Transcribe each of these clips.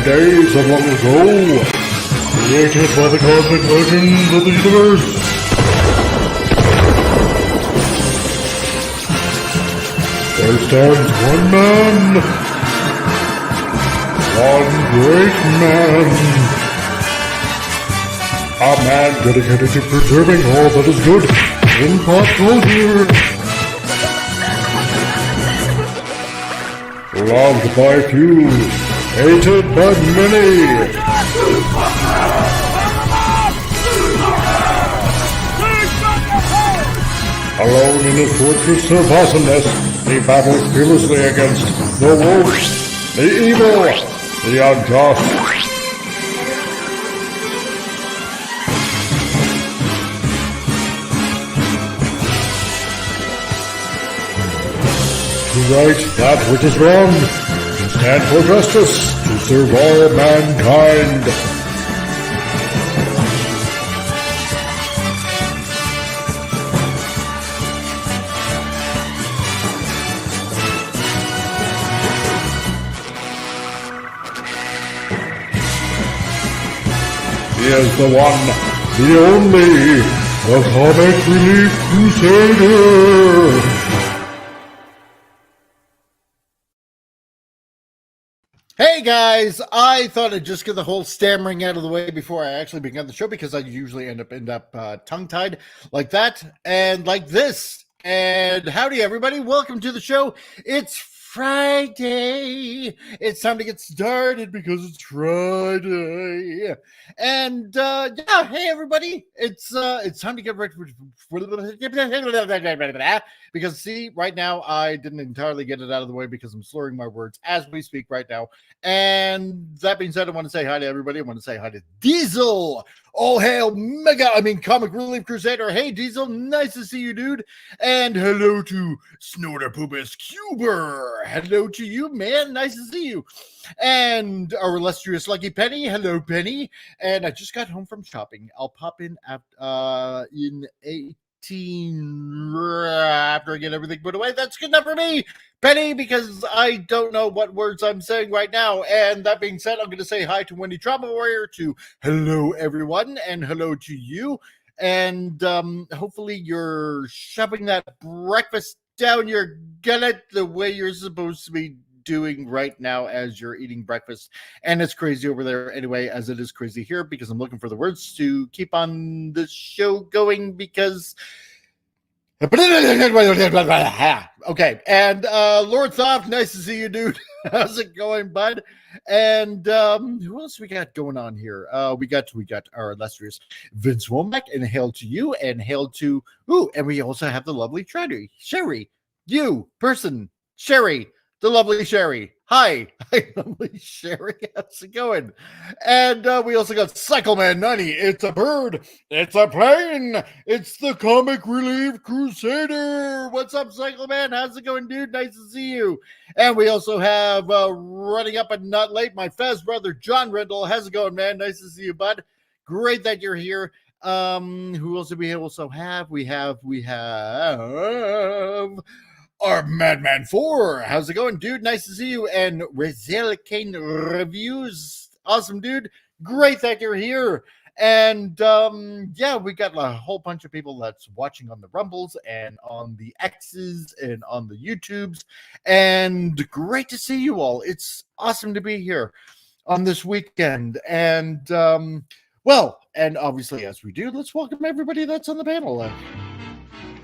days of long ago, created by the cosmic legends of the universe. There stands one man, one great man, a man dedicated to preserving all that is good in pop culture. Loved by few, hated by many. Alone in his fortress of awesomeness, he battles fearlessly against the woke, the evil, the unjust. To right that which is wrong, to stand for justice, to serve all mankind. He is the one, the only, the Comic Relief Crusader. Hey guys, I thought I'd just get the whole stammering out of the way before I actually began the show, because I usually end up tongue-tied like that and like this. And howdy everybody, welcome to the show. It's Friday. It's time to get started because it's Friday. And yeah, hey everybody, it's time to get ready because see, right now I didn't entirely get it out of the way because I'm slurring my words as we speak right now. And that being said, I want to say hi to everybody. I want to say hi to Diesel. Oh, hail Comic Relief Crusader. Hey, Diesel, nice to see you, dude. And hello to Snorter Poopus Cuber. Hello to you, man. Nice to see you. And our illustrious Lucky Penny. Hello, Penny. And I just got home from shopping. I'll pop in in 18 after I get everything put away. That's good enough for me, Penny, because I don't know what words I'm saying right now. And that being said, I'm going to say hi to Wendy Trauma Warrior, to hello everyone, and hello to you. And hopefully you're shoving that breakfast down your gullet the way you're supposed to be doing right now as you're eating breakfast. And it's crazy over there anyway, as it is crazy here, because I'm looking for the words to keep on the show going, because okay. And Lord Thoth, nice to see you, dude. How's it going, bud? And who else we got going on here? We got our illustrious Vince Womack, and hail to you, and hail to and we also have the lovely Sherry, you person, Sherry, the lovely Sherry. Hi, lovely Sherry. How's it going? And we also got Cycleman 90. It's a bird. It's a plane. It's the Comic Relief Crusader. What's up, Cycleman? How's it going, dude? Nice to see you. And we also have running up and not late, my Fez brother, John Rendell. How's it going, man? Nice to see you, bud. Great that you're here. Who else do we also have? We have our Madman 4. How's it going, dude? Nice to see you. And Rizal Kane Reviews. Awesome, dude. Great that you're here. And yeah, we got a whole bunch of people that's watching on the Rumbles and on the X's and on the YouTubes. And great to see you all. It's awesome to be here on this weekend. And well, and obviously as we do, let's welcome everybody that's on the panel.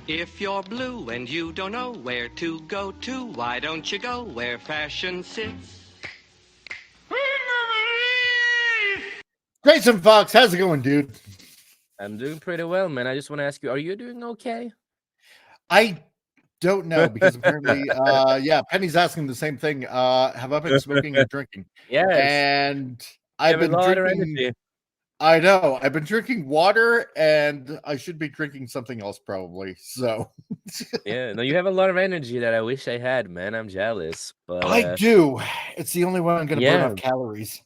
If you're blue and you don't know where to go to, why don't you go where fashion sits? Grayson Fox, how's it going, dude? I'm doing pretty well, man. I just want to ask you, are you doing okay? I don't know, because apparently, yeah, Penny's asking the same thing. Have I been smoking and drinking? Yes. And I've been drinking. I know. I've been drinking water, and I should be drinking something else probably. So yeah, no, you have a lot of energy that I wish I had, man. I'm jealous, but I do. It's the only way I'm going to burn off calories.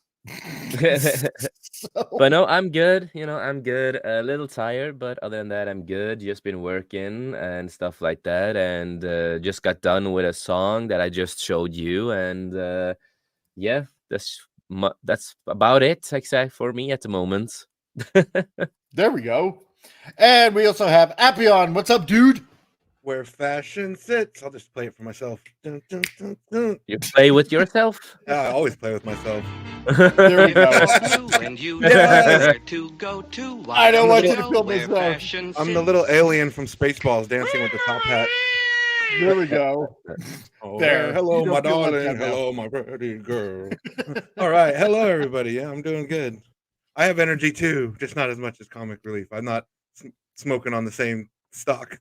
But no, I'm good. You know, I'm good. A little tired, but other than that, I'm good. Just been working and stuff like that, and just got done with a song that I just showed you, and yeah, that's that's about it, except for me at the moment. There we go. And we also have Appion. What's up, dude? Where fashion sits. I'll just play it for myself. Dun, dun, dun, dun. You play with yourself? I always play with myself. There we If go. you're blue and you don't Yes. know where to go to, why I don't don't want you you to go feel where this, though. fashion I'm the sits? little alien from Spaceballs dancing with the top hat. There we go. Oh, There. Hello, You my don't feel like darling. that now. Hello, my pretty girl. All right. Hello, everybody. Yeah, I'm doing good. I have energy too, just not as much as Comic Relief. I'm not smoking on the same stock.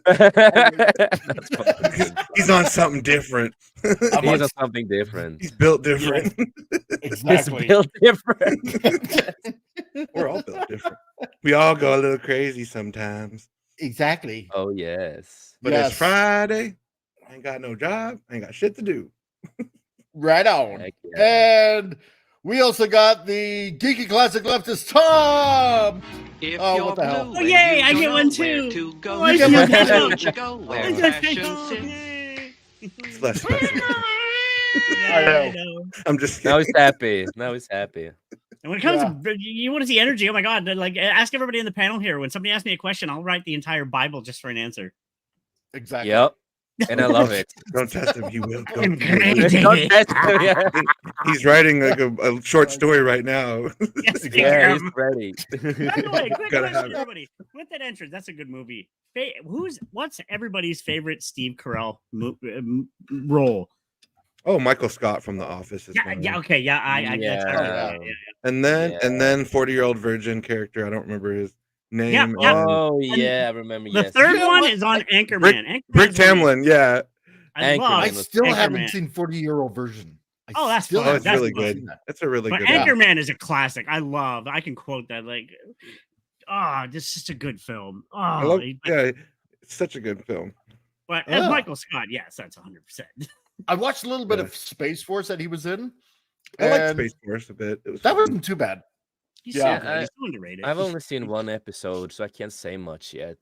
That's fucking He's on something different. He's on something different. He's built different. He's Exactly. built different. We're all built different. We all go a little crazy sometimes. Exactly. Oh yes. But Yes. it's Friday. I ain't got no job. I ain't got shit to do. Right on. Heck yeah. And we also got the Geeky Classic Leftist Tom. If Oh, you're what the hell? blue Oh, and yay, you I don't get know one where too. to go, Oh, I You to, get one why too. don't you go where I'm fashion sits? It's less special. I know. I'm just Now kidding. he's happy. Now he's happy. And when it comes to you want to see energy, oh my god! Like ask everybody in the panel here. When somebody asks me a question, I'll write the entire Bible just for an answer. Exactly. Yep. And I love it. Don't test him. He will. I'm Go. crazy. Don't test him, yeah. He's writing like a short story right now. Yes, Yeah, he's ready. By the way, quick Gotta question, have it. everybody. With that entrance, that's a good movie. What's everybody's favorite Steve Carell role? Oh, Michael Scott from The Office. Is one of them. Okay, I Yeah. that's actually, And then Yeah. 40-year-old virgin character. I don't remember his name. Yeah, and Oh yeah, I remember. The Yes. third Yeah, one what? is on Anchorman. Rick Anchorman's Tamlin. Yeah. I love I Anchorman. still Anchorman. haven't seen 40-year-old version. I Oh, that's still fine. Oh, it's That's really fun. good. It's a really But good one. Anchorman is a classic. I can quote that. Like, this is just a good film. I Oh, love, yeah, it's such a good film. but as Yeah. Michael Scott, yes, that's 100%. I watched a little bit Yeah. of Space Force that he was in. I like and Space Force a bit. It was That fun. wasn't too bad. He's Yeah, so good. He's so underrated. I've only seen one episode, so I can't say much yet.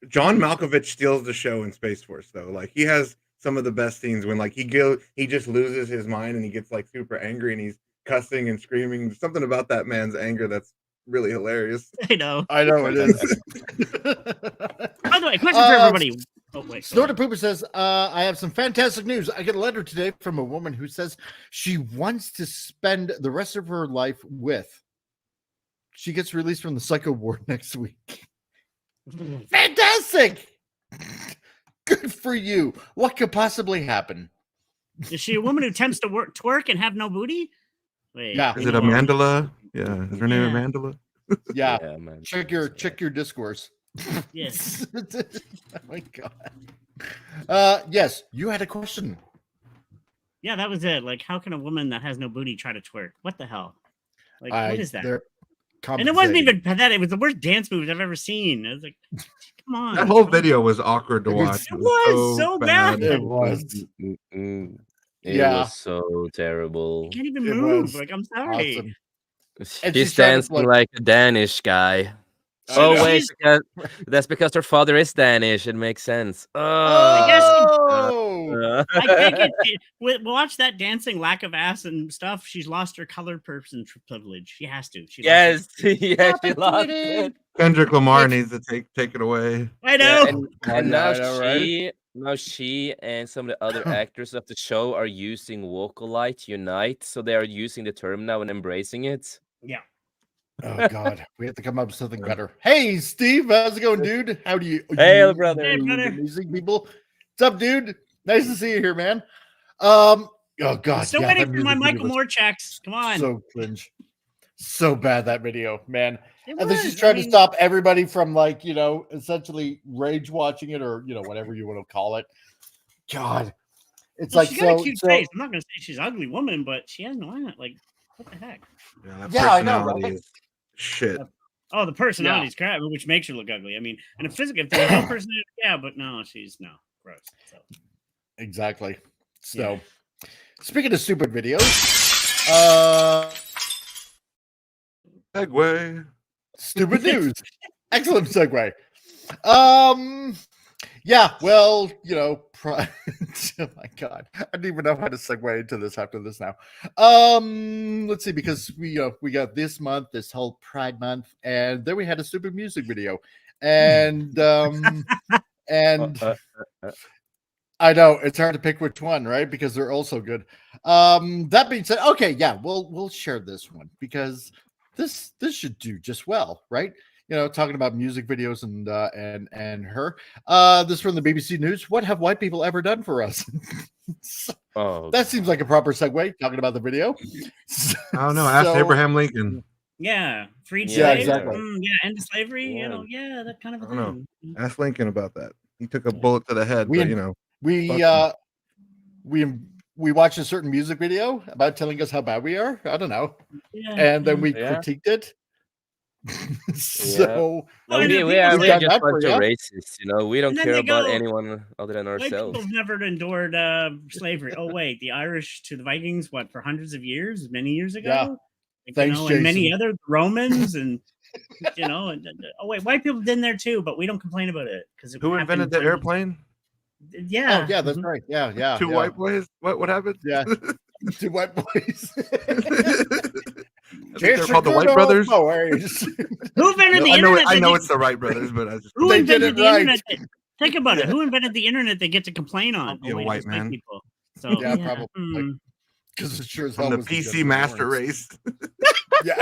John Malkovich steals the show in Space Force, though. Like he has some of the best scenes when like he just loses his mind and he gets like super angry and he's cussing and screaming. There's something about that man's anger that's really hilarious. I know. I know it is. By the way, question for everybody. Oh, wait. go Snorter ahead. Pooper says, I have some fantastic news. I get a letter today from a woman who says she wants to spend the rest of her life with. She gets released from the psycho ward next week. Fantastic! Good for you. What could possibly happen? Is she a woman who tends to twerk and have no booty? Wait. Yeah. Is it Amandala? Yeah. Is her name Yeah. Amandala? Yeah. Yeah, man. Check your discourse. Yes. Oh my god. Yes, you had a question. Yeah, that was it. Like, how can a woman that has no booty try to twerk? What the hell? Like, what is that? They're And it wasn't compensating. even pathetic. It was the worst dance moves I've ever seen. I was like, come on. That whole video was awkward to It was- watch. It was so bad. It was Mm-mm. It Yeah. was so terrible. You can't even It move. was Like, I'm sorry. awesome. And He's she's trying to, dancing like- like a Danish guy. I Oh know. wait, that's because her father is Danish. It makes sense. I guess Oh, I think watch that dancing lack of ass and stuff. She's lost her colored person privilege. She has to. She lost yes, it. yes, she lost it. Kendrick Lamar needs to take it away. I know. Yeah, and know, now I know, right? she and some of the other actors of the show are using Vocalite Unite, so they are using the term now and embracing it. Yeah. oh god, we have to come up with something better. Hey, Steve, how's it going, dude? How do you? Hey, you brother. Hey, brother. Amazing people. What's up, dude? Nice to see you here, man. Oh god, Still yeah, waiting that for my music Michael video was Moore checks. Come on. So cringe, so bad that video, man. It And then she's was, trying I to mean, stop everybody from like essentially rage watching it or whatever you want to call it. God, it's well, like she's got so. a cute so face. I'm not gonna say she's an ugly woman, but she has no eye. Like, what the heck? Yeah, that Yeah, I know, personality right? is shit. Oh, the personality's crap, which makes her look ugly. I mean, and if there's no personality, yeah, but no, she's no gross. So. exactly. So, Yeah. speaking of stupid videos, Segway. stupid news. Excellent segue. Yeah, well, oh my God, I don't even know how to segue into this after this now. Let's see, because we got this month, this whole Pride Month, and then we had a stupid music video, and and I know it's hard to pick which one, right? Because they're all so good. That being said, okay, yeah, we'll share this one because this should do just well, right? Talking about music videos and her. This from the BBC News. What have white people ever done for us? Oh, That seems like a proper segue. Talking about the video. I don't know. Ask So- Abraham Lincoln. Yeah, freed Yeah, slaves. exactly. End slavery. Yeah. That kind of a I don't know. thing. Ask Lincoln about that. He took a bullet to the head, We- but We Fuck we watched a certain music video about telling us how bad we are. I don't know, Yeah, and then we Yeah. critiqued it. So Well, we and are people say- just Got that a bunch for of ya. racists. We don't And then care they about go, anyone other than white ourselves. people have never endured slavery. Oh wait, the Irish to the Vikings, what, for hundreds of years, many years ago? Yeah. Like, Thanks, and many Jason. other Romans and oh wait, white people did there too, but we don't complain about it because who invented the airplane? Yeah, Oh yeah, that's mhm. right. Yeah. Two white boys. What happened? Yeah. Two white boys. I think they're called the White Brothers. Boys. Who invented the I know. internet? I that know you- it's the Wright brothers, but I just Who They did invented it the right. internet? Think about it. Who invented the internet they get to complain on? Be a wait, white it's man. people. So Yeah, probably. hmm. Because it sure as hell from the was PC Jennifer master Lawrence. race. Yeah.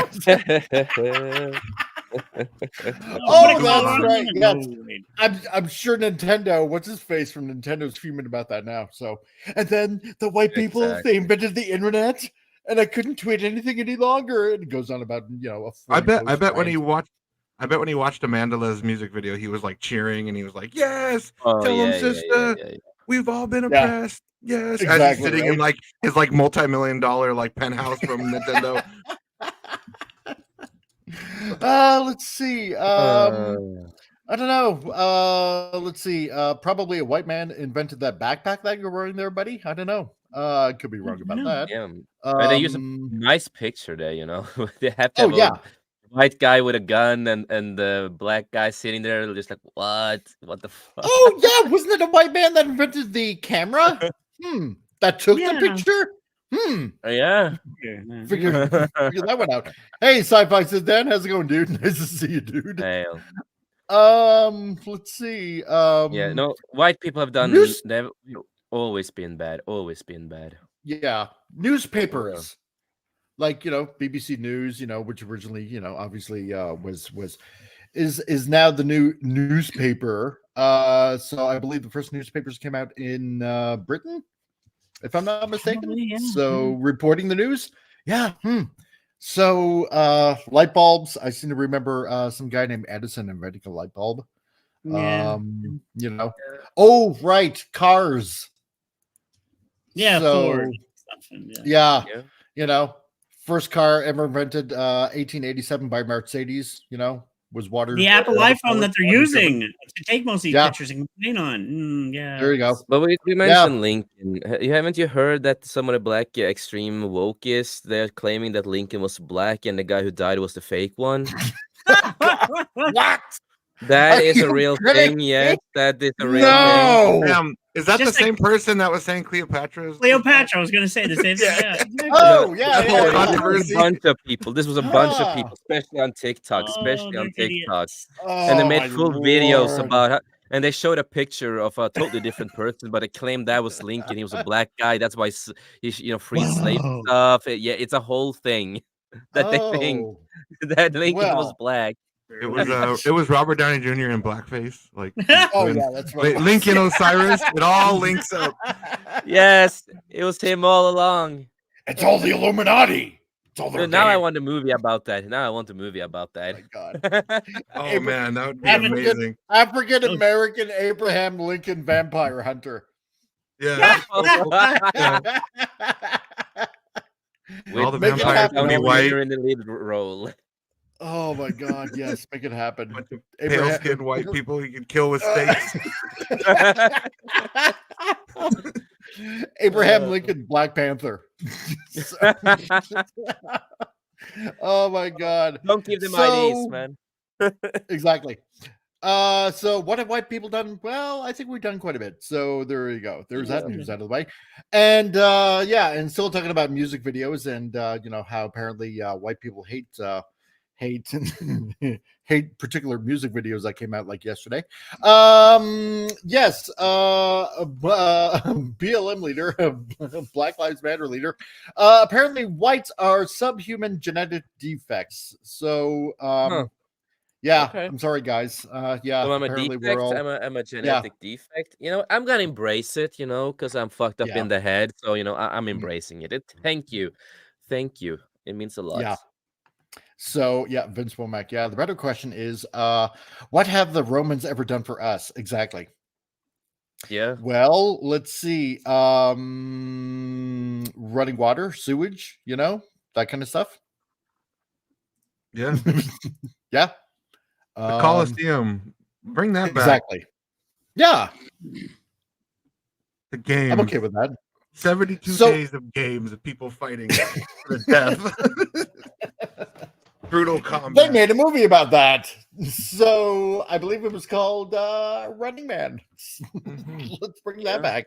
What Oh, a that's con- right. Yes. No, wait. I'm sure Nintendo, what's his face from Nintendo's fuming about that now. So, and then the white people, Exactly. they invented the internet, and I couldn't tweet anything any longer. And it goes on about a I bet 40 post when he rant. watched. I bet when he watched Amanda's music video, he was like cheering and he was like, "Yes, Oh, tell him, yeah, sister, yeah. we've all been Yeah. oppressed." Yes, as Exactly, he's sitting in right? like his like multi-million-dollar like penthouse from Nintendo. Let's see. Uh, I don't know. Let's see. Probably a white man invented that backpack that you're wearing there, buddy. I don't know. I could be wrong about No. that. yeah. And they use a nice picture there. They have to Oh, have yeah. a white guy with a gun and the black guy sitting there, just like, what the fuck? Oh yeah, wasn't it a white man that invented the camera? That took Yeah. the picture. Yeah. Figure that one out. Hey, Sci-Fi says Dan, how's it going, dude? Nice to see you, dude. Hell. Let's see. Yeah. No, white people have done. news- They've always been bad. Always been bad. Yeah, newspapers like BBC News, which originally obviously is now the new newspaper. So I believe the first newspapers came out in Britain, if I'm not mistaken. Probably, yeah. So reporting the news, So light bulbs. I seem to remember some guy named Edison inventing a light bulb. Yeah. Oh right, cars. Yeah, So, Ford. Stuff, and, yeah. Yeah. First car ever invented 1887 by Mercedes, was water. The Apple water iPhone that they're powered, using to take most of these Yeah. pictures and complain on. Yeah. There you go. But we mentioned Lincoln. Haven't you heard that some of the black extreme wokeists, they're claiming that Lincoln was black and the guy who died was the fake one? What? That Are is a you real kidding thing. me? Yes, that is a real No. Damn, is that the Just like- same person that was saying Cleopatra's? Cleopatra, I was going to say the same thing. Yeah. Yeah, exactly. Oh yeah, That's yeah, all yeah. controversy. A bunch of people. This was a bunch of Ah. people, especially on TikTok, especially Oh, on they're TikTok. idiots. And they Oh, made my full videos Lord. about how, and they showed a picture of a totally different person, but they claimed that was Lincoln. He was a black guy. That's why he freed slaves and Wow. stuff. Yeah, it's a whole thing that they think Oh, that Lincoln was well. black. It was Robert Downey Jr. in blackface. Like Oh when- yeah, that's right. Lincoln Osiris. It all links up. Yes, it was him all along. It's all the Illuminati. It's all So their now I game. want a movie about that. Now I want a movie about Oh that. my God. Oh Abra- man, that would be African- amazing. African American Abraham Lincoln vampire hunter. Yeah. With All the Make it vampires happen. will be Downey white. Jr. in the lead role. Oh my God! Yes, make it happen. Bunch of Abraham- pale-skinned white people you can kill with stakes. Abraham Lincoln, Black Panther. Oh my God! Don't give them So- IDs, man. Exactly. So what have white people done? Well, I think we've done quite a bit. So there you go. There's that Yeah. news out of the way. And and still talking about music videos and how apparently white people hate hate particular music videos that came out like yesterday. Yes, BLM leader, Black Lives Matter leader. Apparently whites are subhuman genetic defects. So Huh. yeah, Okay. I'm sorry, guys. Yeah, So I'm a apparently defect. we're all. I'm a genetic defect. I'm gonna embrace it. Because I'm fucked up Yeah. in the head. So I'm Mhm. embracing it. Thank you. It means a lot. Yeah. So yeah, Vince Womack. Yeah, the better question is, what have the Romans ever done for us? Exactly. Yeah. Well, let's see. Running water, sewage, that kind of stuff. Yeah. Yeah. The Colosseum. Bring that back. Exactly. Yeah. The game. I'm okay with that. 72 days of games of people fighting for death. Brutal combat. They made a movie about that. So I believe it was called Running Man. Let's bring that back.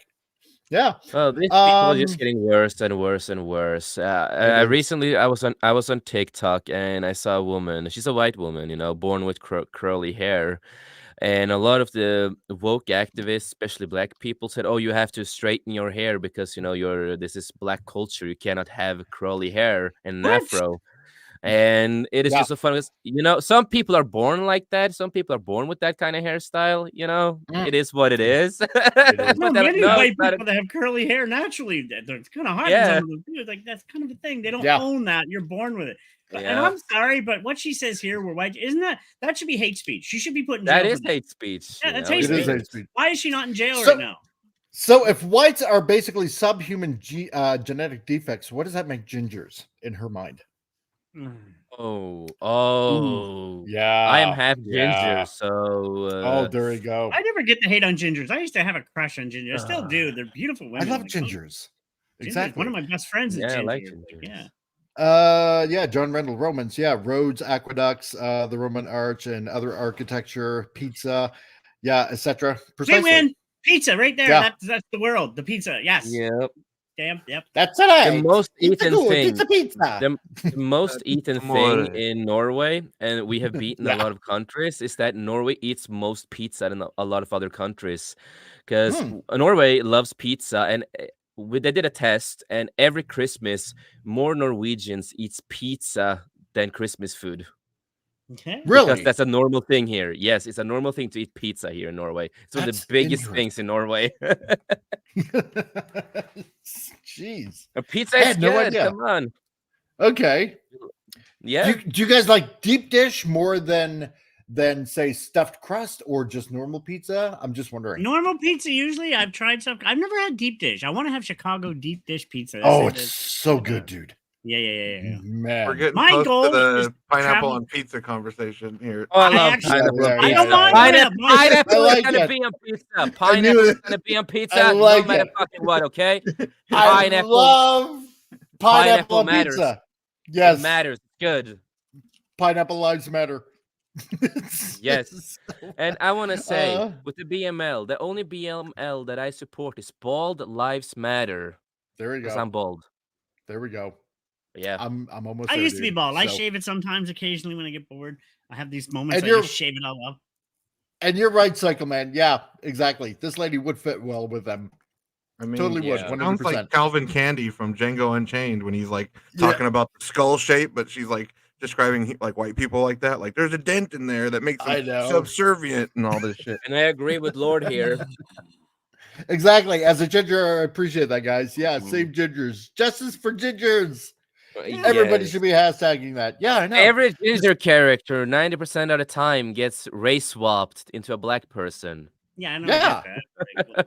Yeah. Oh, these people are just getting worse and worse and worse. Recently, I was on TikTok and I saw a woman. She's a white woman, born with curly hair. And a lot of the woke activists, especially black people, said, "Oh, you have to straighten your hair because this is black culture. You cannot have curly hair and an afro." And it is just so fun because some people are born like that. Some people are born with that kind of hairstyle. It is what it is. No, many white people that have curly hair naturally, it's kind of hard. Yeah. Like that's kind of a thing. They don't own that. You're born with it. And I'm sorry, but what she says here, we're white. Isn't that should be hate speech? She should be put in jail. That is hate speech. Yeah, that's hate speech. It is hate speech. Why is she not in jail right now? So if whites are basically subhuman genetic defects, what does that make gingers in her mind? Oh, yeah. I am half ginger, so. There you go. I never get the hate on gingers. I used to have a crush on gingers. I still do. They're beautiful women. I love gingers. Exactly. One of my best friends is ginger. I like gingers. John Randall Romans. Yeah, roads, aqueducts, the Roman arch, and other architecture, pizza, etc. They win pizza right there. Yeah. That's the world. The pizza. Yes. Yep. Damn. Yep. That's it. The most eaten thing. Pizza. The most eaten thing in Norway, and we have beaten a lot of countries, is that Norway eats most pizza than a lot of other countries, because Norway loves pizza, and they did a test, and every Christmas more Norwegians eats pizza than Christmas food. Okay. Really? Because that's a normal thing here. Yes, it's a normal thing to eat pizza here in Norway. It's one of the biggest things in Norway. Jeez. A pizza is good. Come on. Okay. Yeah. Do you guys like deep dish more than say stuffed crust or just normal pizza? I'm just wondering. Normal pizza usually. I've tried some. I've never had deep dish. I want to have Chicago deep dish pizza. It's so good, dude. Yeah. Man, we're getting my close goal to the is pineapple on pizza conversation here. Oh, I love pineapple on pizza. I don't mind pineapple is gonna be on pizza. Pineapple is gonna be on pizza. No matter fucking what, okay? I love pineapple on matters. Pizza. Yes, it matters. Good. Pineapple lives matter. Yes. And I want to say, with the BML, the only BML that I support is Bald Lives Matter. There we go. Because I'm bald. There we go. Yeah, I'm almost. I used to be bald. I shave it sometimes, occasionally when I get bored. I have these moments where I just shave it all up. And you're right, Cycle Man. Yeah, exactly. This lady would fit well with them. I mean, totally would. 100%. Sounds like Calvin Candy from Django Unchained when he's like talking about the skull shape, but she's like describing like white people like that. Like there's a dent in there that makes them subservient and all this shit. And I agree with Lord here. Exactly. As a ginger, I appreciate that, guys. Yeah, save gingers. Justice for gingers. Everybody should be hashtagging that. Yeah, I know. Every ginger character, 90% of the time, gets race swapped into a black person. Yeah, I know. Yeah.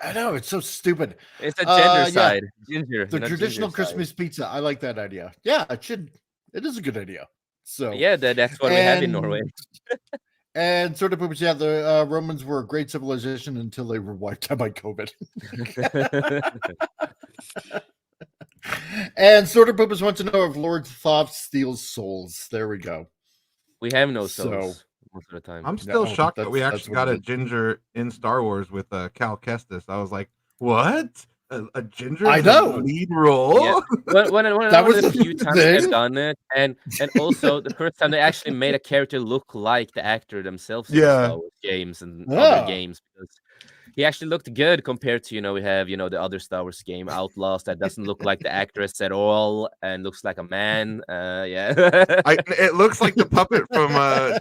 I know. It's so stupid. It's a gender side. Ginger. The traditional Christmas pizza. I like that idea. Yeah, it is a good idea. So yeah, that's what we have in Norway. And sort of purpose, yeah, the Romans were a great civilization until they were wiped out by COVID. And sort of purpose wants to know if Lord Thoth steals souls. There we go. We have no souls. most of the time. I'm still No, shocked that we that's actually what got it a is. ginger in Star Wars with Cal Kestis. I was like, what? A ginger I as a know. lead role? Yeah. One That of was the the few times they've thing. done it, and also the first time they actually made a character look like the actor themselves in the Yeah. Star Wars games and other Yeah. games, because he actually looked good compared to, we have, the other Star Wars game, Outlaws, that doesn't look like the actress at all and looks like a man. Yeah. It looks like the puppet from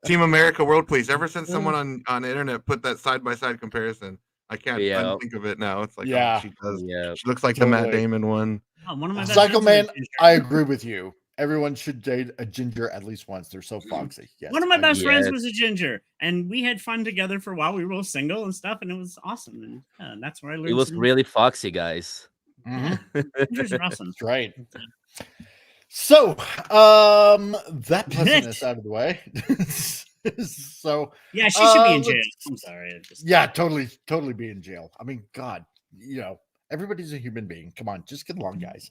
Team America World Police. Ever since someone on the internet put that side-by-side comparison, I can't Yeah. unthink of it now. It's like, Yeah. oh, she does. Yeah. She looks like the Matt Totally. Damon one. Oh, one of my best Psycho friends is Man, a ginger. I agree with you. Everyone should date a ginger at least once. They're so foxy. Yes, One of my I best agree. friends was a ginger, and we had fun together for a while. We were both single and stuff, and it was awesome. And that's where I learned. It was really foxy, guys. Mhm. Gingers are awesome. That's right. So, that pleasantness out of the way. So, Yeah, she should be in let's- jail. I'm sorry. yeah, totally be in jail. I mean, God, everybody's a human being. Come on, just get along, guys.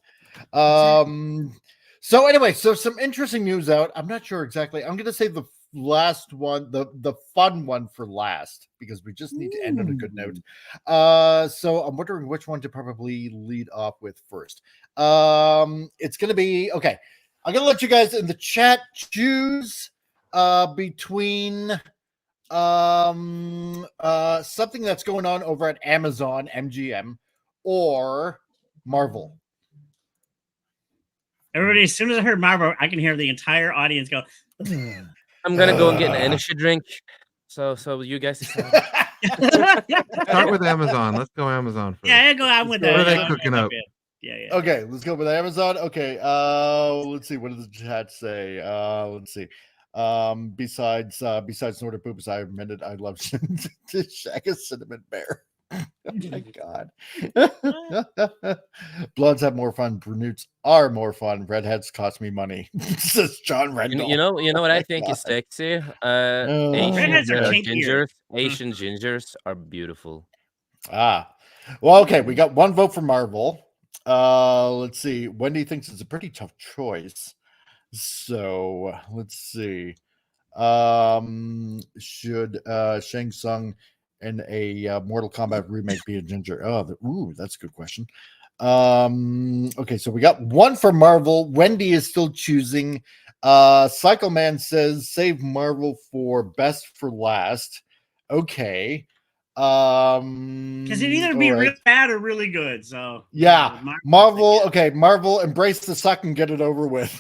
So anyway, so some interesting news out. I'm not sure exactly. I'm going to say the last one, the fun one for last, because we just need to end on a good note. So I'm wondering which one to probably lead off with first. It's going to be, okay, I'm going to let you guys in the chat choose between something that's going on over at Amazon MGM or Marvel. Everybody, as soon as I heard Marvel, I can hear the entire audience go. I'm gonna go and get an energy drink. So you guys decide. Start with Amazon. Let's go Amazon first. Yeah, I go out with What that. are they cooking up? Yeah. Okay, let's go with Amazon. Okay, let's see. What does the chat say? Let's see. Besides Snorted Poops, I admitted I love to shag a cinnamon bear. Oh my God. Blondes have more fun. Brunettes are more fun. Redheads cost me money. Says John Rendell. You know what I think is sexy? Redheads are kinkier. Gingers. Asian gingers are beautiful. Well, okay, we got one vote for Marvel. Let's see. Wendy thinks it's a pretty tough choice. So let's see. Should Shang Tsung in a Mortal Kombat remake be a ginger? That's a good question. Okay, so we got one for Marvel. Wendy is still choosing. Psycho Man says save Marvel for best for last. Okay. Because it'd either be really bad or really good. So yeah, Marvel. Okay, Marvel, embrace the suck and get it over with.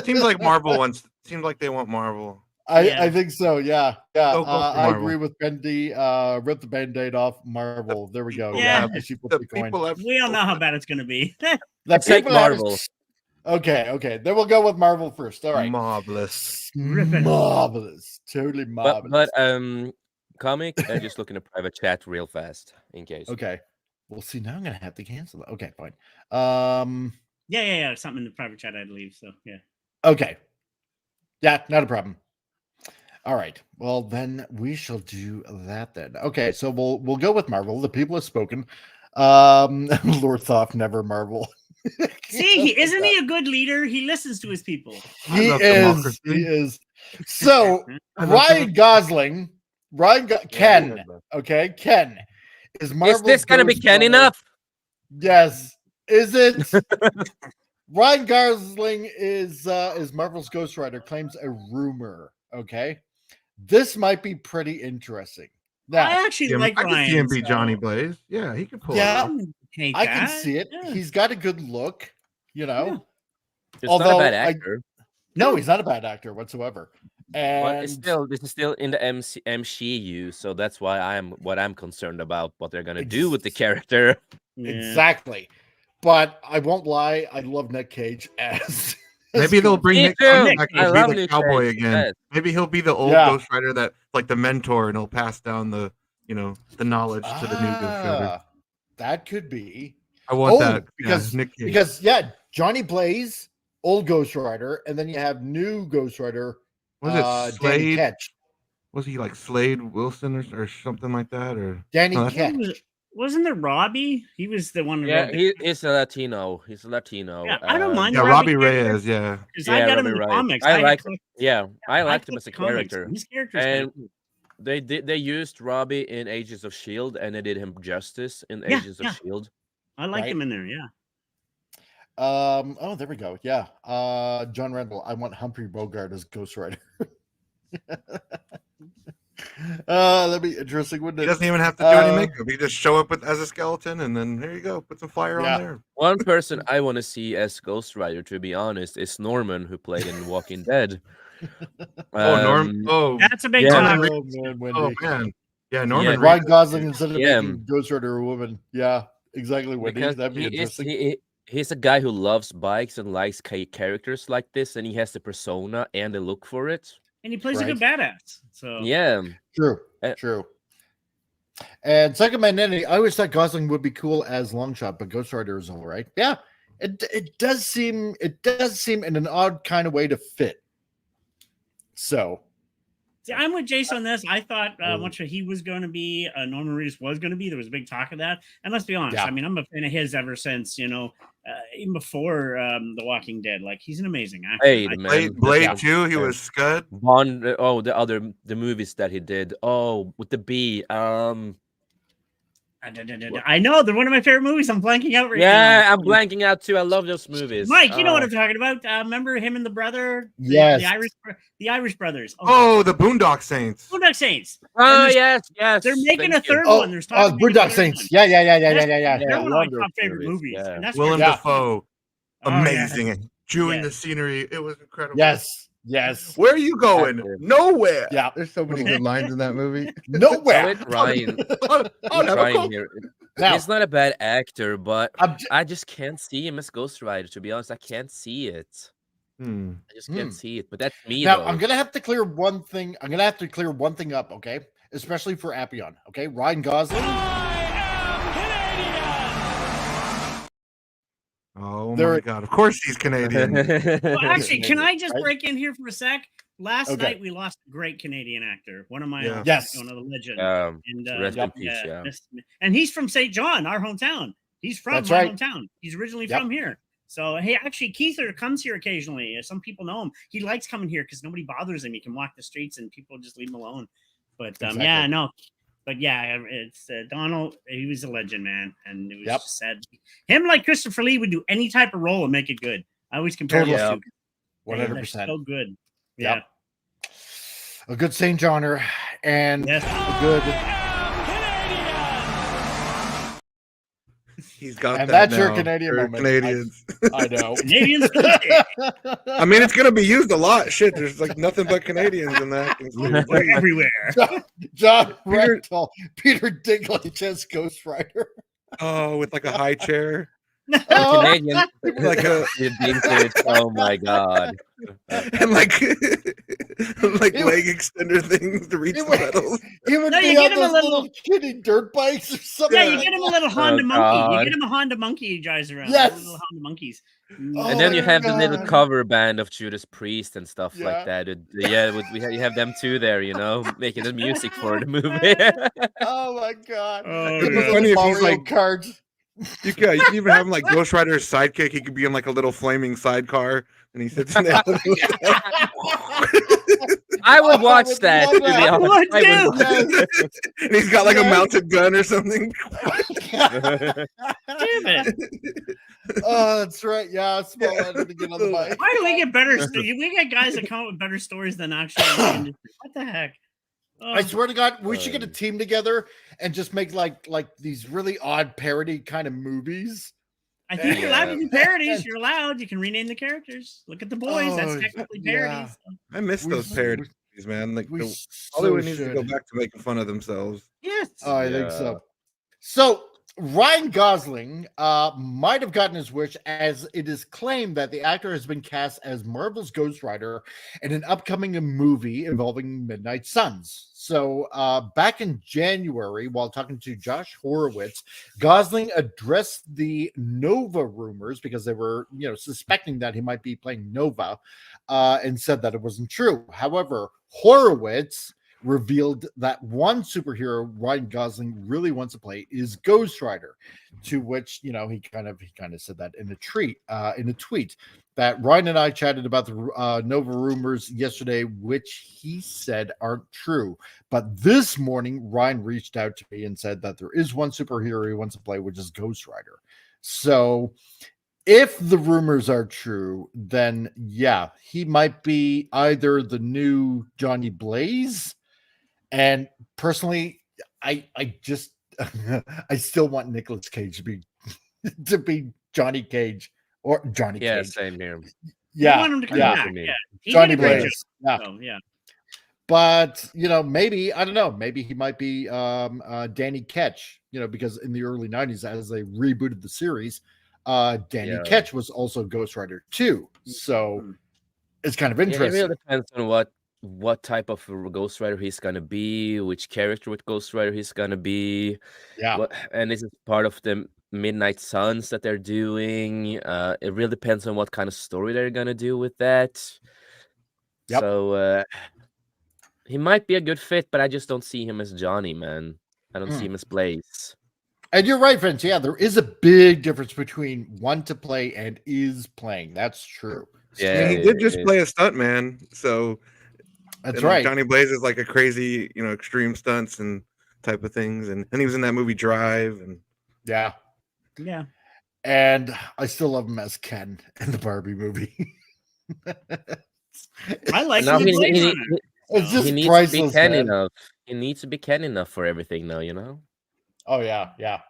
Seems like Marvel wants. Seems like they want Marvel. I think so. Yeah. Go for I Marvel. agree with Bendy. Rip the Band-Aid off Marvel. There we go. Yeah. She flipped the coin. We all know how bad it's going to be. Let's take Marvel. Okay. Then we'll go with Marvel first. All right. Marvelous. Marvelous. Totally marvelous. But comic, just look in the private chat real fast in case. Okay. Well, see, now I'm gonna have to cancel it. Okay, fine. Yeah. Something in the private chat, I'd leave. So yeah. Okay. Yeah, not a problem. All right. Well, then we shall do that then. Okay, so we'll go with Marvel. The people have spoken. Lord Thoth, never Marvel. See, isn't he a good leader? He listens to his people. He is. So Ryan Gosling, Ken. Okay, Ken is Marvel. Is this gonna be Ken enough? Yes. Is it? Ryan Gosling is Marvel's Ghost Rider, claims a rumor. Okay, this might be pretty interesting. Now, I actually like Ryan. I can see him be Johnny Blaze. Yeah, he could pull it off. I can see it. Yeah. He's got a good look, you know. He's not a bad actor. No, he's not a bad actor whatsoever. And this is still in the MCU, so that's why I'm concerned about what they're gonna do with the character. Exactly. But I won't lie, I love Nick Cage as maybe they'll bring Nick back to be the cowboy again. Yes. Maybe he'll be the old Ghost Rider that like the mentor, and he'll pass down the knowledge to the new Ghost Rider. That could be. I want that because Nick Cage. Because Johnny Blaze, old Ghost Rider, and then you have new Ghost Rider. Was it Slade? Danny Ketch. Was he like Slade Wilson or something like that? Or Danny Ketch? Wasn't there Robbie? He was the one. Yeah, he's a Latino. He's a Latino. Yeah, I don't mind. Yeah, Robbie Reyes. because Yeah, I got him Robbie in the Reyes. comics. I liked collect- I liked him collect as a the comics. character. His character is kind of And cool. they used Robbie in Agents of Shield, and they did him justice in Yeah, Agents yeah. of Shield. I like Right. him in there. Yeah. Oh, there we go. Yeah. John Randall. I want Humphrey Bogart as Ghost Rider. That'd be interesting, wouldn't it? He doesn't even have to do any makeup. He just show up as a skeleton, and then there you go. Put some fire on there. One person I want to see as Ghost Rider, to be honest, is Norman, who played in Walking Dead. Norm. Oh, That's a big yeah. talk. Oh, man, Wendy. oh man. Yeah, Norman. Yeah. Ryan Gosling instead of Yeah. making Ghost Rider a woman. Yeah, exactly, Wendy. Because That'd be interesting. he's a guy who loves bikes and likes characters like this, and he has the persona and the look for it. And he plays a good badass. So Yeah. True. True. And second man, I always thought Gosling would be cool as Longshot, but Ghost Rider is all right. Yeah, it does seem in an odd kind of way to fit. So, see, I'm with Jason on this. I thought much what he was going to be, Norman Reedus was going to be. There was a big talk of that. And let's be honest. Yeah. I mean, I'm a fan of his ever since, even before The Walking Dead. Like, he's an amazing actor. Hey, man. Blade 2, he was Scud. Bond. The movies that he did. Oh, with the B. I know they're one of my favorite movies. I'm blanking out right now. Yeah, I'm blanking out too. I love those movies. Mike, you know what I'm talking about. Remember him and the brother? Yes. The Irish brothers. Oh, the Boondock Saints. Boondock Saints. Oh, And yes. they're making a Thank you. third one. There's talk of making a Boondock third Saints. one. Yeah. They're Yeah, one I of love my top those favorite movies. yeah. And that's Willem great. Dafoe. Oh, yeah. Amazing. Chewing Yeah. the scenery. It was incredible. Yes. Where are you going? That's it. Nowhere. Yeah. There's so many good lines in that movie. Nowhere. With Ryan. I'll never Ryan go. here. Now, He's not a bad actor, but I'm I just can't see him as Ghost Rider. To be honest, I can't see it. I just can't see it. But that's me. Now though. I'm gonna have to clear one thing. I'm gonna have to clear one thing up, okay? Especially for Appian, okay? Ryan Gosling. Oh There- my god! Of course he's Canadian. Well, actually, can I just Right? break in here for a sec? Last Okay. night we lost a great Canadian actor, one of my Yeah. Yes. one of the legends. And rest in peace, yeah. And he's from St. John, our hometown. He's from That's my right. hometown. He's originally Yep. from here. So hey, actually, Keither comes here occasionally. Some people know him. He likes coming here because nobody bothers him. He can walk the streets and people just leave him alone. But Exactly. yeah, no. But yeah, it's Donald. He was a legend, man, and it was Yep. just sad. Him, like Christopher Lee, would do any type of role and make it good. I always compare Totally. those Yeah. two. 100%. So good. Yep. Yeah. A good St. Johner and Yes. a good. He's got And that that's your now Canadian for moment. Canadians. I know. Canadians. I mean, it's gonna be used a lot. Shit, there's like nothing but Canadians in that. They're everywhere. John Rental, Peter Dinklage as Ghost Rider. Oh, with like a high chair, Oh, Canadian. like a The vintage, oh my god. and like leg extender things to reach It the was- pedals. he would No, be you on get him a those little- little kiddie dirt bikes or something. Yeah, you get him a little Honda monkey. God. You get him a Honda monkey he drives around. Yes. Little Honda monkeys. Oh And then you my have the little God. cover band of Judas Priest and stuff Yeah. like that. You have them too there, making the music for the movie. Oh my god. Oh, Give him yeah. the Funny if he's Mario like- cards. You can even have him like Ghost Rider's sidekick. He could be in like a little flaming sidecar, and he sits in there. I would watch would that. love To be that. honest. Would I would Yes. And he's got like a Yes. mounted gun or something. Damn it. Oh, that's right. Yeah, small end to get on the bike. Why do we get better? We get guys that come up with better stories than actually in the industry. What the heck? Oh, I swear to God, we should get a team together and just make like these really odd parody kind of movies. I think you're allowed to do parodies. Yeah. You're allowed. You can rename the characters. Look at the boys. That's Oh, technically yeah. parodies. I miss We- those parodies, man. Like We Hollywood so needs to should. go back to making fun of themselves. Yes. Oh, I think Yeah. so. So Ryan Gosling might have gotten his wish, as it is claimed that the actor has been cast as Marvel's Ghost Rider in an upcoming movie involving Midnight Suns. So back in January, while talking to Josh Horowitz, Gosling addressed the Nova rumors because they were, suspecting that he might be playing Nova, and said that it wasn't true. However, Horowitz revealed that one superhero Ryan Gosling really wants to play is Ghost Rider. To which, you know, he kind of said that in a tweet that Ryan and I chatted about the Nova rumors yesterday, which he said aren't true. But this morning, Ryan reached out to me and said that there is one superhero he wants to play, which is Ghost Rider. So if the rumors are true, then yeah, he might be either the new Johnny Blaze. And personally, I just I still want Nicolas Cage to be Johnny Cage or Johnny Yeah, Cage. same here. Yeah, I want him to come yeah. back. Yeah, he Johnny did a great Blaze. job, Yeah. so, yeah. But you know, maybe I don't know. Maybe he might be Danny Ketch. You know, because in the early '90s, as they rebooted the series, Danny Yeah. Ketch was also Ghost Rider too. So it's kind of Yeah, it interesting. really depends on what type of a Ghost Rider he's gonna be, which character with Ghost Rider he's gonna be. Yeah. And this is part of the Midnight Suns that they're doing. It really depends on what kind of story they're gonna do with that. Yep. So he might be a good fit, but I just don't see him as Johnny, man. I don't see him as Blaze. And you're right, Vince. Yeah, there is a big difference between want to play and is playing. That's true. Yeah, he did just play a stuntman, so That's and, right. Johnny Blaze is like a crazy, you know, extreme stunts and type of things, and he was in that movie Drive, and Yeah. Yeah. And I still love him as Ken in the Barbie movie. I like Now the Blade Runner. It's just he needs to be priceless, Ken man. enough. He needs to be Ken enough for everything now, you know? Oh yeah, yeah.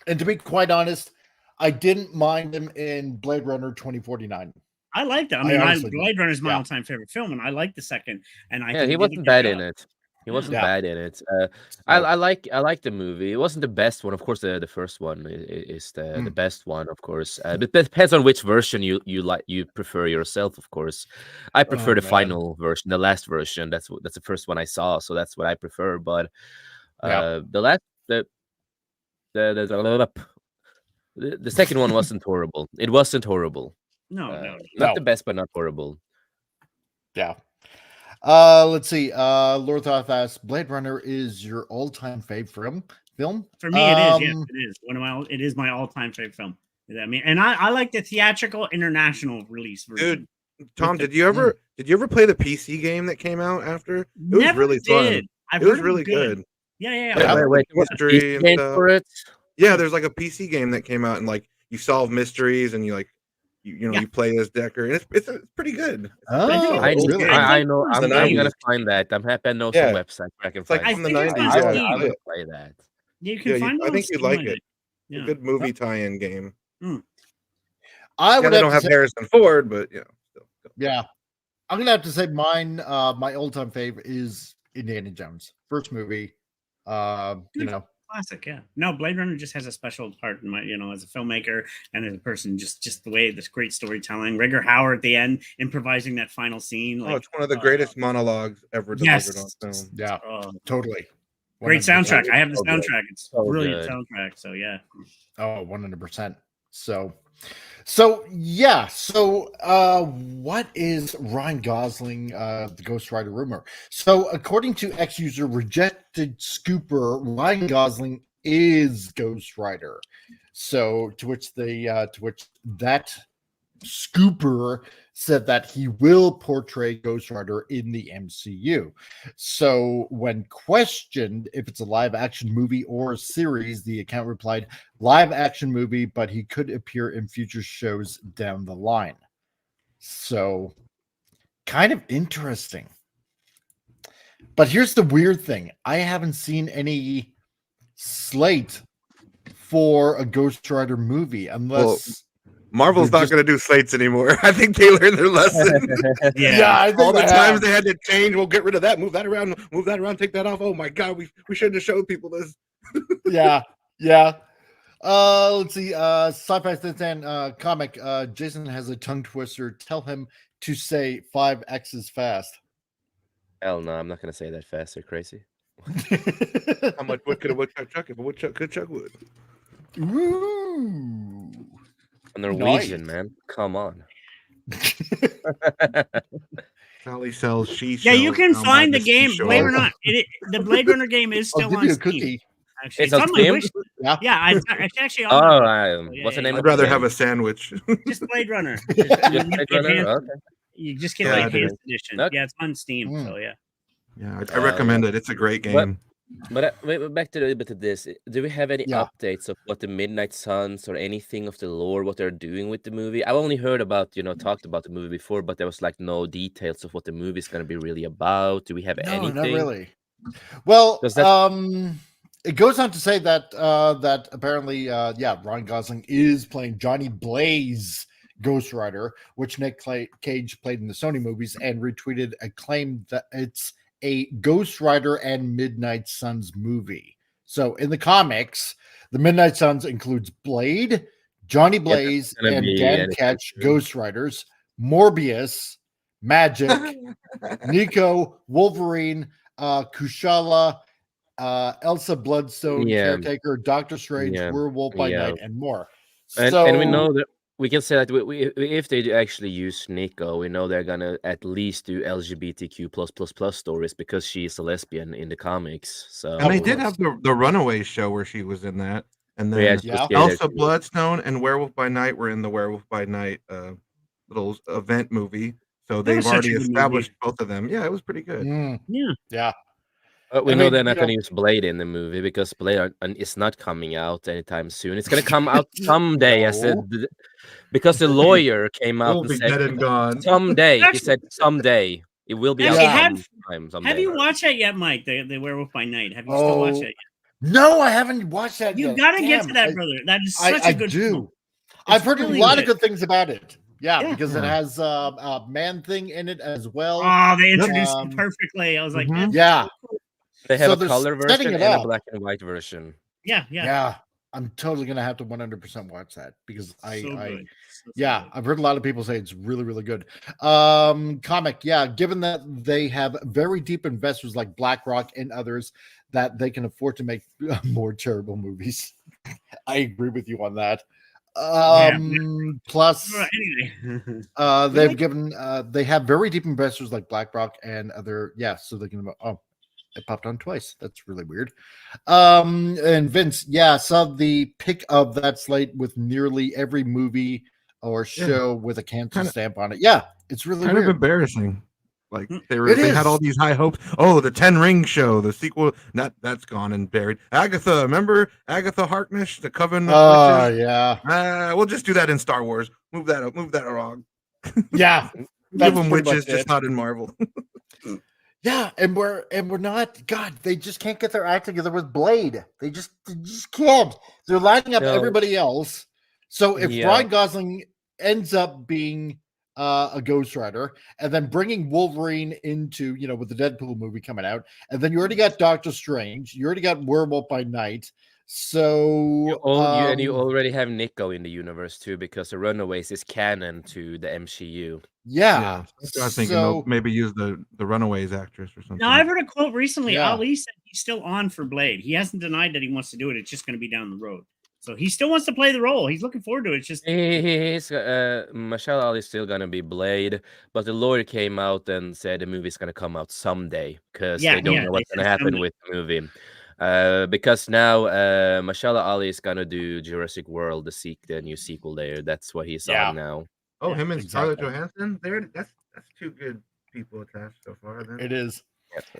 And to be quite honest, I didn't mind him in Blade Runner 2049. I like that. I I mean, honestly Blade Runner is my yeah. all-time favorite film, and I like the second. And I Yeah, think he did a wasn't good bad job. in it. He wasn't Yeah. bad in it. So, I like the movie. It wasn't the best one, of course. The first one is the best one, of course. But it depends on which version you prefer yourself, of course. I prefer the man. final version, the last version. That's the first one I saw, so that's what I prefer. But Yeah. the second one wasn't horrible. It wasn't horrible. No, Not No. the best, but not horrible. Yeah. Let's see. Lord Thoth asks, Blade Runner is your all-time fave film? For me, it is. Yes, it is. It is my all-time favorite film. I mean, and I like the theatrical international release version. Dude, Tom, did you ever play the PC game that came out after? It was Never really did. fun. I've It was heard really good. Yeah. Wait, Mystery and game stuff. for it? Yeah, there's like a PC game that came out, and like you solve mysteries, and you like you play as Decker, and it's pretty good. Oh, I really? know. I'm the gonna 90s. find that. I'm happy I know Yeah. some website where I can It's like find from the I think it's 90s. on Yeah, Steam. I I will play that. You can find it I on think you'd Steam, like I it. think. Yeah. A good movie tie-in game. I Yeah, would they have don't to have say, Harrison Ford, but you know, still. yeah. I'm gonna have to say mine. My all-time favorite is Indiana Jones, first movie. You know, Classic, yeah. No, Blade Runner just has a special part in my, as a filmmaker and as a person, just the way this great storytelling. Rigger Howard at the end improvising that final scene. Oh, it's one of the greatest monologues ever delivered on film. yeah, Oh, totally. great 100%. soundtrack. I have the So good. soundtrack. It's So brilliant good. soundtrack. So yeah. Oh, 100%. So yeah. So what is Ryan Gosling, the Ghost Rider rumor? So according to X user Rejected Scooper, Ryan Gosling is Ghost Rider. So to which that Scooper said that he will portray Ghost Rider in the MCU. So when questioned if it's a live action movie or a series, the account replied, live action movie, but he could appear in future shows down the line. So kind of interesting. But here's the weird thing. I haven't seen any slate for a Ghost Rider movie unless Marvel's not going to do slates anymore. I think they learned their lesson. I think All the they times have. they had to change, we'll get rid of that, move that around, take that off. Oh my God, we shouldn't have showed people this. Yeah. Let's see. Sci-Fi Stan comic. Jason has a tongue twister. Tell him to say 5X's fast. Hell no, I'm not gonna say that fast. You're crazy. How much wood could a woodchuck chuck if a woodchuck could chuck wood? Ooh. I'm Norwegian, man. Come on. Sally sells, she Yeah, you sells, can I'm find on the game, seashore. believe it or not. The Blade Runner game is I'll still give on you a Steam. cookie. Actually, It's it's on on my Steam? wish. Yeah. Yeah, it's actually on Oh, my list. what's the name I'd of the rather game? have a sandwich. Just Blade Runner. Just You Blade get Runner? enhanced- Okay. You just get Yeah, the I do. enhanced edition. Okay. Yeah, it's on Steam. Mm. So yeah. Yeah, I recommend it. It's a great game. But wait, back to a little bit of this. Do we have any Yeah. updates of what the Midnight Suns or anything of the lore, what they're doing with the movie? I've only heard about, talked about the movie before, but there was like no details of what the movie is going to be really about. Do we have No, anything? not really. Well, Does that- it goes on to say that that apparently, Ryan Gosling is playing Johnny Blaze, Ghost Rider, which Nick Cage played in the Sony movies, and retweeted a claim that it's a Ghost Rider and Midnight Suns movie. So in the comics, the Midnight Suns includes Blade, Johnny Blaze, gonna and be Dan anything Ketch, true. Ghost Riders, Morbius, Magic, Nico, Wolverine, Kushala, Elsa Bloodstone, Yeah. Caretaker, Doctor Strange, Yeah. Werewolf by Yeah. Night, and more. And we know that we can say that if they do actually use Nico, we know they're gonna at least do LGBTQ++ stories because she's a lesbian in the comics. So And they Of did course. have the Runaways show where she was in that. And Yeah, then she was Yeah. gay there Elsa too. Bloodstone and Werewolf by Night were in the Werewolf by Night little event movie. So That they've was such already a good established both of them. Yeah, it was pretty good. Yeah. Yeah. But we I know mean, they're not you going to know- use Blade in the movie because Blade is not coming out anytime soon. It's going to come out someday. I said No. because the lawyer came out It'll and be said dead and gone. someday. He Actually- said someday it will be Actually, out have- sometime. Have you watched that yet, Mike? The Werewolf by Night. Have you still watched it? No, I haven't watched that You yet. got to get to Damn, that, brother. That is such I a good do. film. I've heard really a lot good. of good things about it. Yeah, Yeah. because it has a man thing in it as well. Oh, they introduced Um, it perfectly. I was like, Mhm. yeah, They have So a they're color setting version it and a up. black and white version. yeah. yeah. I'm totally gonna have to 100% watch that because So good. So yeah, good. I've heard a lot of people say it's really, really good. Comic, yeah. Given that they have very deep investors like BlackRock and others, that they can afford to make more terrible movies. I agree with you on that. Plus, Well, anyway, they've given they have very deep investors like BlackRock and other, so they can. Oh, it popped on twice. That's really weird. And Vince, saw the pick of that slate with nearly every movie or show with a cancel stamp on it. Yeah, it's really Kind weird. of embarrassing. Like It they had is. all these high hopes. Oh, the 10 Ring show, the sequel, that's gone and buried. Agatha, remember Agatha Harkness, the Coven of Witches? Yeah, We'll just do that in Star Wars. Move that along. yeah. Give That's them pretty much witches, just it. not in Marvel. Yeah, and we're not. God, they just can't get their act together with Blade. They just can't. They're lining up No. everybody else. So if Yeah. Ryan Gosling ends up being a Ghost Rider, and then bringing Wolverine into, with the Deadpool movie coming out, and then you already got Doctor Strange, you already got Werewolf by Night. So You already have Nico in the universe too because the Runaways is canon to the MCU. yeah. That's what I was thinking So they'll maybe use the Runaways actress or something. now I've heard a quote recently. Yeah. Ali said he's still on for Blade. He hasn't denied that he wants to do it. It's just going to be down the road. So he still wants to play the role. He's looking forward to it. It's just He's Michelle Ali is still gonna be Blade, but the lawyer came out and said the movie's gonna come out someday because they don't know what's they gonna said happen someday. with the movie. Because now Michelle Ali is gonna do Jurassic World, the new sequel there. That's what he's Yeah. on now. Oh, him and Scarlett exactly. Johansson? That's two good people attached so far. Then. it is.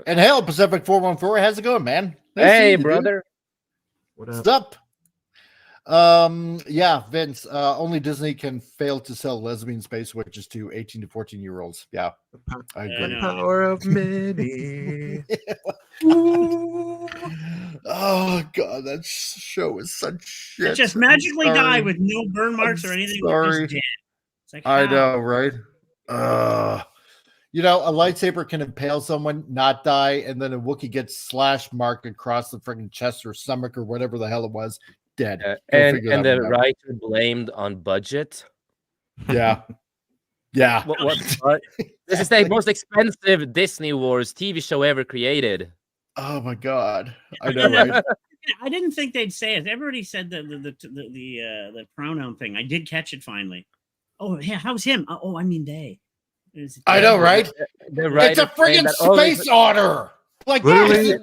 And hell, Pacific 414, how's it going, man? Nice Hey, seeing you, dude. brother. What What's up? up? Vince, only Disney can fail to sell lesbian space witches to 18 to 14-year-olds. Yeah, I Yeah, agree. no. Power of many. Oh god, that show is such shit. It just magically I'm die sorry. with no burn marks or anything. They're sorry. just dead. It's like, I how? know, right? A lightsaber can impale someone, not die, and then a Wookiee gets slash mark across the freaking chest or stomach or whatever the hell it was, dead. Go and figure and that the one out. writer blamed on budget. Yeah. Yeah. What? This is the most expensive Disney Wars TV show ever created. Oh my god. I know, right? I didn't think they'd say it. Everybody said the pronoun thing. I did catch it finally. Oh yeah, how's him? Oh, I mean they. I know, right? the It's writer a friggin' that always space otter. Like Literally,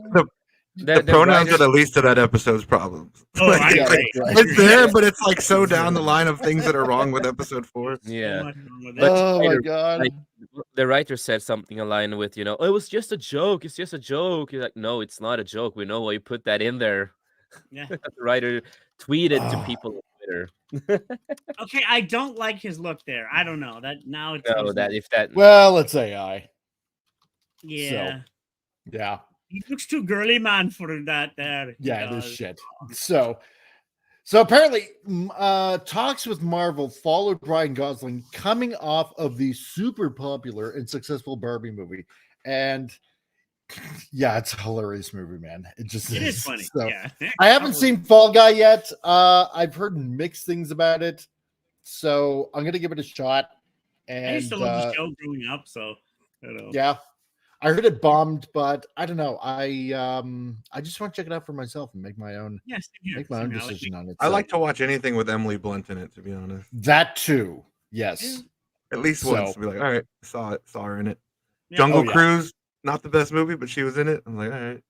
that. the pronouns are the least of that episode's problems. Oh, I Yeah, agree. that's right. It's there, but it's like so down the line of things that are wrong with episode 4. So Yeah. much wrong with But it. Oh my later, god. like, the writer said something aligned with, oh, it was just a joke. It's just a joke. You're like, no, it's not a joke. We know why you put that in there. Yeah. The writer tweeted to Oh. people on Twitter. Okay, I don't like his look there. I don't know that now. It's No, that if that. Well, it's AI. yeah. Yeah. He looks too girly, man, for that. There. He Yeah, this does. shit. So apparently, talks with Marvel followed Ryan Gosling coming off of the super popular and successful Barbie movie, and yeah, it's a hilarious movie, man. It Is funny. So, Yeah. I haven't seen Fall Guy yet. I've heard mixed things about it, so I'm gonna give it a shot. And I used to love the show growing up, so I don't know. yeah, I heard it bombed, but I don't know. I just want to check it out for myself and make my own make my own decision on it. I So, like to watch anything with Emily Blunt in it, to be honest. that too. Yes. At least So- once to be like, all right, saw her in it. Yeah. Jungle Oh, yeah. Cruise, not the best movie, but she was in it. I'm like, all right.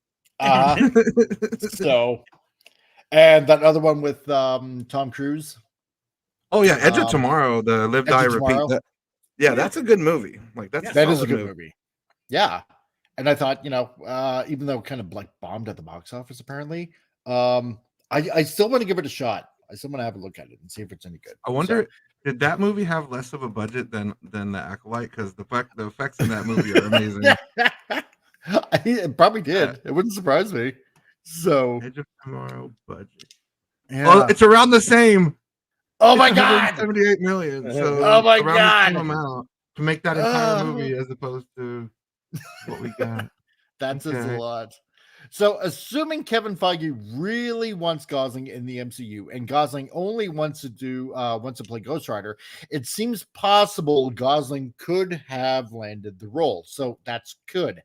So, and that other one with Tom Cruise. Oh yeah, Edge of Um, Tomorrow, the Live Edge Die of Repeat. Tomorrow. Yeah, that's a good movie. Like that's That is a solid good movie. Yeah. And I thought, even though it kind of like bombed at the box office, apparently, I still want to give it a shot. I still want to have a look at it and see if it's any good. I wonder, did that movie have less of a budget than The Acolyte? Because the effects in that movie are amazing. It probably did. It wouldn't surprise me. So, Edge of Tomorrow budget. yeah. Well, it's around the same. Oh my god! 78 million. So Oh my around the God. same amount to make that entire Oh. movie as opposed to what we got. That's just Okay. a lot. So, assuming Kevin Feige really wants Gosling in the MCU, and Gosling only wants to play Ghost Rider, it seems possible Gosling could have landed the role. So that's good.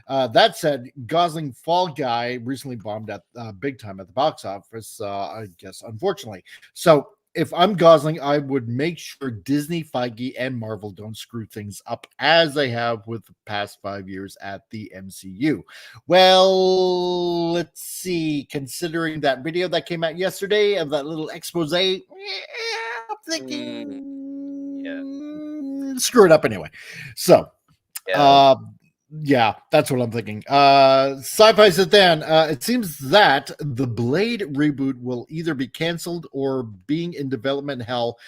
That said, Gosling Fall Guy recently bombed at big time at the box office. I guess, unfortunately. So, if I'm Gosling, I would make sure Disney, Feige, and Marvel don't screw things up as they have with the past 5 years at the MCU. Well, let's see. Considering that video that came out yesterday of that little expose, I'm thinking, screw it up anyway. So, yeah, that's what I'm thinking. Sci-Fi said then, it seems that the Blade reboot will either be canceled or being in development hell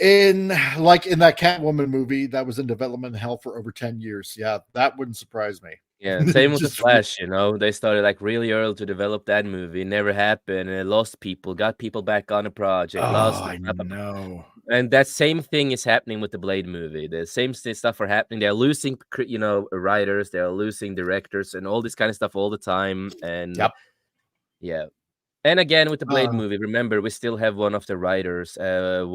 in that Catwoman movie that was in development hell for over 10 years. Yeah, that wouldn't surprise me. Yeah, same with the Just- Flash. They started like really early to develop that movie. Never happened. And it lost people, got people back on the project. Lost I them. know. And that same thing is happening with the Blade movie. The same stuff are happening. They're losing, writers. They're losing directors, and all this kind of stuff all the time. And Yep. yeah. And again, with the Blade movie, remember we still have one of the writers and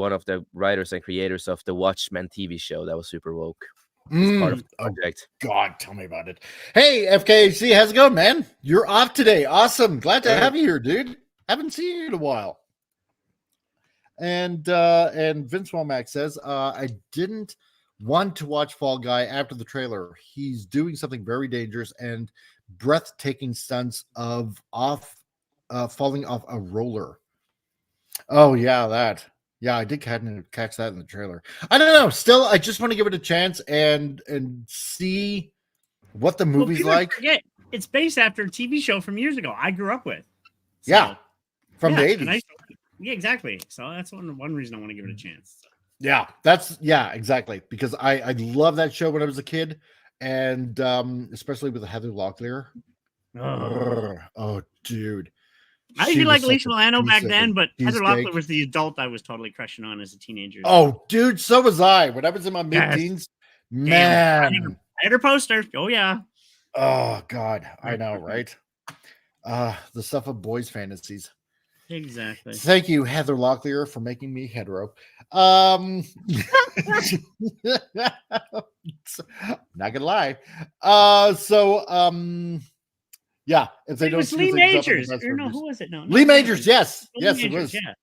creators of the Watchmen TV show that was super woke. It's part of the project. God, tell me about it. Hey, FKHC, how's it going, man? You're off today. Awesome. Glad to have you here, dude. Haven't seen you in a while. And Vince Womack says, I didn't want to watch Fall Guy after the trailer. He's doing something very dangerous and breathtaking stunts of falling off a roller. Oh, yeah, that. Yeah, I did catch that in the trailer. I don't know. Still, I just want to give it a chance and see what the movie's people like. forget, it's based after a TV show from years ago I grew up with. So, Yeah, from the and 80s. Yeah, exactly. So that's one reason I want to give it a chance. Yeah, exactly. Because I love that show when I was a kid, and especially with Heather Locklear. Oh, dude. I She didn't was like such Lisa a Lano piece back of then, but Heather cheesecake. Locklear was the adult I was totally crushing on as a teenager. Oh, dude, so was I. When I was in my mid-teens, Damn. man. I had her poster. Oh yeah. Oh God, I know, right? The stuff of boys' fantasies. Exactly. Thank you, Heather Locklear, for making me hetero. Not gonna lie. Yeah, if they It don't was screw Lee things up on the Majors. press Or no, reviews. who was it? No, Lee Majors, yes. Lee Yes, Majors, it was. Yeah.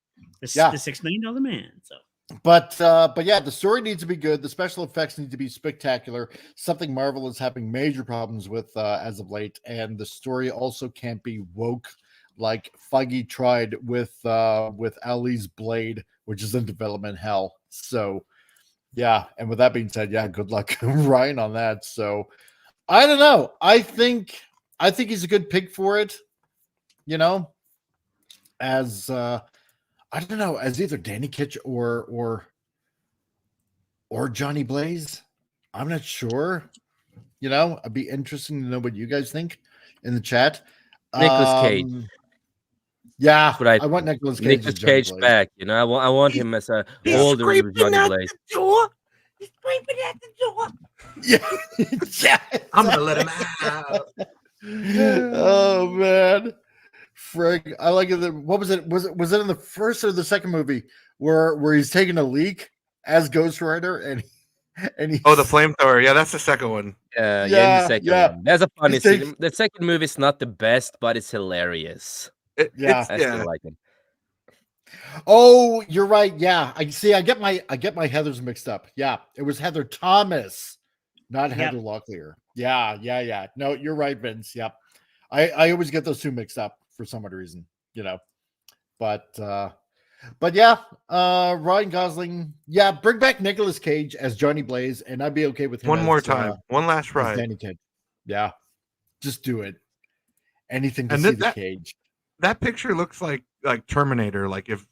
Yeah. The $6 Million Man. So But yeah, the story needs to be good. The special effects need to be spectacular. Something Marvel is having major problems with as of late, and the story also can't be woke like Feige tried with Ali's Blade, which is in development hell. So yeah, and with that being said, yeah, good luck Ryan on that. So I don't know. I think he's a good pick for it. You know, as I don't know, as either Danny Kitch or Johnny Blaze. I'm not sure. You know, I'd be interesting to know what you guys think in the chat. Nicolas Cage. Yeah, That's what I want Nicolas Cage. Nicolas as Johnny Cage Blaze. back. You know, I want him as a older Johnny Blaze. door. He's scraping at the door. Yeah, yeah. I'm gonna let him out. Oh man, Frank, I like it. What was it? Was it in the first or the second movie where he's taking a leak as Ghost Rider and he Oh, the flamethrower. Yeah, that's the second one. Yeah, in the Yeah, second yeah. one. That's a funny He's taking- scene. The second movie is not the best, but it's hilarious. Yeah. I still like it. Oh, you're right. Yeah, I see. I get my Heathers mixed up. Yeah, it was Heather Thomas, not Heather Locklear. Yeah. No, you're right, Vince. Yep. I always get those two mixed up for some odd reason, you know. But yeah, Ryan Gosling. Yeah, bring back Nicolas Cage as Johnny Blaze, and I'd be okay with him. One more as, time. One last as ride. Danny Kid. Yeah, just do it. Anything to And see then the Cage. That picture looks like Terminator. Like if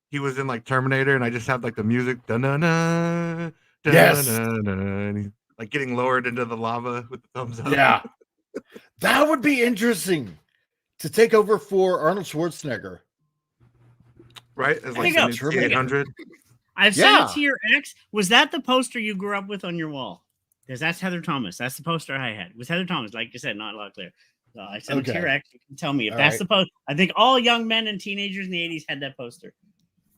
he was in like Terminator, and I just have like the music, da-na-na, Yes. and he's like getting lowered into the lava with the thumbs up. Yeah, that would be interesting to take over for Arnold Schwarzenegger. Right? As There like you go. the 800. I've sent Yeah. it to your ex. Was that the poster you grew up with on your wall? Because that's Heather Thomas. That's the poster I had. It was Heather Thomas, like you said, not Locklear. So I sent it to your ex. You can tell me if All that's right. the poster. I think all young men and teenagers in the 80s had that poster.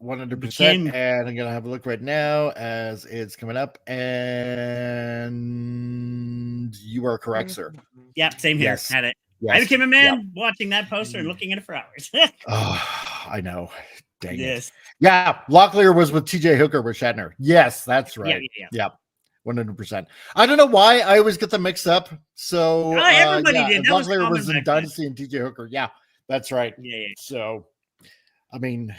100%. And I'm gonna have a look right now as it's coming up. And you are correct, sir. Yep, same here. Yes. Had it. Yes. I became a man watching that poster and looking at it for hours. Oh, I know. Dang Yes. it. Yeah, Locklear was with TJ Hooker with Shatner. Yes, that's right. Yeah. 100%. I don't know why I always get them mixed up. So everybody did. That was Locklear common was in back then. Dynasty and TJ Hooker. Yeah, that's right. Yeah. So, I mean,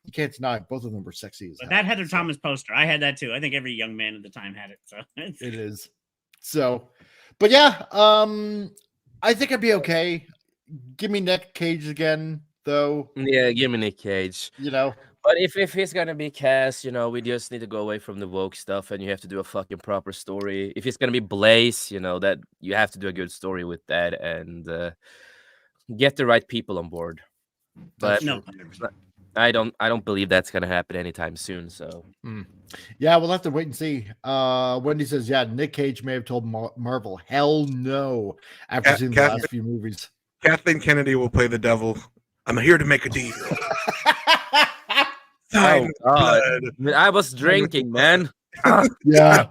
you can't deny both of them were sexy as But hell. that Heather Thomas poster, I had that too. I think every young man at the time had it. So It is. So, but yeah, I think I'd be okay. Give me Nick Cage again, though. Yeah, give me Nick Cage. You know, But if he's gonna be cast, you know, we just need to go away from the woke stuff, and you have to do a fucking proper story. If it's gonna be Blaze, you know, that you have to do a good story with that and get the right people on board. But no, I don't believe that's gonna happen anytime soon. So yeah, we'll have to wait and see. Wendy says, yeah, Nick Cage may have told Marvel, hell no, after seeing the last few movies. Kathleen Kennedy will play the devil. I'm here to make a deal. oh God, I was drinking, man. Yeah.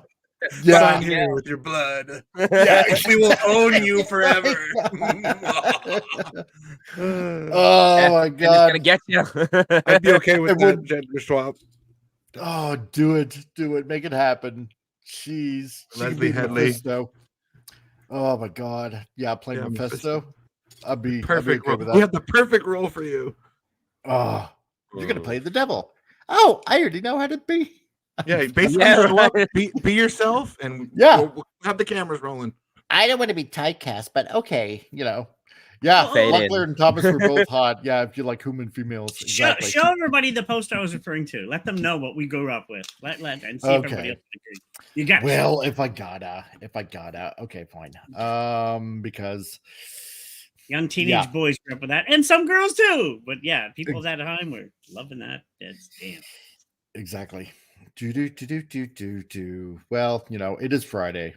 Sign here with your blood. Yeah, we will own you forever. Oh my And it's God. gonna get you. I'd be okay with It that would- gender swap. Oh, do it, make it happen. Jeez, she could Leslie be Headley. Mephisto. Oh my God, yeah, playing Yeah, Mephisto. I'd be Perfect okay role. with We that. have the perfect role for you. Oh, you're gonna play the devil. Oh, I already know how to be. Yeah, basically Yeah, show up, right. be yourself, and Yeah. we'll have the cameras rolling. I don't want to be typecast, but okay, you know. Yeah, Fade in. Locklear and Thomas were both hot. Yeah, if you like human females, exactly. show everybody the poster I was referring to. Let them know what we grew up with. Let and see if everybody else agrees. You got Well, if I gotta, okay, fine. Because young teenage boys grew up with that, and some girls too. But yeah, people at that time were loving that. That's damn. exactly. Do. Well, you know, it is Friday,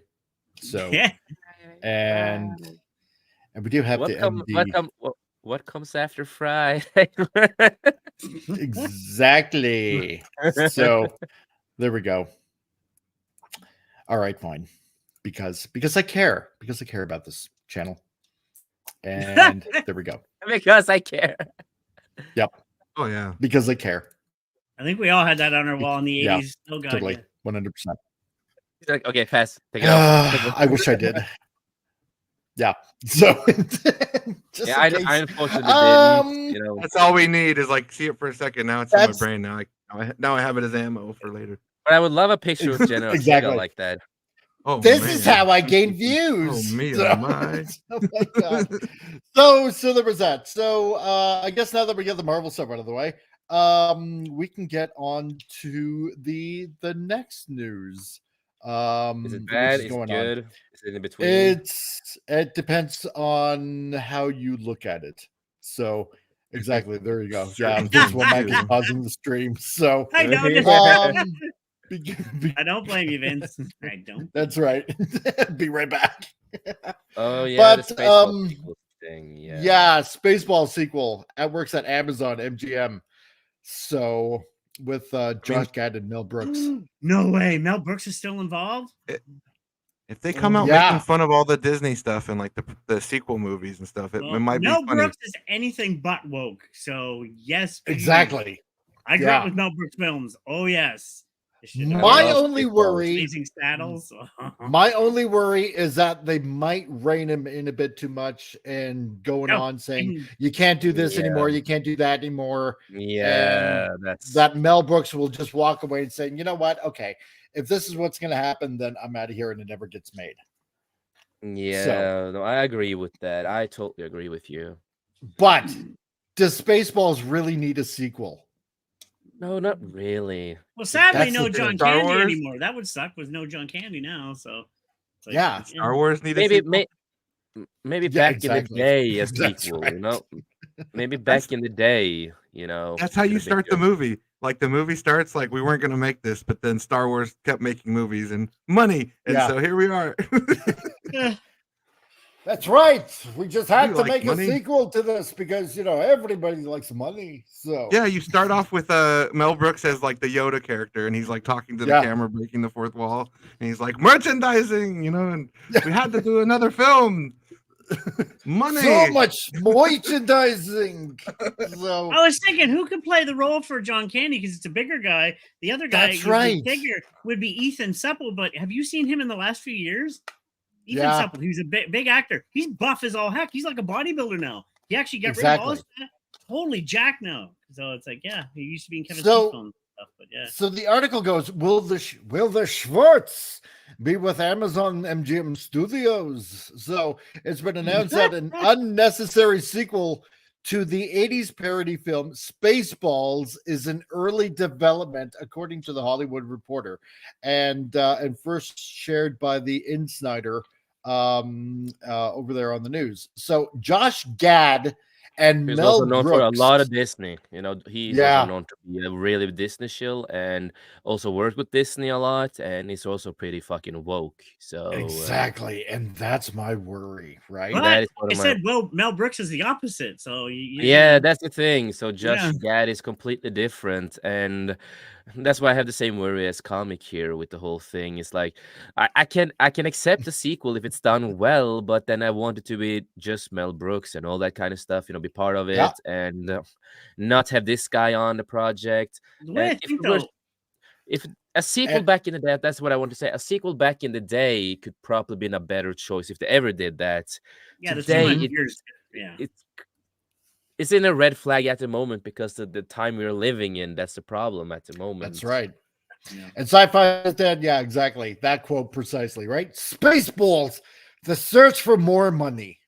so Yeah. and we do have to end the what comes after Friday? exactly. So there we go. All right, fine. Because I care about this channel, and there we go. Because I care. Yep. Oh yeah. Because I care. I think we all had that on our wall in the Yeah, 80s. Oh god, totally, yeah. 100%. He's like, okay, pass, take it off. I wish I did. Yeah. So, just Yeah, in I case. unfortunately didn't. You know, That's all we need is like see it for a second. Now it's in my That's- brain. Now I have it as ammo for later. but I would love a picture with Jenna Ortega Exactly. like that. Oh, This man. is how I gain Oh views. me, So- oh my. oh my god. So there was that. So I guess now that we get the Marvel stuff out of the way, we can get on to the next news. Is it which bad? is Is it going on. good? Is it in between? It depends on how you look at it. So exactly, there you go. Yeah, this one Mike is pausing the stream. So I know. I don't blame you, Vince. I don't. That's right. Be right back. Oh yeah, But, the Spaceballs sequel thing. Yeah, Spaceballs sequel. That works at Amazon MGM. So with Josh Gad and Mel Brooks. No way. Mel Brooks is still involved? If they come out Yeah. making fun of all the Disney stuff and like the sequel movies and stuff, it might Mel be funny. Brooks is anything but woke. So yes, please. Exactly. I grew up with Mel Brooks films. Oh yes. My only worry, Blazing Saddles. my only worry is that they might rein him in a bit too much and going on saying you can't do this anymore, you can't do that anymore. Yeah, And that's that Mel Brooks will just walk away and say, you know what? Okay, if this is what's going to happen, then I'm out of here, and it never gets made. yeah. No, I agree with that. I totally agree with you. But does Spaceballs really need a sequel? No, not really. Well, sadly, That's no the thing. John Star Candy Wars? anymore. That would suck with no John Candy now. So it's like, Yeah. Star Wars need a Maybe sequel? maybe Yeah, back exactly. in the day, a That's sequel. right. You know, maybe back in the day. You know, That's how you could've been start the good. movie. Like the movie starts like we weren't gonna make this, but then Star Wars kept making movies and money, and Yeah. so here we are. That's right. We just had We to like make money. a sequel to this because, you know, everybody likes money. So Yeah, you start off with Mel Brooks as like the Yoda character, and he's like talking to the Yeah. camera, breaking the fourth wall, and he's like merchandising, you know, and we had to do another film. Money. so much merchandising. So I was thinking, who could play the role for John Candy because it's a bigger guy. The other guy, That's who's right. bigger, would be Ethan Supple. But have you seen him in the last few years? Ethan Yeah. Supple, he's a big actor. He's buff as all heck. He's like a bodybuilder now. He actually got rid of all his fat. Totally jacked now. So it's like, yeah, he used to be in Kevin Smith's film stuff, but yeah. So the article goes, will the Schwartz be with Amazon MGM Studios? So it's been announced that an unnecessary sequel to the 80s parody film Spaceballs is in early development, according to the Hollywood Reporter, and first shared by the Insider over there on the news. So Josh Gad and He's Mel also known for a Brooks. lot of Disney. You know, he's Yeah. also known to be a really Disney shill and also worked with Disney a lot. And he's also pretty fucking woke. So Exactly, and that's my worry, right? But that is one I of my- said, well, Mel Brooks is the opposite. So yeah, that's the thing. So Josh Yeah. Gad is completely different, and that's why I have the same worry as comic here with the whole thing. It's like I can accept the sequel if it's done well, but then I want it to be just Mel Brooks and all that kind of stuff. You know, be part of it Yeah. and not have this guy on the project. The way I And think, if a sequel And- back in the day, that's what I want to say. A sequel back in the day could probably been a better choice if they ever did that. yeah, the today, 200 it- years. Yeah. It's in a red flag at the moment because of the time we're living in. That's the problem at the moment. That's right. Yeah. And sci-fi said, yeah, exactly. That quote precisely, right? Spaceballs, the search for more money.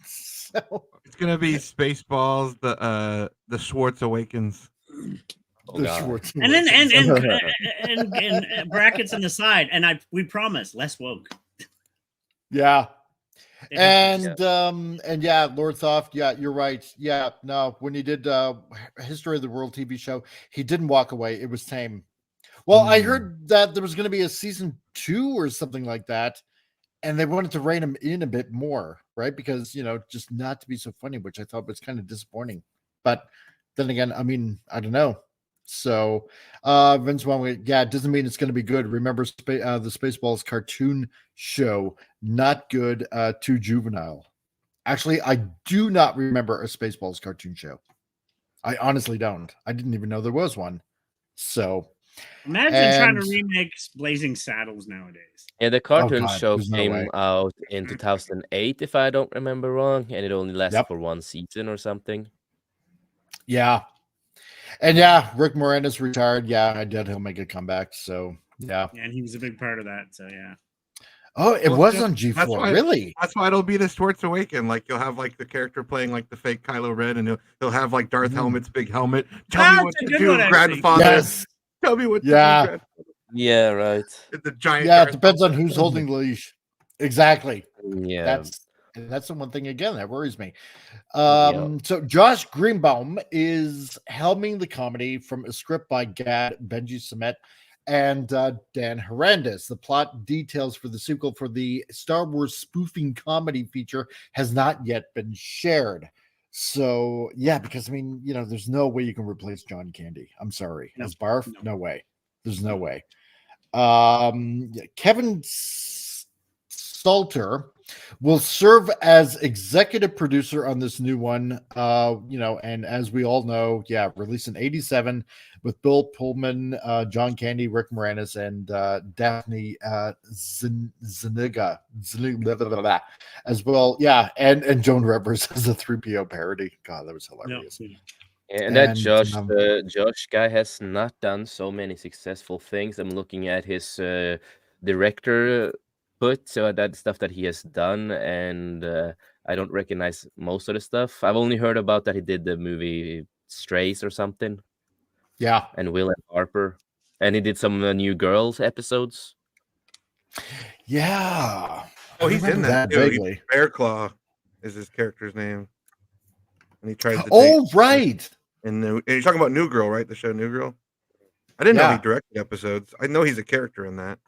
So, It's gonna be Spaceballs. The Schwartz Awakens. Oh, the God. Schwartz And then Awakens. and brackets on the side, and we promise less woke. Yeah. Yeah. And yeah, Lord Thoft, yeah, you're right. Yeah, no, when he did History of the World TV show, he didn't walk away. It was tame. Well, I heard that there was going to be a season 2 or something like that, and they wanted to rein him in a bit more, right? Because, you know, just not to be so funny, which I thought was kind of disappointing. But then again, I mean, I don't know. So Vince Wong, yeah, it doesn't mean it's going to be good. Remember the Spaceballs cartoon show, not good, too juvenile. Actually, I do not remember a Spaceballs cartoon show. I honestly don't. I didn't even know there was one. So Imagine trying to and remake Blazing Saddles nowadays. Yeah, the cartoon God, show there's no came way. out in 2008, if I don't remember wrong, and it only lasted Yep. for one season or something. Yeah. And yeah, Rick Moranis retired. Yeah, I did. He'll make a comeback. So yeah. And he was a big part of that. So yeah. Oh, it Well, was yeah, on G4. Really? That's why it'll be the Sports Awaken. Like you'll have like the character playing like the fake Kylo Ren, and he'll have like Darth Helmet's big helmet. Tell me what That's a to good do, one, actually. grandfather. Yes. Tell me what to Yeah. do, grandfather. Yeah, right. The giant. Yeah, it Darth depends on helmet. who's holding the leash. Exactly. Yeah. That's the one thing again that worries me. Yeah. So Josh Greenbaum is helming the comedy from a script by Gad Benji Sumet and Dan Hernandez. The plot details for the sequel for the Star Wars spoofing comedy feature has not yet been shared. So yeah, because I mean, you know, there's no way you can replace John Candy. I'm sorry, No, as Barf, no. no way. There's no way. Kevin Salter will serve as executive producer on this new one. You know, and as we all know, yeah, released in '87 with Bill Pullman, John Candy, Rick Moranis, and Daphne Zuniga as well. Yeah, and Joan Rivers as a 3PO parody. God, that was hilarious. No. And that And, Josh guy has not done so many successful things. I'm looking at his director that stuff that he has done, and I don't recognize most of the stuff. I've only heard about that he did the movie Strays or something, Yeah. and Will and Harper, and he did some New Girls episodes. Yeah. Oh, he's in that too. vaguely. Bear Claw is his character's name, and he tries to. Oh, right. And you're talking about New Girl, right? The show New Girl. I didn't know Yeah. he directed episodes. I know he's a character in that.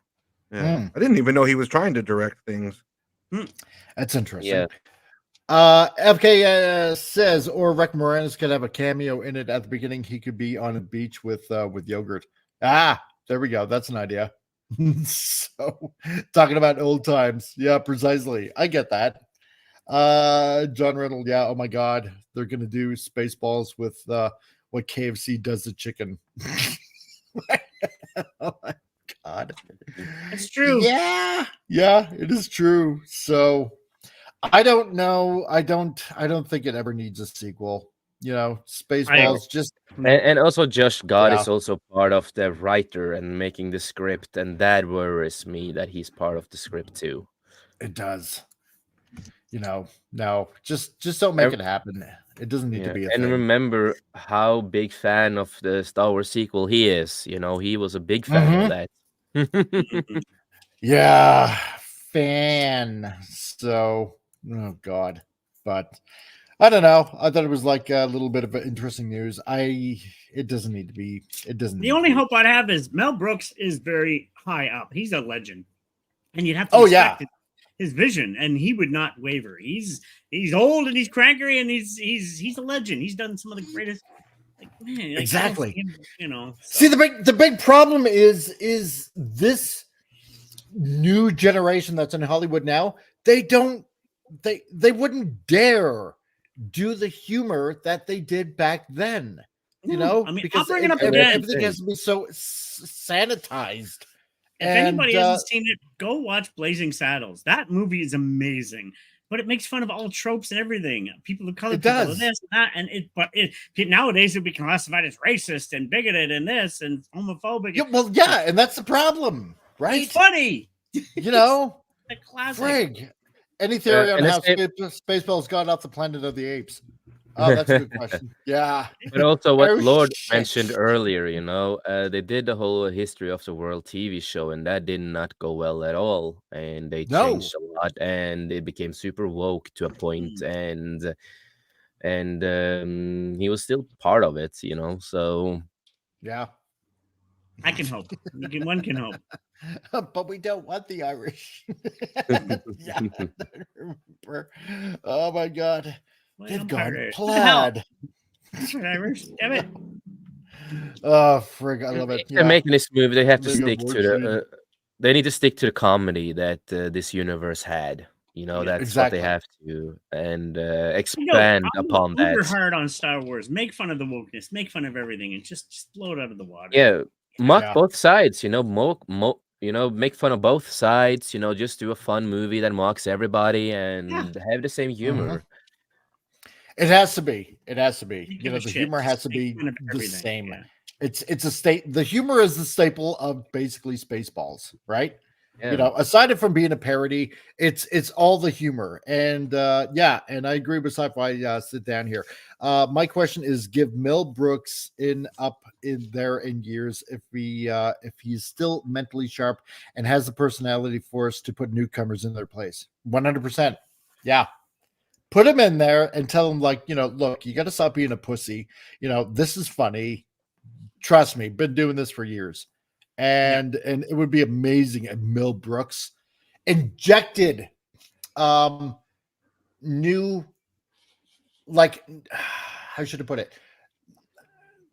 Yeah, Mm. I didn't even know he was trying to direct things. That's interesting. Yeah. FK says, or Rick Moranis could have a cameo in it at the beginning. He could be on a beach with yogurt. Ah, there we go. That's an idea. So, talking about old times. Yeah, precisely. I get that. John Riddle. Yeah. Oh my God, they're gonna do Spaceballs with what KFC does to chicken. Oh my God, It's true. Yeah, it is true. So I don't know. I don't think it ever needs a sequel. You know, Spaceballs just And also Josh Gad Yeah. is also part of the writer and making the script, and that worries me that he's part of the script too. it does. You know, no, just don't make Ev- it happen. It doesn't need to be a And thing. remember how big fan of the Star Wars sequel he is. You know, he was a big fan of that. Yeah, fan. So, oh God, but I don't know. I thought it was like a little bit of interesting news. It doesn't need to be. It doesn't. The need only to be. hope I'd have is Mel Brooks is very high up. He's a legend, and you'd have to Oh, yeah. respect his vision, and he would not waver. He's old and he's cranky, and he's a legend. He's done some of the greatest. Like, man, like, Exactly. You know. So. See, the big problem is this new generation that's in Hollywood now. They wouldn't dare do the humor that they did back then. You No, know, I mean, because I'll bring it up everything again. has to be so sanitized. If anybody hasn't seen it, go watch Blazing Saddles. That movie is amazing, but it makes fun of all tropes and everything. People of color, It people, does. this and that, and nowadays it would be classified as racist and bigoted and this and homophobic. Yeah, well, yeah, and that's the problem, right? It's funny. You know, The classic. Frig. Any theory on and how it's- Spaceballs got off the planet of the apes? Oh, that's a good question. Yeah. But also what Oh, Lord shit. mentioned earlier, you know, they did the whole History of the World TV show, and that did not go well at all. And they No. changed a lot, and it became super woke to a point, and he was still part of it, you know. So Yeah. I can hope. One can hope. But we don't want the Irish. Yeah. Oh my God. Well, They've I'm gone Irish. plaid. Irish. Damn it. Oh, frig. I love it. If they're making this movie, they have to League of stick to the. They need to stick to the comedy that this universe had. You know, Yeah. that's what they Exactly. have to and No, expand I'm upon that. uber hard on Star Wars. Make fun of the wokeness, make fun of everything, and just blow it out of the water. Yeah, mock Yeah. both sides. You know, make fun of both sides. You know, just do a fun movie that mocks everybody and have the same humor. It has to be. It has to be. Don't You give know, a the shit. humor has to Just make be fun of the everything. same. Yeah. It's a state. The humor is the staple of basically Spaceballs, right? Yeah. You know, aside from being a parody, it's all the humor. And yeah, and I agree with sci-fi. Sit down here. My question is: give Mel Brooks in years if he's still mentally sharp and has the personality for us to put newcomers in their place. 100%. Yeah. Put him in there and tell him, like, you know, look, you got to stop being a pussy. You know, this is funny. Trust me, been doing this for years. And it would be amazing if Mel Brooks injected new, like, how should I put it?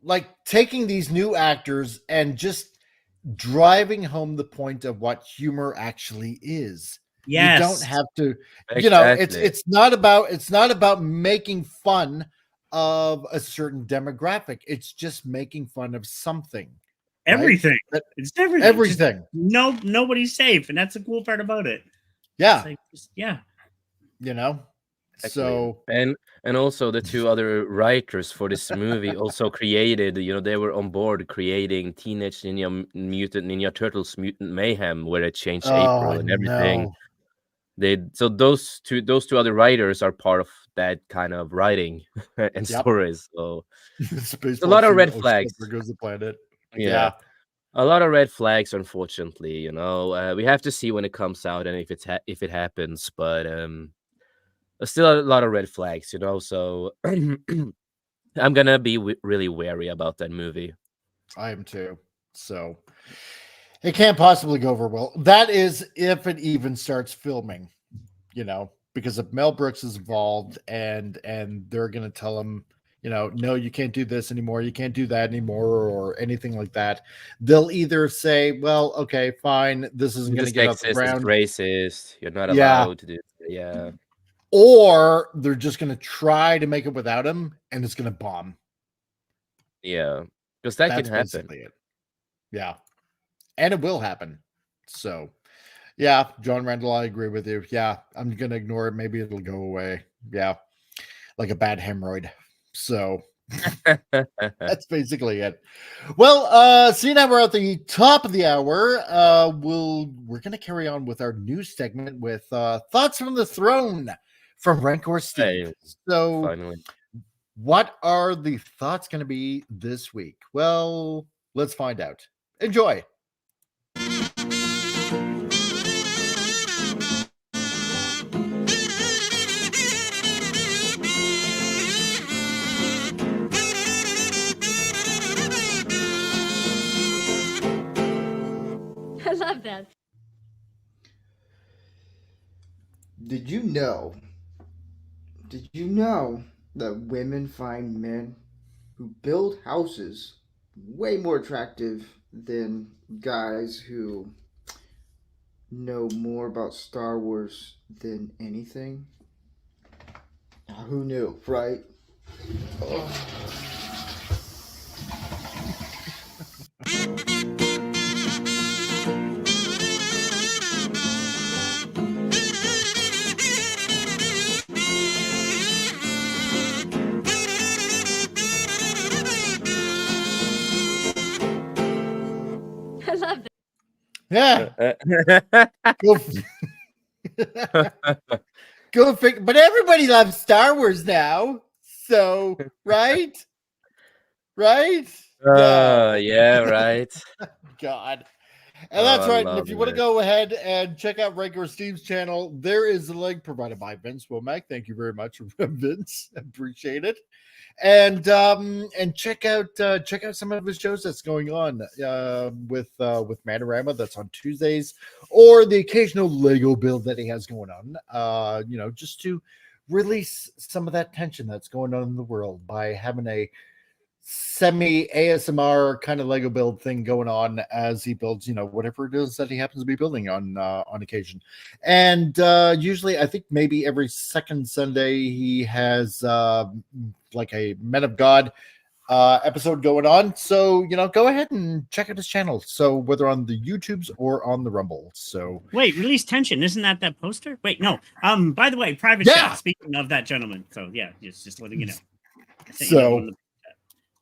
Like taking these new actors and just driving home the point of what humor actually is. Yes. You don't have to, Exactly. you know, it's not about making fun of a certain demographic. It's just making fun of something. Everything. Right? It's everything. Everything. Just nobody's safe, and that's the cool part about it. Yeah. Like, yeah. You know. Exactly. So and also the two other writers for this movie also created, you know, they were on board creating Teenage Mutant Ninja Turtles Mutant Mayhem, where it changed April and everything. So those two other writers are part of that kind of writing and stories. So it's a lot of red flags. There goes the planet. Yeah. A lot of red flags, unfortunately. You know, we have to see when it comes out and if it happens, but still a lot of red flags, you know. So I'm gonna be really wary about that movie. I am too. So it can't possibly go over well. That is if it even starts filming, you know, because if Mel Brooks is involved and they're gonna tell him, you know, no, you can't do this anymore, you can't do that anymore, or anything like that, they'll either say, well, okay, fine, this isn't going to get off the ground. It's racist. You're not allowed to do it. Yeah. Or they're just going to try to make it without him, and it's going to bomb. Yeah, because that can happen. Basically it. Yeah, and it will happen. So, yeah, John Randall, I agree with you. Yeah, I'm going to ignore it. Maybe it'll go away. Yeah, like a bad hemorrhoid. So that's basically it. Well, seeing that we're at the top of the hour, we're gonna carry on with our news segment with thoughts from the throne from Rancor Steve. Hey, so finally. What are the thoughts going to be this week? Well, let's find out. Enjoy. I love that. Did you know that women find men who build houses way more attractive than guys who know more about Star Wars than anything? Who knew, right? Oh. I love that. Yeah. Go figure. But everybody loves Star Wars now. So, right? Right? Yeah, right. God. And that's right. And if you want to it. go ahead and check out Regular Steve's channel, there is a link provided by Vince Womack. Thank you very much, Vince. Appreciate it. And check out some of his shows that's going on with Manorama. That's on Tuesdays, or the occasional Lego build that he has going on. You know, just to release some of that tension that's going on in the world by having a semi ASMR kind of Lego build thing going on as he builds, whatever it is that he happens to be building on occasion. And usually, I think maybe every second Sunday he has like a Men of God episode going on. So go ahead and check out his channel. So whether on the YouTubes or on the Rumble. So wait, Release Tension, isn't that poster? Wait, no. By the way, private Yeah. chat. Speaking of that gentleman, so yeah, just letting you know. So,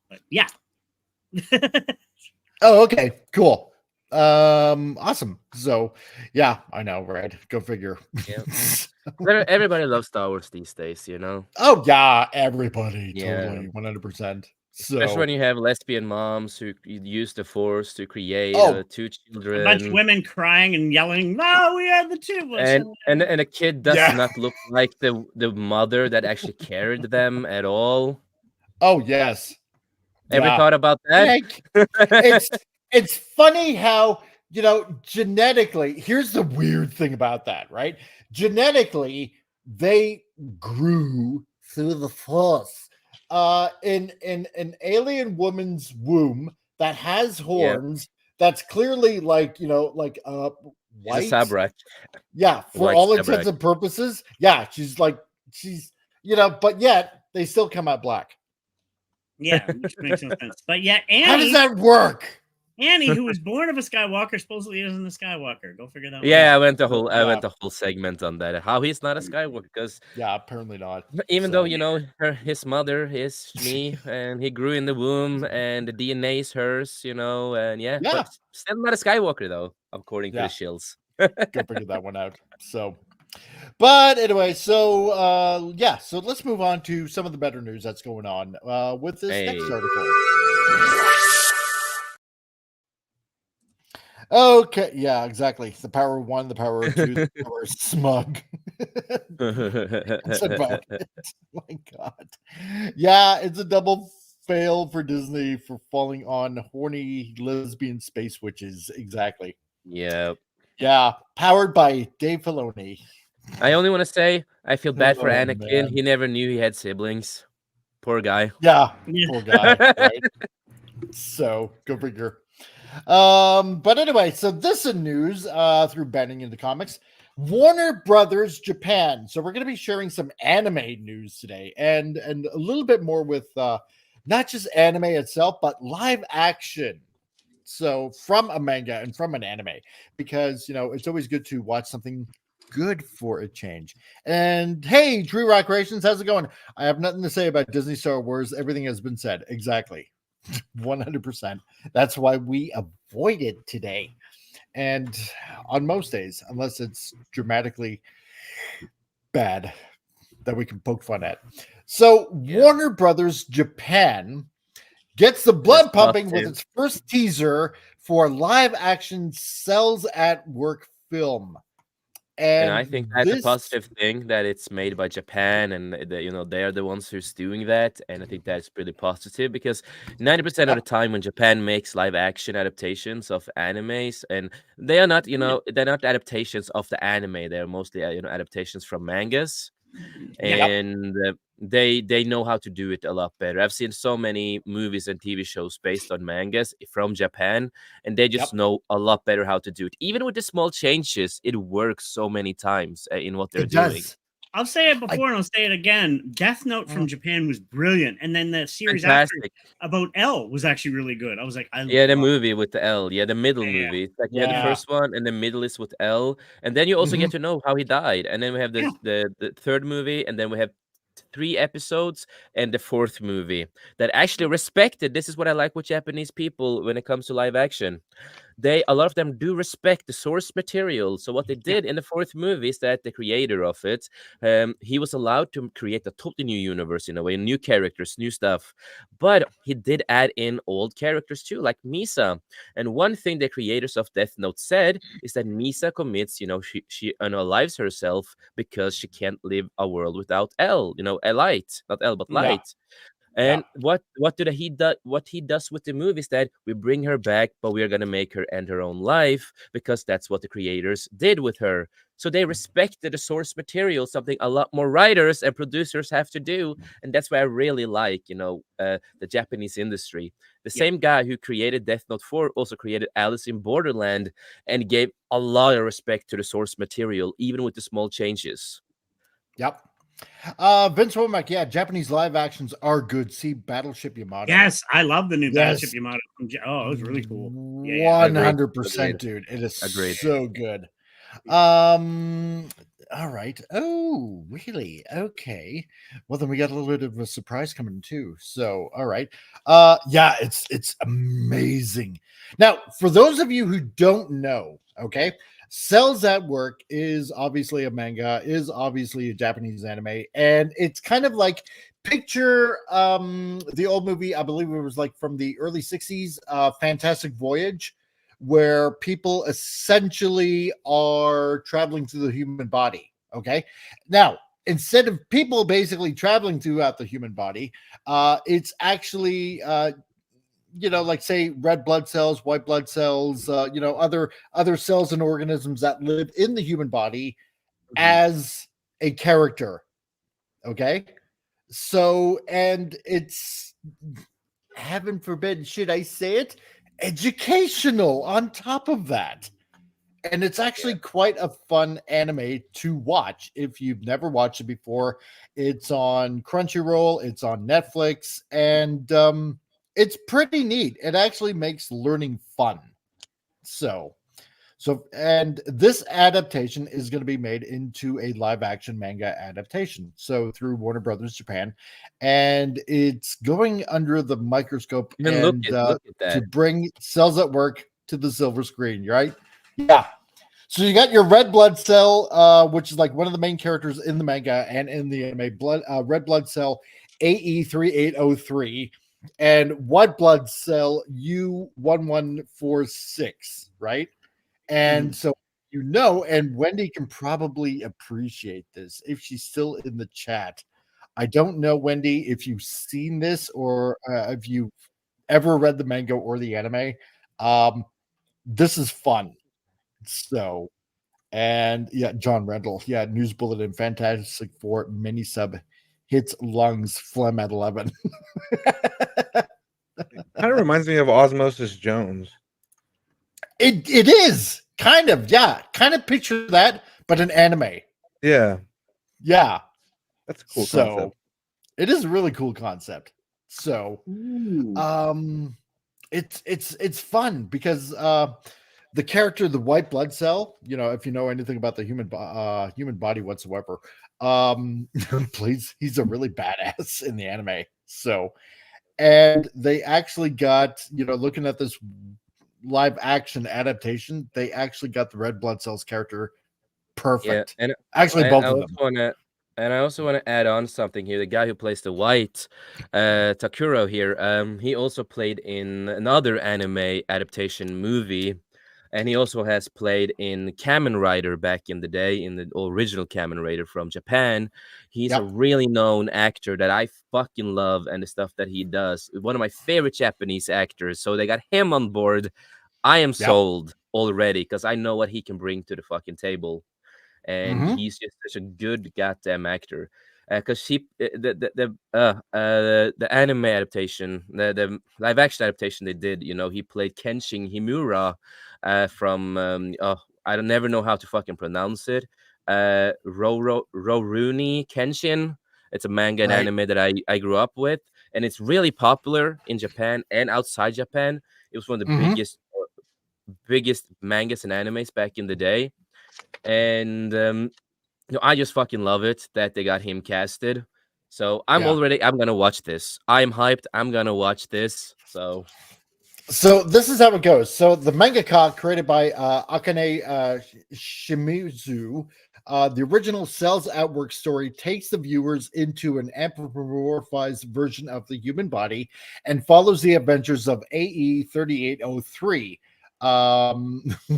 but yeah. oh, okay, cool. Awesome. So yeah, I know, right? Go figure. Yeah. Everybody loves Star Wars these days, Oh yeah, everybody, Yeah. totally, 100%. Especially So when you have lesbian moms who use the Force to create Oh. 2 A bunch of children, women crying and yelling, "No, we had the two." and a kid does Yeah. not look like the mother that actually carried them at all. oh yes. Ever Yeah. thought about that? Like, it's funny how genetically, here's the weird thing about that, right? Genetically, they grew through the Force. In an alien woman's womb that has horns, that's clearly like She's white. a Sabrak. Yeah, for White all Sabrak. intents and purposes. Yeah, she's but yet they still come out black. Yeah, which makes no sense. But yeah, How does Annie, that work? who was born of a Skywalker, supposedly isn't a Skywalker. Go figure that one Yeah, I out. went the whole Yeah. segment on that. How he's not a Skywalker, because Yeah, apparently not. even So- though his mother is me, and he grew in the womb, and the DNA is hers, and Yeah. but still not a Skywalker though, according to Yeah. the shills. Go figure that one out. So, but anyway, so so let's move on to some of the better news that's going on with this next Hey. article. Okay, yeah, exactly. The power of one, the power of two, the power of smug. That's about it. Oh my God. Yeah, it's a double fail for Disney for falling on horny lesbian space witches. Exactly. Yeah. Yeah, powered by Dave Filoni. I only want to say I feel bad for Oh, Anakin. man. He never knew he had siblings. Poor guy. Yeah, Yeah. poor guy. Right? So go figure. But anyway, so this is news through Banning into Comics. Warner Brothers Japan. So we're going to be sharing some anime news today, and a little bit more with not just anime itself, but live action. So from a manga and from an anime, because it's always good to watch something good for a change. And hey, Drew Rock Rations, how's it going? I have nothing to say about Disney Star Wars. Everything has been said. Exactly. 100%. That's why we avoid it today. And on most days, unless it's dramatically bad that we can poke fun at. So Warner Brothers Japan gets the blood That's pumping with positive. its first teaser for live action Cells at Work film. And I think that's a this- positive thing that it's made by Japan, and they're the ones who's doing that. And I think that's pretty positive, because 90% of the time when Japan makes live action adaptations of animes, and they are not, they're not adaptations of the anime. They're mostly, adaptations from mangas, and they know how to do it a lot better. I've seen so many movies and TV shows based on mangas from Japan, and they just know a lot better how to do it. Even with the small changes, it works so many times in what they're It doing. does. I'll say it before and I'll say it again. Death Note from Japan was brilliant, and then the series after Fantastic. about L was actually really good. I was like, Yeah, the love movie with the L. Yeah, the middle Yeah. movie. It's like you have Yeah. the first one, and the middle is with L, and then you also get to know how he died. And then we have the third movie, and then we have 3 episodes, and the 4th movie that actually respected. This is what I like with Japanese people when it comes to live action. A lot of them do respect the source material. So what they did in the 4th movie is that the creator of it, he was allowed to create a totally new universe in a way, new characters, new stuff. But he did add in old characters too, like Misa. And one thing the creators of Death Note said is that Misa commits, she unalives herself because she can't live a world without L, a light, not L, but Yeah. light. And what he does with the movie is that we bring her back, but we are gonna make her end her own life, because that's what the creators did with her. So they respected the source material, something a lot more writers and producers have to do. And that's why I really like, the Japanese industry. The same guy who created Death Note 4 also created Alice in Borderland and gave a lot of respect to the source material, even with the small changes. Yep. Vince Womack, yeah, Japanese live actions are good. See Battleship Yamato. Yes, I love the new Yes. Battleship Yamato. Oh, it was really cool. 100%, dude. It is Agreed. so good. All right. Oh, really? Okay. Well, then we got a little bit of a surprise coming too. So, all right. Yeah, it's amazing. Now, for those of you who don't know, okay, Cells at Work is obviously a manga, is obviously a Japanese anime, and it's kind of like picture the old movie, I believe it was like from the early 60s, Fantastic Voyage, where people essentially are traveling through the human body. Okay. Now, instead of people basically traveling throughout the human body, it's actually, like say red blood cells, white blood cells, other cells and organisms that live in the human body as a character. Okay. So, and it's, heaven forbid, should I say it, educational on top of that. And it's actually quite a fun anime to watch if you've never watched it before. It's on Crunchyroll, it's on Netflix, and it's pretty neat. It actually makes learning fun. So, and this adaptation is going to be made into a live action manga adaptation. So through Warner Brothers Japan, and it's going under the microscope Look at that. to bring Cells at Work to the silver screen, right? Yeah. So you got your red blood cell, which is like one of the main characters in the manga and in the anime, red blood cell AE3803, and white blood cell U1146, right? And so and Wendy can probably appreciate this if she's still in the chat. I don't know, Wendy, if you've seen this or if you've ever read the manga or the anime. This is fun. So, and yeah, John Rendell, yeah, News Bulletin, Fantastic Four mini sub hits lungs, phlegm at 11. Kind of reminds me of Osmosis Jones. It is kind of, yeah, kind of picture that, but an anime. Yeah, that's a cool concept. It is a really cool concept. So, it's fun because the character, the white blood cell, if you know anything about the human body whatsoever, please, he's a really badass in the anime. So, and they actually got, looking at this live action adaptation, they actually got the red blood cells character perfect. Yeah, and actually both of them. I also want to add on something here. The guy who plays the white, Takuro here, he also played in another anime adaptation movie, and he also has played in Kamen Rider back in the day, in the original Kamen Rider from Japan. He's a really known actor that I fucking love, and the stuff that he does. One of my favorite Japanese actors. So they got him on board. I am sold already because I know what he can bring to the fucking table. And he's just such a good goddamn actor. Because the anime adaptation, the live action adaptation they did, he played Kenshin Himura from I don't never know how to fucking pronounce it. Rurouni Kenshin. It's a manga and anime that I grew up with, and it's really popular in Japan and outside Japan. It was one of the biggest mangas and animes back in the day. And I just fucking love it that they got him casted. So I'm gonna watch this. I'm hyped. I'm gonna watch this. So this is how it goes. So the mangaka created by Akane Shimizu, the original Cells at Work story takes the viewers into an anthropomorphized version of the human body and follows the adventures of AE3803.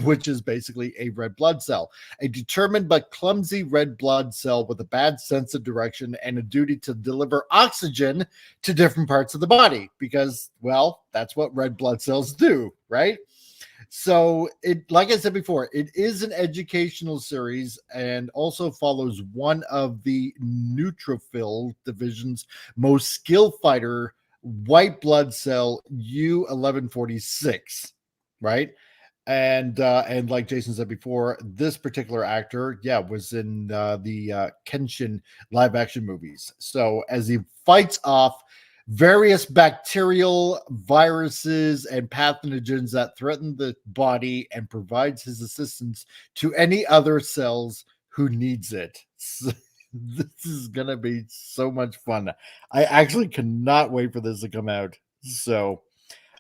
Which is basically a red blood cell, a determined but clumsy red blood cell with a bad sense of direction and a duty to deliver oxygen to different parts of the body because, well, that's what red blood cells do, right? So it, like I said before, it is an educational series and also follows one of the neutrophil division's most skilled fighter, white blood cell U1146, right? And like Jason said before, this particular actor, was in the Kenshin live action movies. So as he fights off various bacterial viruses and pathogens that threaten the body and provides his assistance to any other cells who needs it. So, this is gonna be so much fun. I actually cannot wait for this to come out. So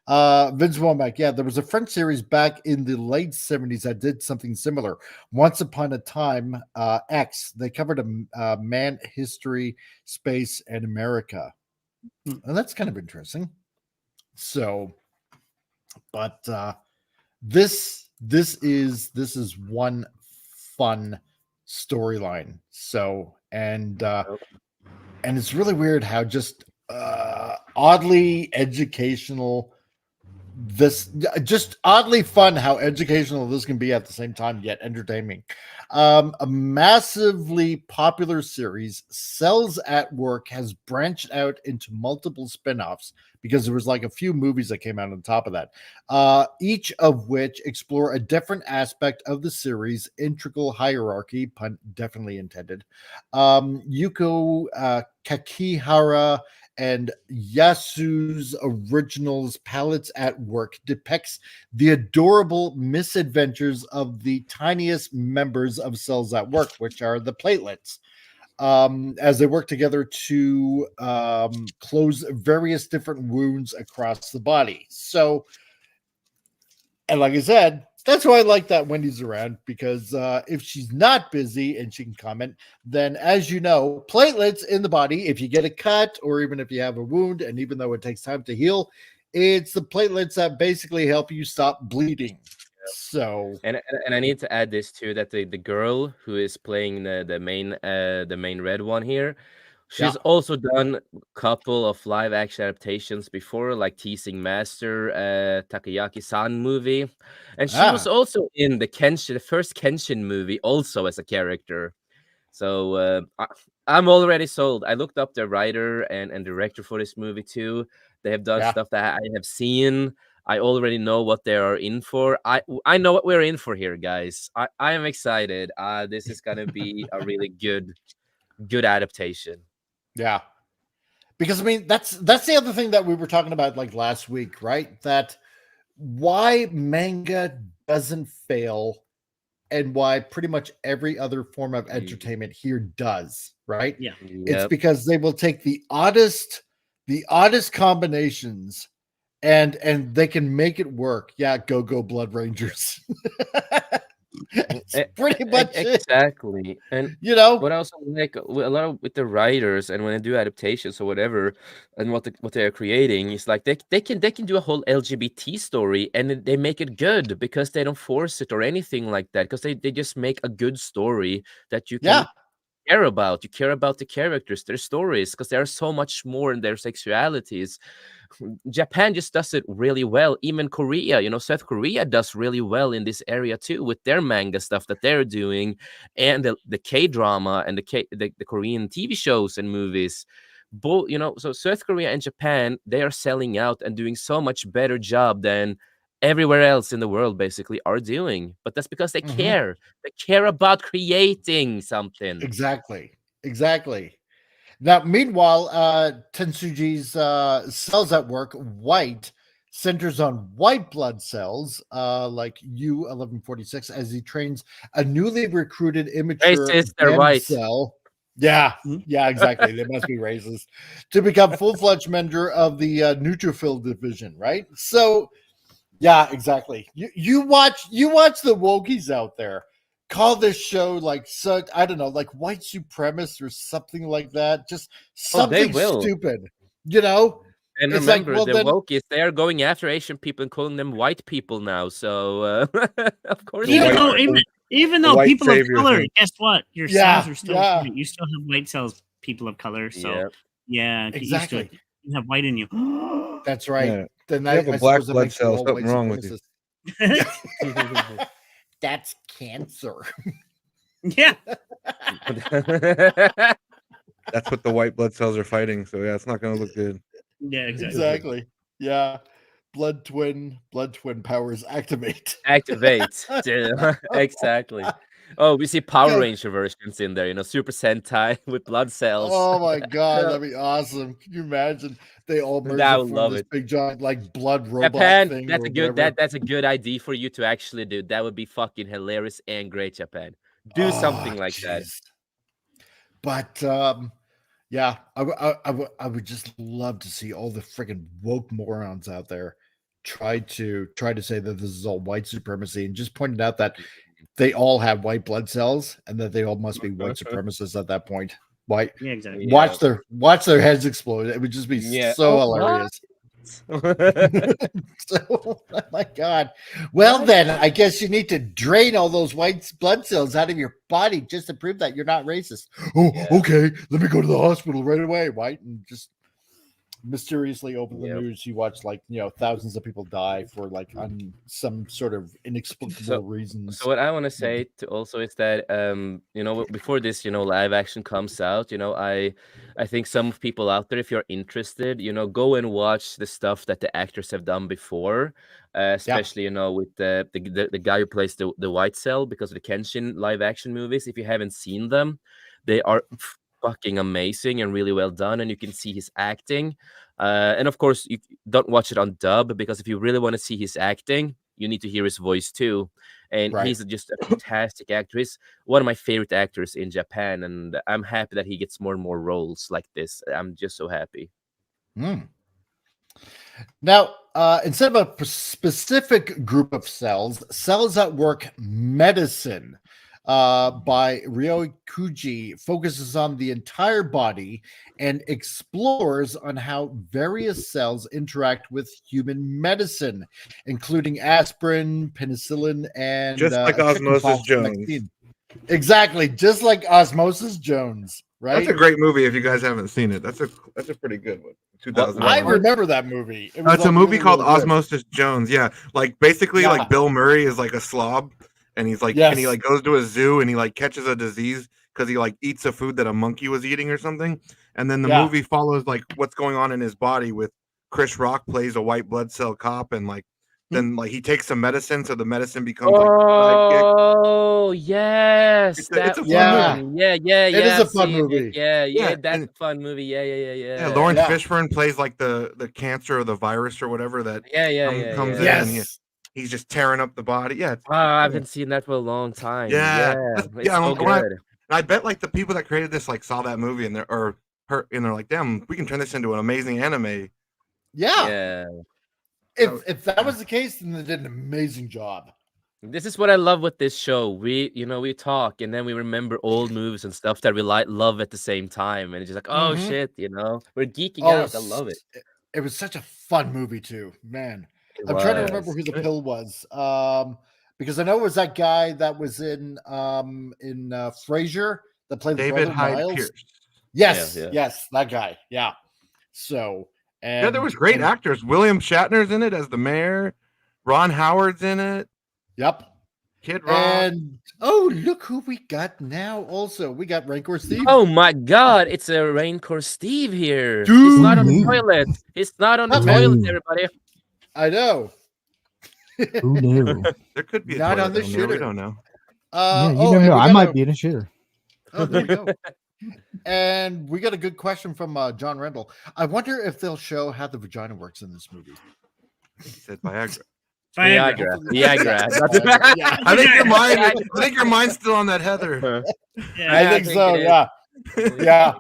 Vince Womack, there was a French series back in the late 70s that did something similar. Once Upon a Time X, they covered a man, history, space, and America. And that's kind of interesting. So, but this is one fun storyline. So, and it's really weird how just oddly educational this just oddly fun how educational this can be at the same time, yet entertaining. A massively popular series, Cells at Work, has branched out into multiple spin-offs because there was like a few movies that came out on top of that, each of which explore a different aspect of the series' integral hierarchy, pun definitely intended. Yuko Kakihara and Yasu's originals Palettes at Work depicts the adorable misadventures of the tiniest members of Cells at Work, which are the platelets, as they work together to close various different wounds across the body. So, and like I said, that's why I like that Wendy's around, because if she's not busy and she can comment, then as you know, platelets in the body, if you get a cut or even if you have a wound, and even though it takes time to heal, it's the platelets that basically help you stop bleeding. So, and I need to add this too, that the girl who is playing the main red one here, she's also done a couple of live action adaptations before, like Teasing Master, Takayaki-san movie, and she was also in the first Kenshin movie, also as a character. So I'm already sold. I looked up the writer and director for this movie too. They have done stuff that I have seen. I already know what they are in for. I know what we're in for here, guys. I am excited. This is gonna be a really good adaptation. Yeah. Because I mean, that's the other thing that we were talking about like last week, right? That why manga doesn't fail and why pretty much every other form of entertainment here does, right? Yeah. It's because they will take the oddest combinations and they can make it work. Yeah, go Blood Rangers. It's pretty much exactly. And you know what I also like a lot of with the writers, and when they do adaptations or whatever, and what they are creating is like they can do a whole LGBT story and they make it good because they don't force it or anything like that, because they just make a good story that you can care about. You care about the characters, their stories, because there are so much more in their sexualities. Japan just does it really well. Even Korea, South Korea does really well in this area too, with their manga stuff that they're doing, and the K-drama and the Korean TV shows and movies. Both, so South Korea and Japan, they are selling out and doing so much better job than everywhere else in the world basically are doing. But that's because they care. They care about creating something. Exactly. Now, meanwhile, Tensuji's Cells at Work White centers on white blood cells, like U1146, as he trains a newly recruited immature white cell. Yeah, exactly. They must be racist to become full-fledged member of the neutrophil division, right? So, yeah, exactly. You watch the wokies out there call this show like I don't know, like white supremacist or something like that. Just something stupid, And it's remember, like, the wokies, they are going after Asian people and calling them white people now. So of course, even though people of color, guess what? Your cells are still white. You still have white cells, people of color. So exactly. You have white in you. That's right. Yeah. Then you have a black blood cell. Something wrong with you. That's cancer. Yeah. That's what the white blood cells are fighting. So yeah, it's not going to look good. Yeah, exactly. Exactly. Yeah. Blood twin powers activate. Activate. Exactly. Oh, we see Power Okay. Ranger versions in there, Super Sentai with blood cells. Oh my god, that'd be awesome. Can you imagine? They all merge I to would form love this it. big giant like blood robot Japan, thing. that's or a good whatever. that's a good idea for you to actually do. That would be fucking hilarious and great, Japan. Do something like that. jeez. But yeah, I would just love to see all the freaking woke morons out there try to say that this is all white supremacy and just pointed out that they all have white blood cells and that they all must be white supremacists at that point. White, Yeah, exactly. watch their heads explode. It would just be so hilarious. So, oh my god. Well, then I guess you need to drain all those white blood cells out of your body just to prove that you're not racist. Oh, okay. Let me go to the hospital right away, White, and just mysteriously open the news. You watch thousands of people die for on some sort of inexplicable reasons. So what I want to say also is that before this live action comes out, I think some people out there, if you're interested, go and watch the stuff that the actors have done before, especially with the guy who plays the White Cell, because of the Kenshin live action movies. If you haven't seen them, they are fucking amazing and really well done, and you can see his acting. And of course, you don't watch it on dub, because if you really want to see his acting, you need to hear his voice too. And he's just a fantastic actor. He's one of my favorite actors in Japan, and I'm happy that he gets more and more roles like this. I'm just so happy. Now, instead of a specific group of cells that work medicine by Ryo Kuji focuses on the entire body and explores on how various cells interact with human medicine, including aspirin, penicillin, and just like Osmosis Jones. vaccine. Exactly, just like Osmosis Jones. Right? That's a great movie. If you guys haven't seen it, that's a pretty good one. 2001. I remember that movie. It's a movie called Osmosis Jones. Yeah, like basically, like Bill Murray is like a slob, and he's like, and he like goes to a zoo and he like catches a disease because he like eats a food that a monkey was eating or something. And then the movie follows like what's going on in his body with Chris Rock plays a white blood cell cop, and like then like he takes some medicine, so the medicine becomes like yes, it's a fun movie. It is a fun movie. That's a fun movie. Yeah. Lawrence Fishburne plays like the cancer or the virus or whatever that comes in, and he's just tearing up the body. Yeah, I haven't seen that for a long time. It's so good. I bet like the people that created this like saw that movie and they're like, damn, we can turn this into an amazing anime. Yeah. If that was the case, then they did an amazing job. This is what I love with this show. We talk and then we remember old movies and stuff that we love at the same time, and it's just like, oh shit, we're geeking out. I love it. It was such a fun movie too, man. I'm trying to remember who the pill was, because I know it was that guy that was in Frasier that played David the Hyde Miles. Pierce. Yes, that guy. Yeah. So. And, there was great actors. William Shatner's in it as the mayor. Ron Howard's in it. Yep. Kid Rock. And look who we got now. Also, we got Rancor Steve. Oh my God, it's a Rancor Steve here. He's not on the toilet. He's not on the toilet, everybody. I know. Who knew? There could be a not toilet on the down there. shooter. We don't know. You never know. I might be in a shitter. Oh, there we go. And we got a good question from John Rendell. I wonder if they'll show how the vagina works in this movie. He said Viagra. Viagra. I think your mind's still on that Heather. I think so. Yeah.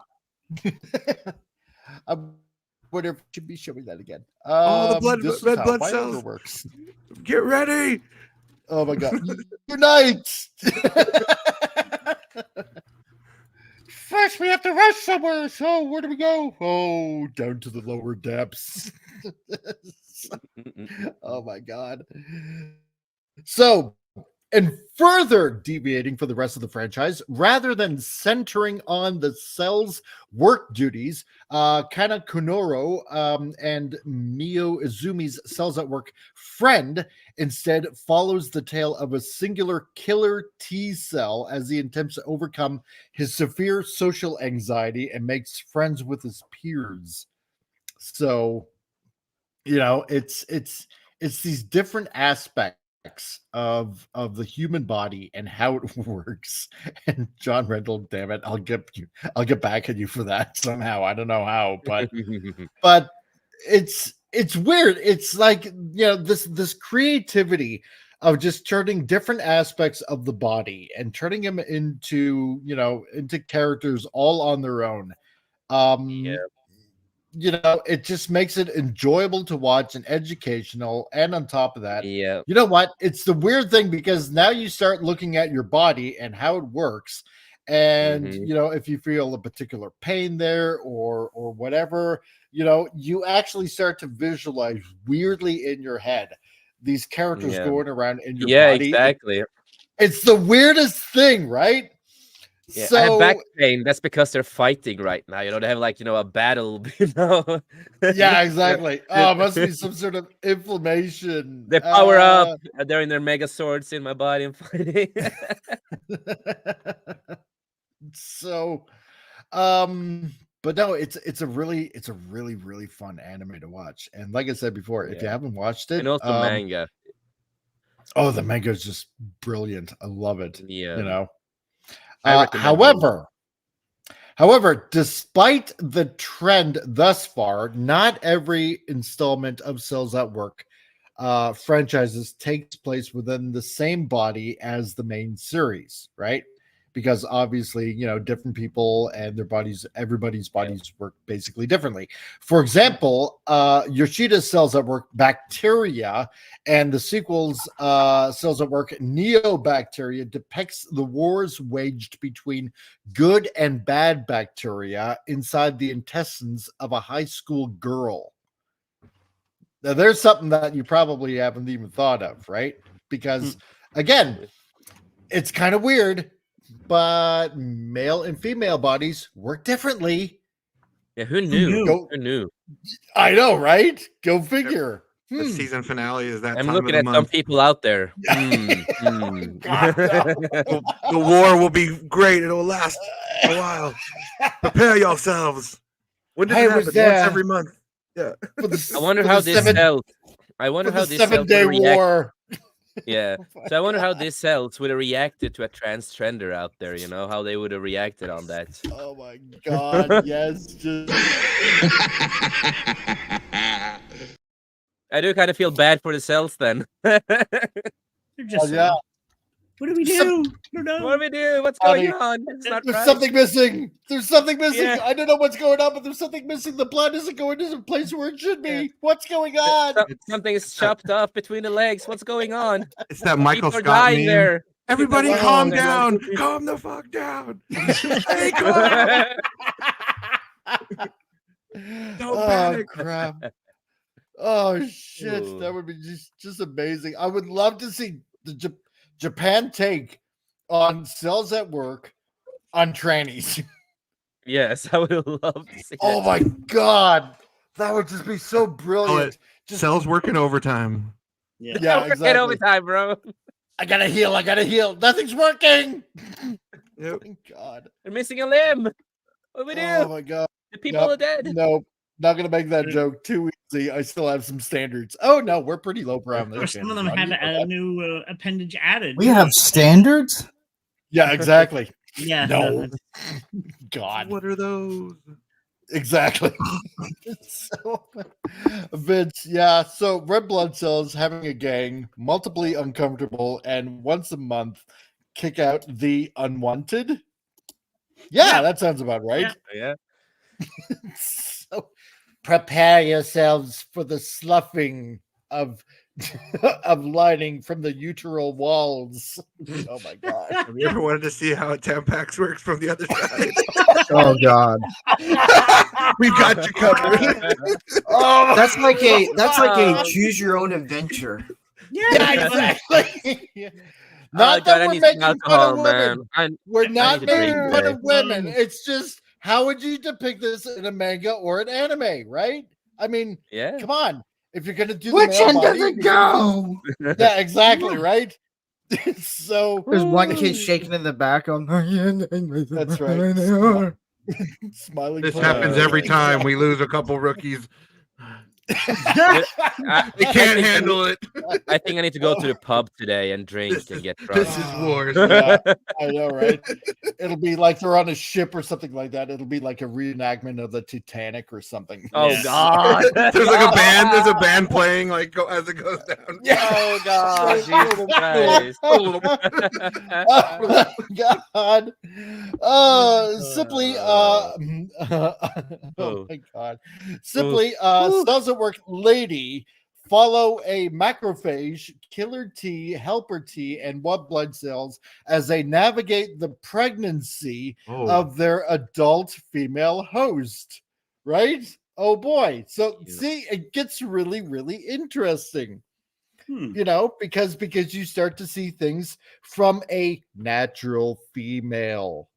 I wonder if we should be showing that again. The red blood cells. Works. Get ready. Oh my God. Unite. First, we have to rush somewhere. So, where do we go? Oh, down to the lower depths. Oh my God. So, And further deviating from the rest of the franchise, rather than centering on the cell's work duties, Kana Kunoro and Mio Izumi's Cells at Work friend instead follows the tale of a singular killer T cell as he attempts to overcome his severe social anxiety and makes friends with his peers. So, you know, it's these different aspects of the human body and how it works. And John Rendell, damn it, I'll get back at you for that somehow. I don't know how, but it's weird. It's like, you know, this creativity of just turning different aspects of the body and turning them into, you know, into characters all on their own. You know, it just makes it enjoyable to watch and educational. And on top of that, you know what? It's the weird thing, because now you start looking at your body and how it works. And, you know, if you feel a particular pain there or whatever, you know, you actually start to visualize weirdly in your head these characters going around in your body. Yeah, exactly. It's the weirdest thing, right? Yeah, So, I have back pain. That's because they're fighting right now. You know, they have like, you know, a battle, you know. Yeah, exactly. Oh, it must be some sort of inflammation. They power up. They're in their mega swords in my body and fighting. So, but no, it's a really fun anime to watch. And like I said before, if you haven't watched it, and also manga. Oh, the manga is just brilliant. I love it. Yeah. You know. However, despite the trend thus far, not every installment of Cells at Work franchises takes place within the same body as the main series, right? Because obviously, you know, different people and their bodies, everybody's bodies work basically differently. For example, Yoshida's Cells at Work Bacteria and the sequel's Cells at Work Neobacteria depicts the wars waged between good and bad bacteria inside the intestines of a high school girl. Now, there's something that you probably haven't even thought of, right? Because, again, it's kind of weird, but male and female bodies work differently. Yeah, who knew? Who knew? I know, right? Go figure. The season finale is that I'm time looking of at the some month. people out there. The war will be great. It'll last a while. Prepare yourselves. When does it happen? Once every month. Yeah. I wonder how this cells. I wonder how this 7-day war. Yeah. So I wonder how these cells would have reacted to a transgender out there, you know, how they would have reacted on that. Oh my god, yes. I do kind of feel bad for the cells then. They're just what do we do? What do we do? What's going on? It's not There's right. something missing. There's something missing. Yeah. I don't know what's going on, but there's something missing. The blood isn't going to the place where it should be. Yeah. What's going on? Something is chopped off between the legs. What's going on? It's that Michael People are Scott dying meme. there. Everybody People are calm dying down. there. Calm the fuck down. Hey, calm. Don't Oh panic. crap. Oh shit. Ooh. That would be just amazing. I would love to see the Japan take on Cells at Work on trannies. Yes, I would love to see Oh that. my god. That would just be so brilliant. Cells working overtime. Yeah. Yeah, Get exactly. overtime, bro. I gotta heal. Nothing's working. Yep. Thank God. They're missing a limb. What do we do? Oh my god. The people are dead. No, not gonna make that joke too easy. I still have some standards. Oh no, we're pretty low brow. Or some of them have a new appendage added. We have standards? Yeah, exactly. Yeah. No. God. What are those? Exactly. So, Vince, yeah. So red blood cells having a gang, multiply uncomfortable, and once a month kick out the unwanted. Yeah, that sounds about right. Yeah. So prepare yourselves for the sloughing of of lining from the uteral walls. Oh my god. Have you ever wanted to see how a Tampax works from the other side? Oh God. We've got you covered. Oh, That's like a choose your own adventure. yeah, exactly. Yeah. Oh Not god, that I we're need some making fun alcohol, of man. women. We're I need not to drink making fun today. of women. It's just how would you depict this in a manga or an anime, right? I mean, Yeah. come on. If you're gonna do the Which male end does body, it go? yeah, exactly, right? So There's one kid shaking in the background. that's right. Smiling. This player. happens every time we lose a couple rookies. They can't handle it. I think I need to go to the pub today and drink and get drunk. This is wars. Yeah, I know, right? It'll be like they're on a ship or something like that. It'll be like a reenactment of the Titanic or something. Oh Yes. god. There's like a band. There's a band playing like as it goes down. Oh god, Jesus Christ. Oh God. Simply oh my God. Simply doesn't work lady follow a macrophage, killer T, helper T, and white blood cells as they navigate the pregnancy of their adult female host. Right? Oh boy. So see, it gets really, really interesting. You know, because you start to see things from a natural female,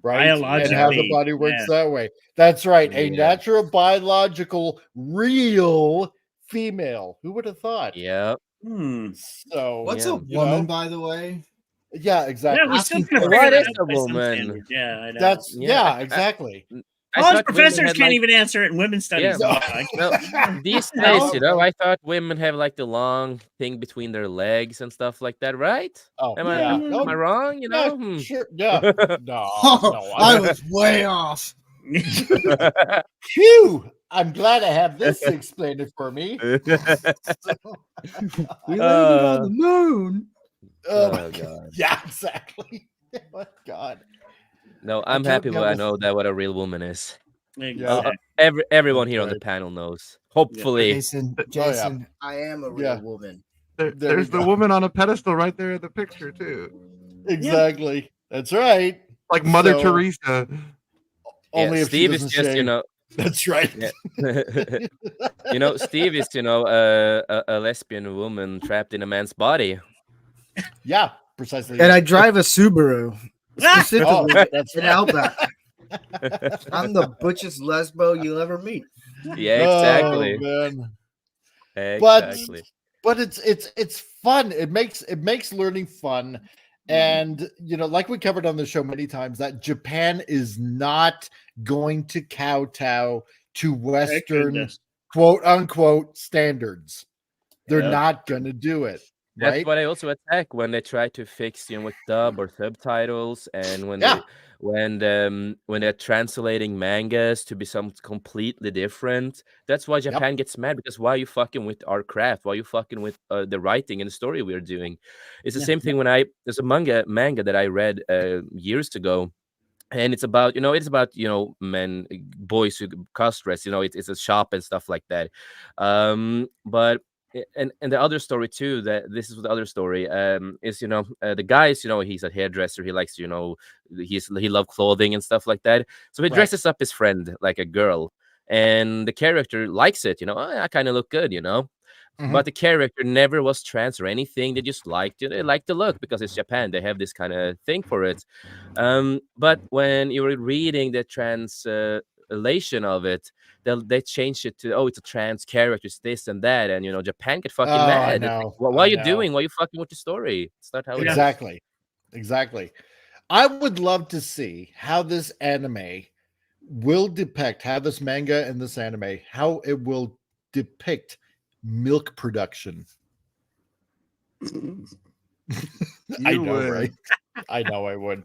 right? And how the body works that way. That's right. A natural, biological, real female. Who would have thought? Yep. So What's a woman, by the way? Yeah, exactly. Yeah, we're still gonna What figure is it a out by some woman? standards. Yeah, I know. That's exactly. College professors can't even answer it in women's studies. Yeah. Well, these days, you know, I thought women have like the long thing between their legs and stuff like that, right? Oh, am yeah. I wrong? You know? Yeah, sure. Yeah. No, I was way off. Phew! I'm glad I have this to explain it for me. We landed on the moon. Oh god. Yeah, exactly. Oh God. No, I'm happy when I know that what a real woman is. Exactly. Everyone here on the panel knows. Hopefully. Jason, I am a real woman. There's the woman on a pedestal right there in the picture too. Exactly. That's right. Like Mother Teresa. Only if Steve she is doesn't just, shave. you know. That's right. You know, Steve is, you know, a lesbian woman trapped in a man's body. Yeah, precisely. And I drive a Subaru. Specifically, that's an Outback. I'm the butchest lesbo you'll ever meet. Yeah, exactly. Oh, man. Exactly. But it's fun. It makes learning fun. And you know, like we covered on the show many times, that Japan is not going to kowtow to Western quote unquote standards. They're not gonna do it. That's right? what I also attack when they try to fix, you know, with dub or subtitles, and when when they're translating mangas to be something completely different. That's why Japan gets mad, because why are you fucking with our craft? Why are you fucking with the writing and the story we're doing? It's the same thing when there's a manga that I read years ago. And it's about, men, boys who cross dress, it's a shop and stuff like that. But and the other story too, that this is the other story, is, the guy's, he's a hairdresser. He likes, he loves clothing and stuff like that. So he dresses up his friend like a girl, and the character likes it. I kind of look good, But the character never was trans or anything. They just liked it. They liked the look because it's Japan. They have this kind of thing for it. But when you were reading the translation of it, they changed it to, it's a trans character, it's this and that, and Japan get fucking mad. Why are you doing? Why are you fucking with the story? It's not how it is. Exactly. I would love to see how this anime will depict, how this manga and this anime, how it will depict milk production. I know, right? I know I would.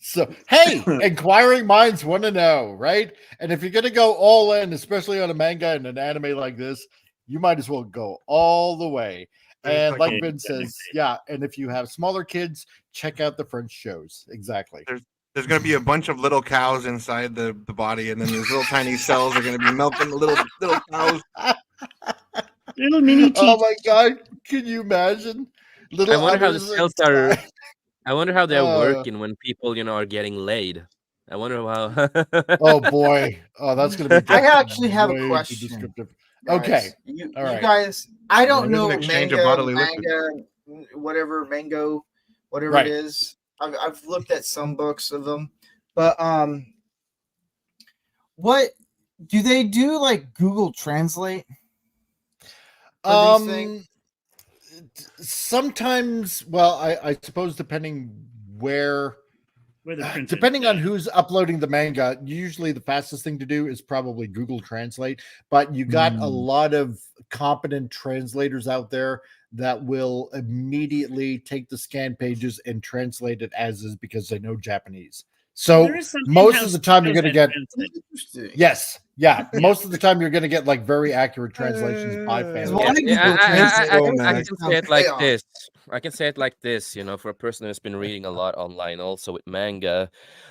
So, hey, inquiring minds want to know, right? And if you're going to go all in, especially on a manga and an anime like this, you might as well go all the way. And like Ben says, and if you have smaller kids, check out the French shows. Exactly. There's going to be a bunch of little cows inside the body, and then these little tiny cells are going to be milking the little cows. Little mini teeth. Oh my God. Can you imagine? I wonder how the cells are. I wonder how they're working when people, are getting laid. I wonder how. Oh boy. Oh, that's going to be. I actually have a question. Okay. You guys, I don't know manga whatever mango, whatever Right. it is. I've looked at some books of them, but what do they do? Like Google Translate for these things? Sometimes, well, I suppose depending where Where they're printed, depending on yeah. who's uploading the manga, usually the fastest thing to do is probably Google Translate. But you got a lot of competent translators out there that will immediately take the scan pages and translate it as is because they know Japanese. So There is some most of in-house the time you're going to get translate. yes, yeah. Most of the time you're going to get like very accurate translations by fans. I can say it like this. I can say it like this, you know, for a person who's been reading a lot online, also with manga,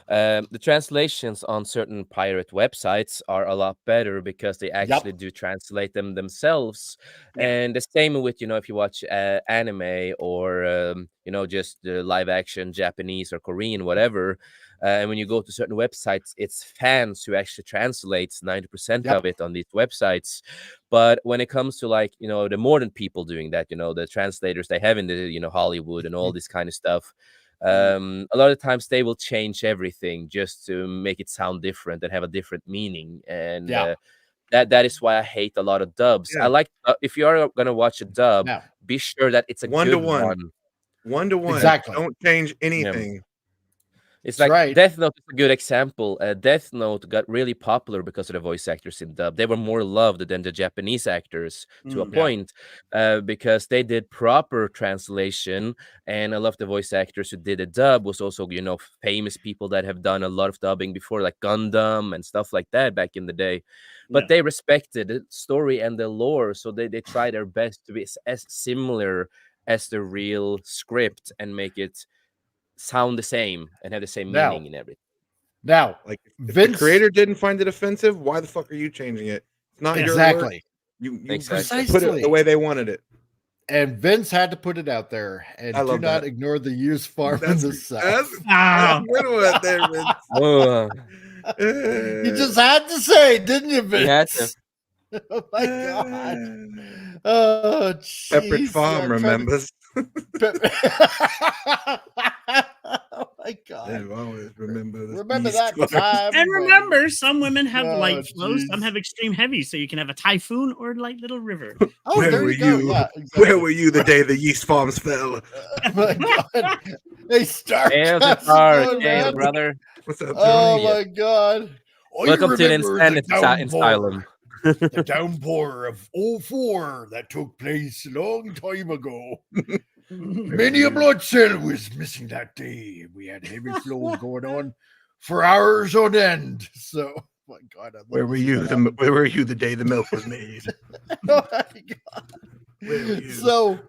the translations on certain pirate websites are a lot better because they actually do translate them themselves. And the same with, you know, if you watch anime or you know, just live action Japanese or Korean, whatever. And when you go to certain websites, it's fans who actually translates 90% of it on these websites. But when it comes to, like, you know, the modern people doing that, you know, the translators they have in the, you know, Hollywood and all this kind of stuff, a lot of times they will change everything just to make it sound different and have a different meaning. And that is why I hate a lot of dubs. I like if you are gonna watch a dub, be sure that it's a good one. 1-to-1. Exactly. Don't change anything. It's like Death Note is a good example. Death Note got really popular because of the voice actors in dub. They were more loved than the Japanese actors to a point because they did proper translation. And a lot of the voice actors who did a dub was also, you know, famous people that have done a lot of dubbing before, like Gundam and stuff like that back in the day. But they respected the story and the lore, so they try their best to be as similar as the real script and make it sound the same and have the same meaning in everything. Now, like if the creator didn't find it offensive, why the fuck are you changing it? It's not your work. You put it the way they wanted it. And Vince had to put it out there. And I do love not that. ignore the used farm in the South. That's a good one there, Vince. You just had to say, didn't you, Vince? You had to. Oh my god. Oh, Separate farm remembers. Oh my god. They always remember that time. And remember, some women have Oh, light flow, some have extreme heavy, so you can have a typhoon or light little river. Oh, where there were you go. you? Yeah, exactly. Where were you the day the yeast farms fell? Oh my god. They start. Hey, brother. What's up, Oh Johnny? my god. Welcome to the Insanity Asylum. The downpour of 04 that took place a long time ago. Many a blood cell was missing that day. We had heavy flow going on for hours on end. So, oh my God, where were you? Where were you the day the milk was made? Oh my God. Where were you? So,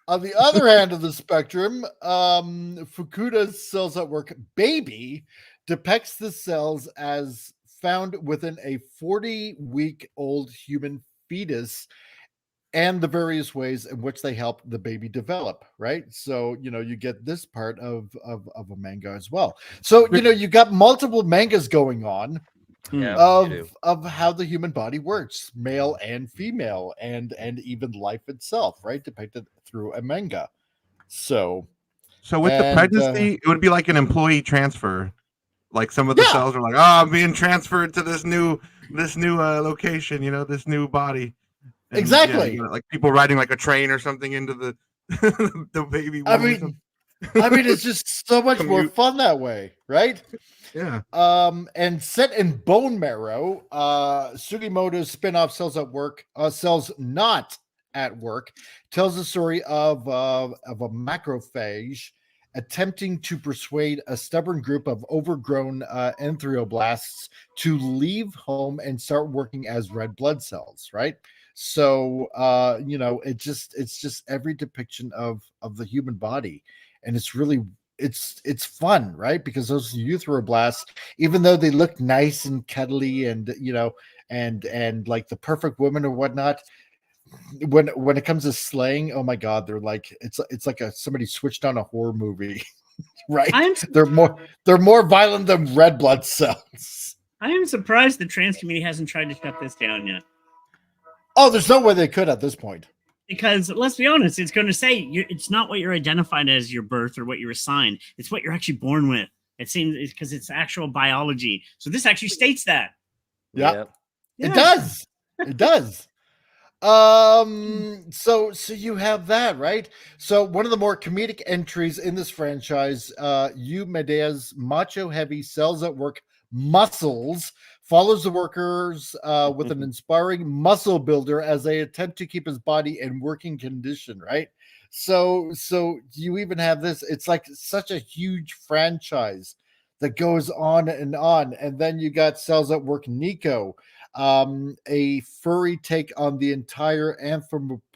on the other hand of the spectrum, Fukuda's Cells at Work Baby depicts the cells as found within a 40-week-old human fetus and the various ways in which they help the baby develop, right? So, you know, you get this part of a manga as well. So, you know, you got multiple mangas going on of how the human body works, male and female, and even life itself, right? Depicted through a manga. So with the pregnancy, it would be like an employee transfer. Like some of the cells are like, oh, I'm being transferred to this new location, you know, this new body. And, exactly. You know, like people riding like a train or something into the the baby. I mean, it's just so much more fun that way, right? Yeah. And set in bone marrow, Sugimoto's spin-off Cells Not at Work tells the story of a macrophage attempting to persuade a stubborn group of overgrown enthroblasts to leave home and start working as red blood cells, right? So you know, it's just every depiction of the human body, and it's really it's fun, right? Because those euthroblasts, even though they look nice and cuddly and, you know, and like the perfect woman or whatnot, when it comes to slaying, oh my god, they're like it's like somebody switched on a horror movie. Right? They're more violent than red blood cells. I am surprised the trans community hasn't tried to shut this down yet. Oh, there's no way they could at this point. Because let's be honest, it's going to say it's not what you're identified as your birth or what you're assigned. It's what you're actually born with. It seems because it's actual biology. So this actually states that. Yeah. Yeah. It does. It does. So you have that, right? So one of the more comedic entries in this franchise, Medea's macho heavy cells at work muscles follows the workers with an inspiring muscle builder as they attempt to keep his body in working condition, right? So you even have this, it's like such a huge franchise that goes on, and then you got Cells at Work Nico, a furry take on the entire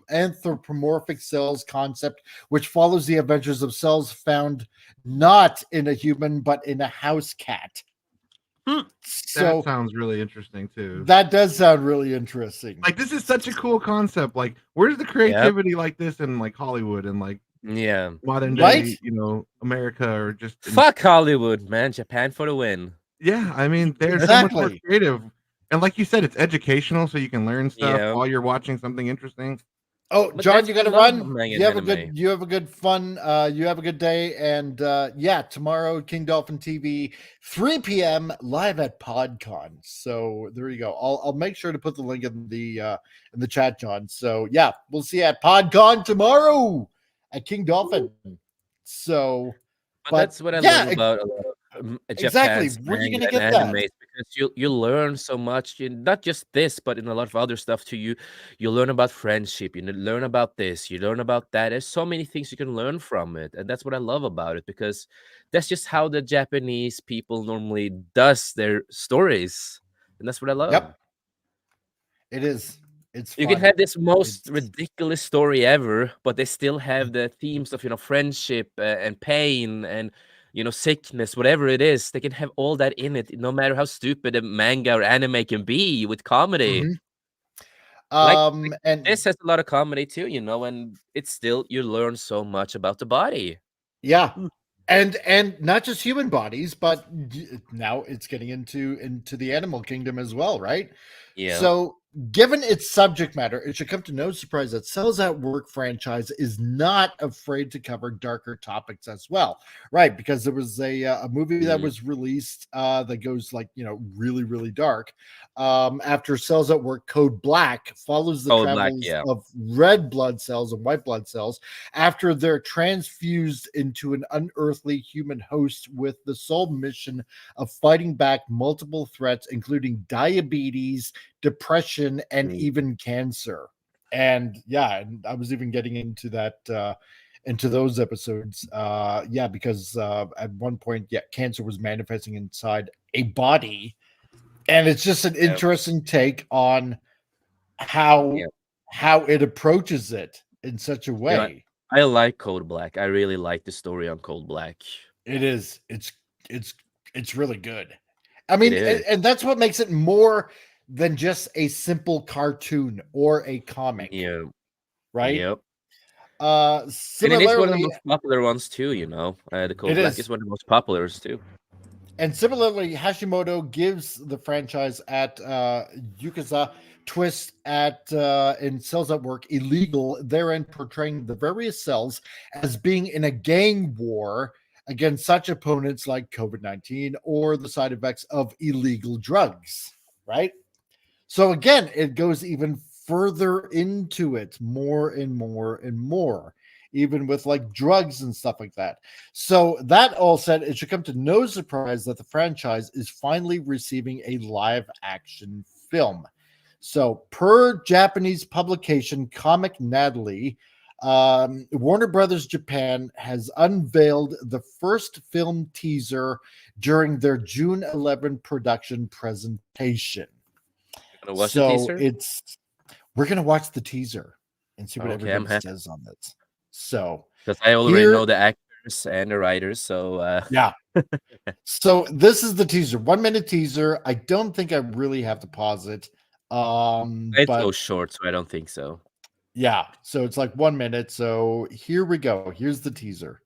anthropomorphic cells concept, which follows the adventures of cells found not in a human but in a house cat. So That sounds really interesting too. that does sound really interesting. Like, this is such a cool concept. Like, where's the creativity like this in like Hollywood and like modern day, Right? America, or just Fuck Hollywood, man. Japan for the win. Yeah, I mean, they're so much more creative. And like you said, it's educational, so you can learn stuff while you're watching something interesting. Oh, But John, that's you what got to I love run. about manga You have and a anime. good, you have a good fun. You have a good day, and yeah, tomorrow King Dolphin TV, 3 p.m. live at PodCon. So there you go. I'll make sure to put the link in the chat, John. So yeah, we'll see you at PodCon tomorrow at King Dolphin. So, But that's what I love about a lot of exactly. Japan's Where are you manga gonna and get that? animes, because you learn so much. Not just this, but in a lot of other stuff too. You learn about friendship. You learn about this. You learn about that. There's so many things you can learn from it, and that's what I love about it, because that's just how the Japanese people normally does their stories, and that's what I love. Yep. It is. It's You can fun. have this most ridiculous story ever, but they still have the themes of friendship and pain and sickness, whatever it is. They can have all that in it, no matter how stupid a manga or anime can be with comedy. Like And this has a lot of comedy too, and it's still, you learn so much about the body. yeah. And not just human bodies, but now it's getting into the animal kingdom as well, right? Yeah. So given its subject matter, it should come to no surprise that Cells at Work franchise is not afraid to cover darker topics as well, right? Because there was a movie that was released that goes like, really, really dark. After Cells at Work, Code Black follows the Code Black, travels yeah. of red blood cells and white blood cells after they're transfused into an unearthly human host with the sole mission of fighting back multiple threats, including diabetes, depression, and even cancer. And yeah, and I was even getting into that into those episodes, because at one point, cancer was manifesting inside a body, and it's just an interesting take on how it approaches it in such a way. I like Code Black. I really like the story on Code Black. It is. It's really good. I mean, and that's what makes it more than just a simple cartoon or a comic. Yeah. Right. Yep. Similarly, And it is one of the most popular ones too. The Code Black is one of the most popular too. And similarly, Hashimoto gives the franchise at Yukaza twist at in Cells at Work illegal, therein portraying the various cells as being in a gang war against such opponents like COVID-19 or the side effects of illegal drugs, right? So again, it goes even further into it, more and more and more, even with like drugs and stuff like that. So that all said, it should come to no surprise that the franchise is finally receiving a live action film. So per Japanese publication Comic Natalie, Warner Brothers Japan has unveiled the first film teaser during their June 11 production presentation. Watch the teaser? We're gonna watch the teaser and see what Okay, everybody says on this. So because I already know the actors and the writers, so yeah. So this is the teaser, 1 minute teaser. I don't think I really have to pause it. It's so short, so I don't think so. Yeah, so it's like 1 minute. So here we go. Here's the teaser.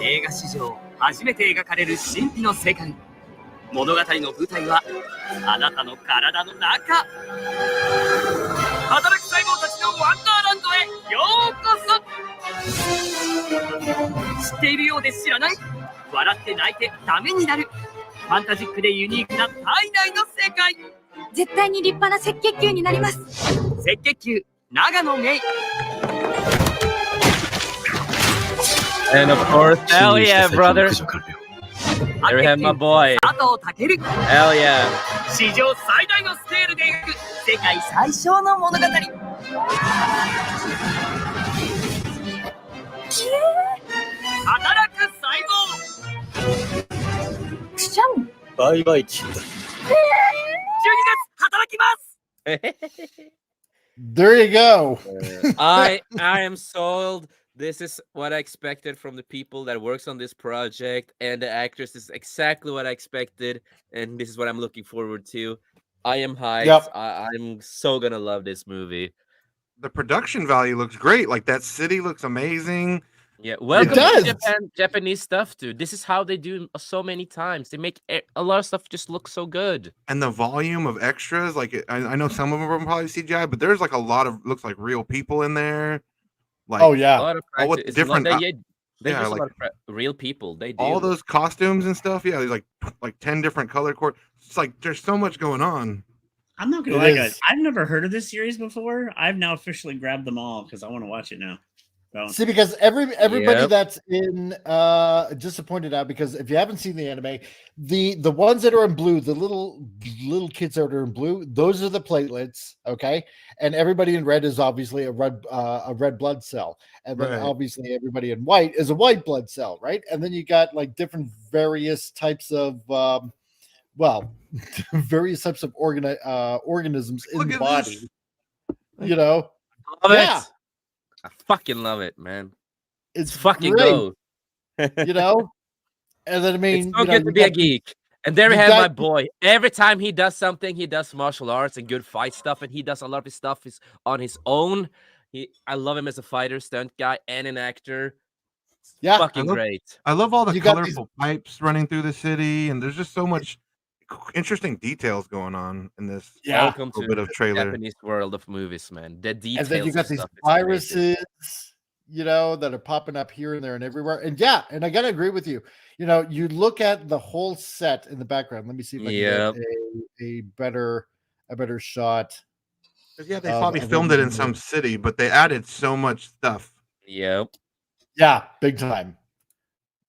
映画史上初めて描かれる神秘の世界物語の舞台はあなたの体の中。働く細胞たちのワンダーランドへようこそ。知っているようで知らない、笑って泣いてダメになるファンタジックでユニークな体内の世界。絶対に立派な赤血球になります。赤血球長野芽郁。 And of course, hell yeah, brother. There we have my boy. 佐藤健。 Hell yeah. 史上最大のスケールで描く世界最小の物語。働く細胞。くしゃん。12月働きます。 There you go. I am sold. This is what I expected from the people that works on this project, and the actors. This is exactly what I expected, and this is what I'm looking forward to. I am hyped. Yep. I'm so gonna love this movie. The production value looks great. Like that city looks amazing. Yeah, welcome does. to Japanese stuff, dude. This is how they do so many times. They make a lot of stuff just look so good. And the volume of extras, like I know some of them are probably CGI, but there's like a lot of looks like real people in there. Like, Oh A yeah. lot of all with practice. different, They yeah, use like- a lot of real people. They do all those costumes and stuff. Yeah, there's like 10 different color codes. It's like there's so much going on. I'm not gonna It lie, is. guys. I've never heard of this series before. I've now officially grabbed them all because I want to watch it now. So, See, because everybody Yep. that's in disappointed out, because if you haven't seen the anime, the ones that are in blue, the little kids that are in blue, those are the platelets, okay? And everybody in red is obviously a red blood cell, and then Right. obviously everybody in white is a white blood cell, right? And then you got like different various types of various types of organisms in Look the at body, this. you know. Love Yeah. it. I fucking love it, man. It's Fucking great, go. you know. And then I mean, It's so you know, good to you be a got- geek. And there we you have my got- boy. Every time he does something, he does martial arts and good fight stuff, and he does a lot of his stuff is on his own. I love him as a fighter, stunt guy, and an actor. Yeah. Fucking I love- great. I love all the You got these- colorful pipes running through the city, and there's just so much interesting details going on in this Yeah. Welcome to little bit of the trailer. Japanese world of movies, man. The details. And then you got of these stuff is amazing. viruses, you know, that are popping up here and there and everywhere. And yeah, and I gotta agree with you. You know, you look at the whole set in the background. Let me see if I Yep. can get a better shot. 'Cause, yeah, they of probably what filmed it we in do. some city, but they added so much stuff. Yep. Yeah, big time.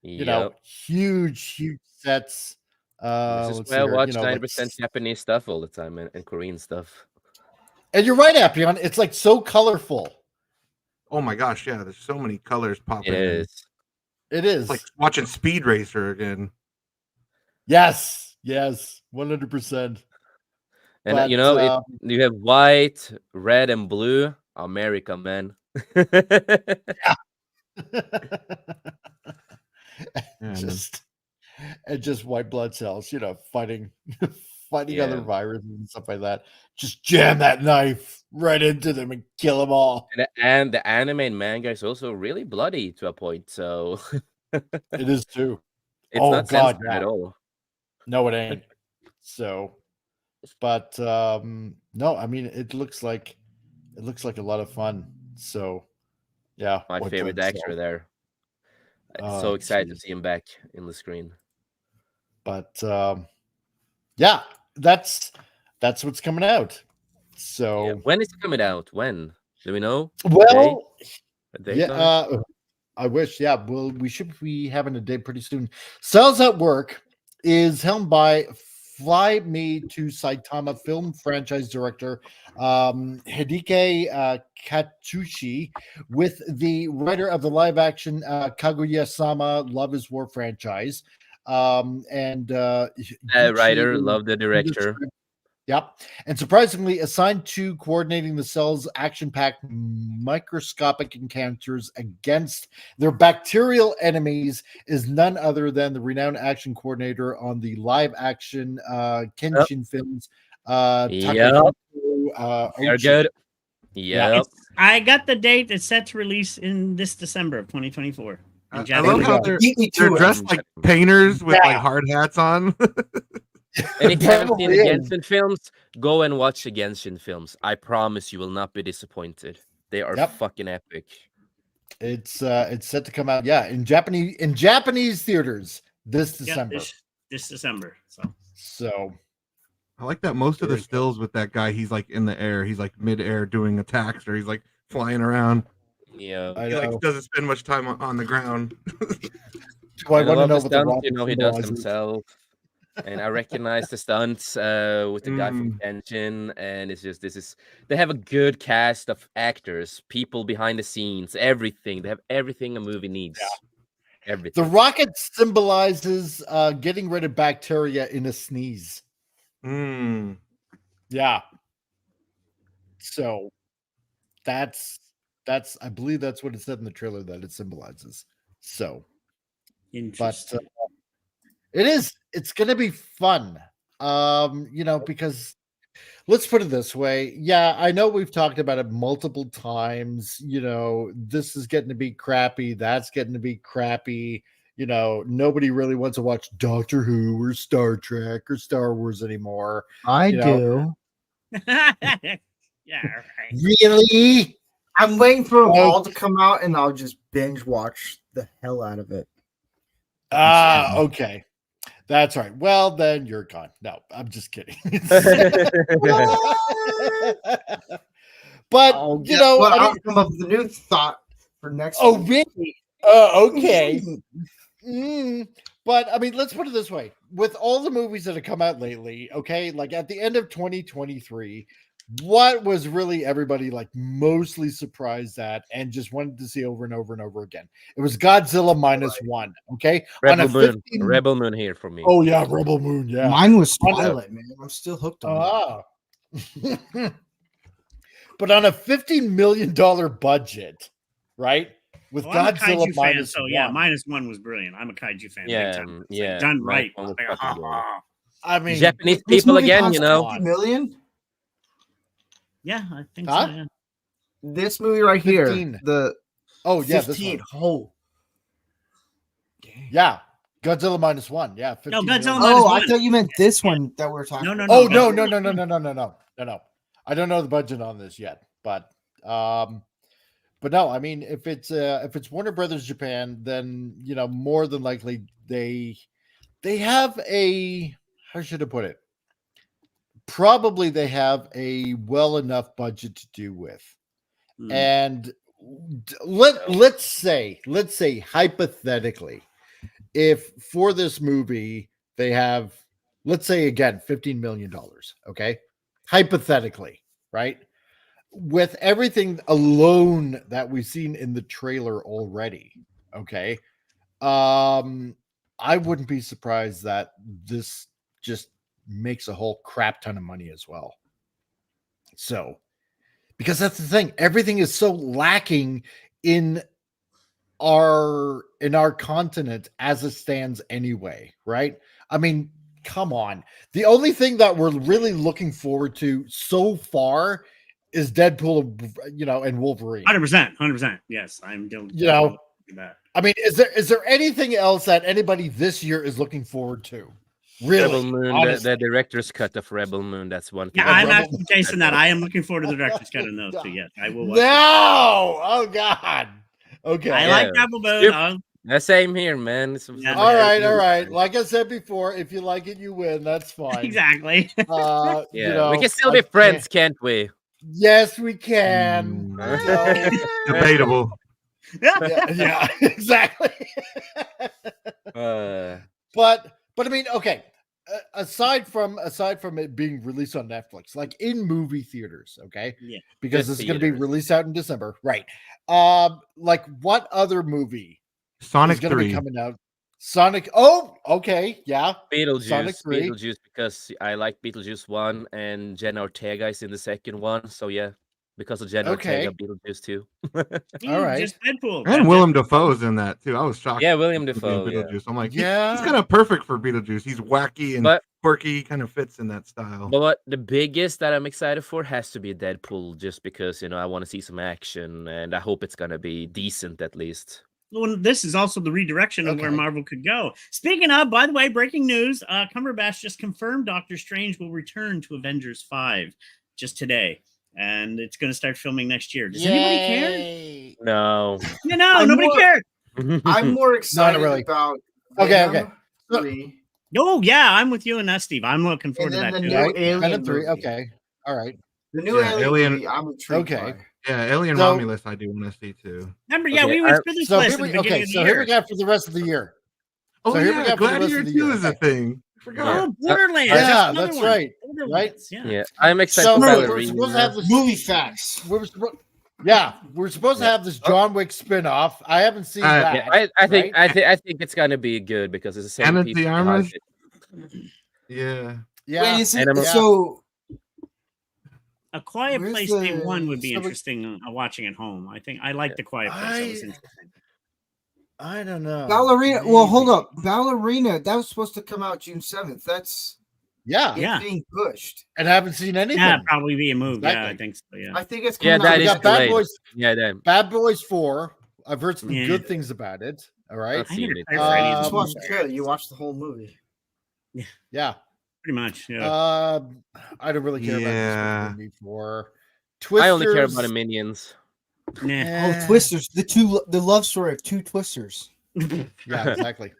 You Yep. know, huge sets. This Let's is see why I here, watch you know, 90% Japanese stuff all the time and Korean stuff. and you're right, Appion. It's like so colorful. Oh my gosh, yeah, there's so many colors popping It in. is. It is. It's like watching Speed Racer again. yes, 100%. And But, you know, you have white, red, and blue. America, man. Yeah, just white blood cells, you know, fighting other Yeah. viruses and stuff like that. Just jam that knife right into them and kill them all. And the anime and manga is also really bloody to a point, so It is too. it's Oh, not God, censored yeah. at all. No, it ain't. So, but no, I mean, it looks like a lot of fun. So, yeah, My white favorite blood actor cell. there. Oh, So excited to jeez. see him back in the screen. But yeah, that's what's coming out. So Yeah. When is it coming out? When? Do we know? well, A date yeah, on it? I wish. Yeah, well, we should be having a date pretty soon. Cells at Work is helmed by Fly Me to Saitama film franchise director Hideki Katsushi, with the writer of the live action Kaguya-sama Love is War franchise. And Writer, Yuichi- love the director. Yep. And surprisingly, assigned to coordinating the cell's action-packed microscopic encounters against their bacterial enemies is none other than the renowned action coordinator on the live-action Kenshin films. Yep. They're Ochi. good. Yeah. Yep. I got the date. It's set to release in this December of 2024. I In Japanese. love how they're Beat me to it. dressed like painters with Yeah. like hard hats on. And if you haven't seen the Probably is. Genshin films, go and watch the Genshin films. I promise you will not be disappointed. They are Yep. fucking epic. It's set to come out, in Japanese theaters this December. Yeah, this December. So I like that most of the Very cool. stills with that guy, he's like in the air. He's like mid-air doing attacks, or he's like flying around. Yeah. I He know. like doesn't spend much time on the ground. Do I And want a to lot know of what the the stunts, rocket he does symbolizes? himself. And I recognize the stunts with the guy from Mm. Genshin, and it's just they have a good cast of actors, people behind the scenes, everything. They have everything a movie needs. The Everything. rocket symbolizes getting rid of bacteria in a sneeze. Mm. Yeah. So that's I believe that's what it said in the trailer that it symbolizes. So, but Interesting. it's going to be fun. Because let's put it this way. Yeah, I know we've talked about it multiple times. This is getting to be crappy. That's getting to be crappy. Nobody really wants to watch Doctor Who or Star Trek or Star Wars anymore. I do. Yeah, right. Really? I'm waiting for them Oh. all to come out, and I'll just binge watch the hell out of it. Okay. That's right. Well, then you're gone. No, I'm just kidding. But I'll come up with a new thought for next Oh, week. really? Okay. But I mean, let's put it this way: with all the movies that have come out lately, okay, like at the end of 2023, what was really everybody like mostly surprised at and just wanted to see over and over and over again? It was Godzilla -1. Okay, Rebel Moon. Rebel Moon here for me. Oh yeah, Rebel Moon. Yeah, Mine was Twilight, man. I'm still hooked on it. But on a $15 million budget, right? With Well, I'm a Godzilla kaiju fan, -1. so yeah, -1 was brilliant. I'm a kaiju fan. Yeah, big time. It's, yeah, like, done right. -1 was Like, fucking good. I mean, Japanese This people movie again, cost you know. 50 million? yeah, I think Huh? so. Yeah. This movie right here. 15. The Oh yeah, this 15. one. Oh. Yeah, Godzilla -1. Yeah, 15 No, million. Godzilla Oh, -1. I thought you meant this one that we're talking about. Oh no. I don't know the budget on this yet, but no. I mean, if it's Warner Brothers Japan, then more than likely they have a, how should I put it? Probably they have a well enough budget to do with, and let's say hypothetically, if for this movie they have, let's say again, $15 million, okay, hypothetically, right, with everything alone that we've seen in the trailer already, okay, I wouldn't be surprised that this just makes a whole crap ton of money as well. So, because that's the thing, everything is so lacking in our continent as it stands anyway, right? I mean, come on. The only thing that we're really looking forward to so far is Deadpool, and Wolverine. 100%. Yes, I'm doing. That. I mean, is there anything else that anybody this year is looking forward to? Really? Rebel Moon, the director's cut of Rebel Moon. That's one thing. Yeah, I'm actually Jason that. I am looking forward to the director's cut in those two. Yes, I will. Watch No! Oh God. Okay. I like Rebel Moon. The same here, man. All right. Like I said before, if you like it, you win. That's fine. Exactly. Yeah, we can still be friends, can't we? Yes, we can. Debatable. Yeah, exactly. But I mean, okay. Aside from it being released on Netflix, like in movie theaters, okay? Yeah. Because it's going to be released out in December, right? Like what other movie? Sonic is going to 3 be coming out. Sonic. Oh, okay, yeah. Sonic 3. Beetlejuice, because I like Beetlejuice 1, and Jenna Ortega is in the second one. So yeah, because of Jenna Ortega, Beetlejuice 2. All right. Just Deadpool. And Willem Dafoe's in that too. I was shocked. Yeah, William Dafoe. Beetlejuice. Yeah. I'm like, he's yeah, kind of perfect for Beetlejuice. He's wacky and quirky, kind of fits in that style. But what the biggest that I'm excited for has to be Deadpool, just because I want to see some action, and I hope it's gonna be decent at least. Well, this is also the redirection of where Okay. Marvel could go. Speaking of, by the way, breaking news: Cumberbatch just confirmed Doctor Strange will return to Avengers 5 just today, and it's going to start filming next year. Does anybody care? Yay. No. You know, I'm nobody more- cares. I'm more excited really. about Okay, Venom okay. So- 3, Oh yeah, I'm with you and that, Steve. I'm looking forward and to then that the too. new Right? Alien Venom 3. movie. Okay. All right. The new Yeah, Alien, Alien- movie, I'm intrigued Okay. by. Yeah, Alien So- Romulus, I do want to see too. Remember, yeah, Okay, we went through this So list here at we the beginning of the so year. here we go for the rest of the year. Oh So here we yeah, go for the rest Gladiator of the 2 year. is a Okay. thing. I forgot. Oh, Borderlands. Yeah, that's another that's one. right. Borderlands, yeah. Yeah, I'm excited So for we're Ballerina. supposed to have this. Movie facts. We're supposed to have this John Wick spin-off. I haven't seen that. Yeah, I think right? I think it's gonna be good because it's the same Anna people de behind Armas? it. Yeah. Yeah. Wait, is it, And I'm- so A Quiet Where's Place Day the- 1 would be so we- interesting watching at home. I think I like the Quiet Place. That was interesting. I don't know. Ballerina? Well, hold Maybe. up. Ballerina, that was supposed to come out June 7th. That's Yeah. it's Yeah. being pushed. And I haven't seen anything. Yeah, probably be a move. Yeah, I Exactly. think so. Yeah. I think it's Yeah, coming that out. We is got Bad delayed. Boys. Yeah, that Bad Boys 4. I've heard some Yeah. good things about it. All right. I've I seen need to it. play for any of Just these Um, watch the trailer. You watch the whole movie. Yeah. pretty much. Yeah. I don't really care Yeah. about this movie for Twisters. I only care about the minions. Nah. Eh, Oh, Twisters. The love story of two Twisters. Yeah, exactly.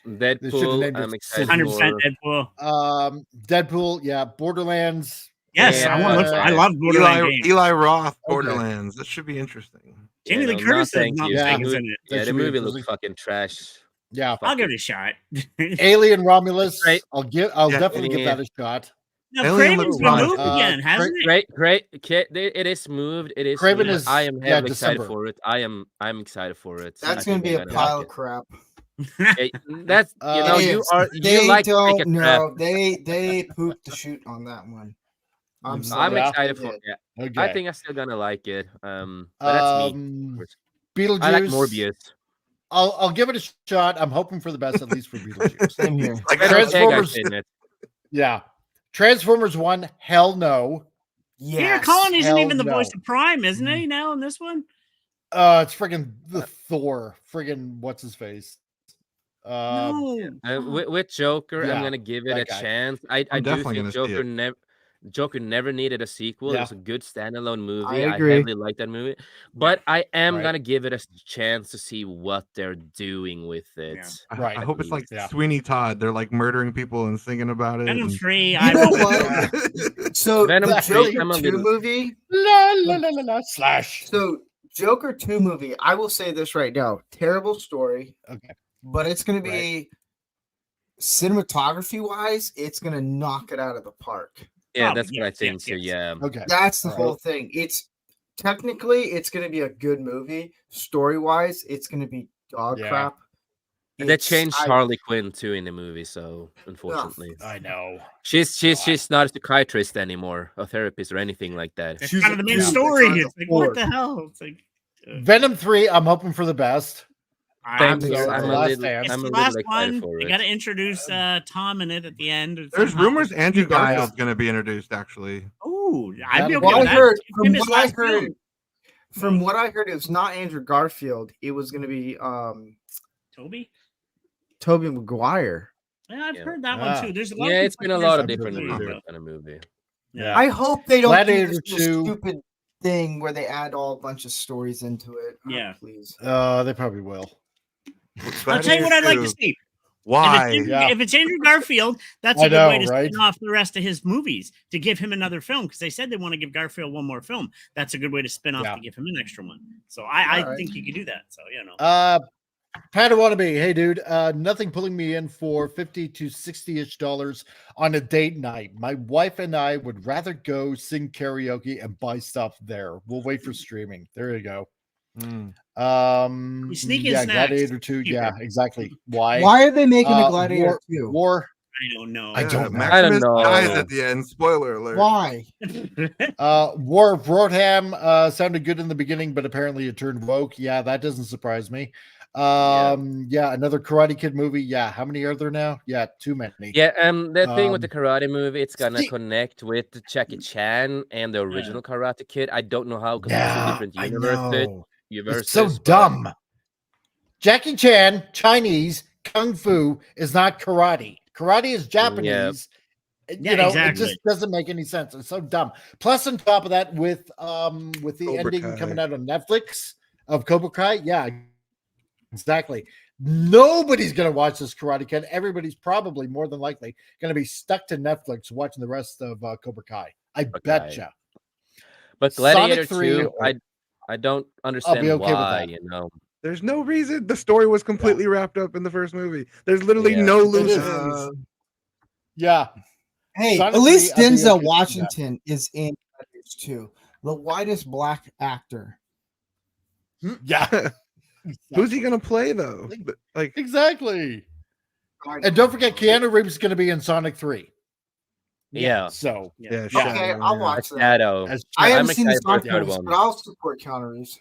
They should've Deadpool, named it I'm excited 100% for. Deadpool. Deadpool. Yeah. Borderlands. Yes, I want to look for. I love Borderlands games. Eli Roth, Borderlands. That should be interesting. Jamie Lee no, Curtis no, is thank not you. mistaken Yeah. is in it. Yeah, That the should be movie interesting. looks fucking trash. Yeah. I'll give it a shot. Alien Romulus. Great. I'll Yeah, definitely give yeah. that a shot. Now, Alien Craven's looks been fun. moved again, hasn't it? Great. It is moved. It is. Craven moved. is- I am yeah, heavily excited December. for it. I'm excited for it. That's I going to think be I'm a gonna pile like of crap. it. That's you They like to take a don't crap. know. They pooped the shoot on that one. I'm Mm, sorry. I'm Yeah. excited They for did. it. Okay. I think I'm still gonna like it. But that's me. of course. Beetlejuice. I like Morbius. I'll give it a shot. I'm hoping for the best, at least for Beetlejuice. Same here. Like Better Transformers- tag, I said it. Yeah. Transformers 1, hell no. Peter Yes. Cullen isn't hell even the no. voice of Prime, isn't he? Now in this one. It's friggin' the Thor. Friggin' what's his face? No. With Joker, I'm Yeah, gonna give it that a guy. chance. I I'm do definitely think gonna see it. Joker never needed a sequel. It Yeah. was a good standalone movie. I agree. heavily like that movie, but I am Right. gonna give it a chance to see what they're doing with it. Yeah. Right. I hope it's like Yeah. Sweeney Todd. They're like murdering people and singing about it. Venom and- 3. You I know will. what? So Venom the 3, Joker I'm a 2 little- movie. La la la la la slash. So Joker 2 movie. I will say this right now. Terrible story. Okay. But it's going to be cinematography wise. It's going to knock it out of the park. Yeah, Oh, that's what I yes, think yes, too. yes. Yeah, Okay. That's the All whole thing. It's technically it's going to be a good movie. Story wise, it's going to be dog Yeah. crap. and they It's- changed I- Harley Quinn too in the movie. So unfortunately, I know. she's not a psychiatrist anymore, a therapist or anything like that. It's She's kind of the main yeah, story. it's on It's the like, what board. the hell? It's like, Venom 3, I'm hoping for the best. Thanks. so I'm the a last little, stand. It's I'm a the little last excited one. for They it. got to introduce Tom in it at the end. There's somehow. rumors Andrew You guys- Garfield's going to be introduced. Actually, Oh, I'd That'll be be okay What I with that. heard, Give him his from what I last heard, film. from what I heard, it was not Andrew Garfield. It was going to be Toby. Tobey Maguire. Yeah, I've Yeah. heard that Ah. one too. There's a lot. Yeah, of it's been a people lot of saying different Toby, rumors but- on a movie. Yeah. I hope they don't Gladiator do this 2. stupid thing where they add all a bunch of stories into it. Oh, Yeah. please. They probably will. I'll tell you what I'd like to see. Why? Yeah. If it's Andrew Garfield, that's I a good way know, to right? spin off the rest of his movies to give him another film because they said they want to give Garfield one more film. That's a good way to spin off Yeah. to give him an extra one. So I All right. think you could do that. So Padawannabe, hey dude, nothing pulling me in for 50 to 60-ish dollars on a date night. My wife and I would rather go sing karaoke and buy stuff there. We'll wait for streaming. There you go. You sneak in yeah, snacks. Gladiator 2. Cheaper. Yeah, exactly. Why? Why are they making a Uh, Gladiator 2? War. I don't know. I don't know. I don't Maximus know. dies at the end. Spoiler alert. Why? War of Rotham sounded good in the beginning, but apparently it turned woke. Yeah, that doesn't surprise me. Yeah, another Karate Kid movie. Yeah, how many are there now? Yeah, too many. Yeah, the thing with the Um, karate movie, it's gonna see- connect with the Jackie Chan and the original Karate Kid. I don't know how because it's two Yeah, different I universes. know. Universes, It's so but dumb. Jackie Chan, Chinese, Kung Fu is not karate. Karate is Japanese. You know, it just doesn't make any sense. It's so dumb. Plus, on top of that, with the Cobra ending Kai. coming out on Netflix of Cobra Kai, yeah, exactly. Nobody's gonna watch this Karate Kid. Everybody's probably more than likely gonna be stuck to Netflix watching the rest of Cobra Kai. I betcha. But Gladiator Sonic 3, 2, I don't understand okay with why, that. you know. There's no reason. The story was completely wrapped up in the first movie. There's literally no loose ends. Yeah. Hey, Sonic at least 3, I'd be Denzel okay with that. Washington is in Gladiators 2, the whitest black actor. Yeah. Who's he gonna play though? Like Exactly. And don't forget, Keanu Reeves is going to be in Sonic 3. Yeah. So yeah, Okay, I'll watch that. Shadow. I haven't I'm seen the excited for the Sonic third movies, one. but I'll support Keanu Reeves.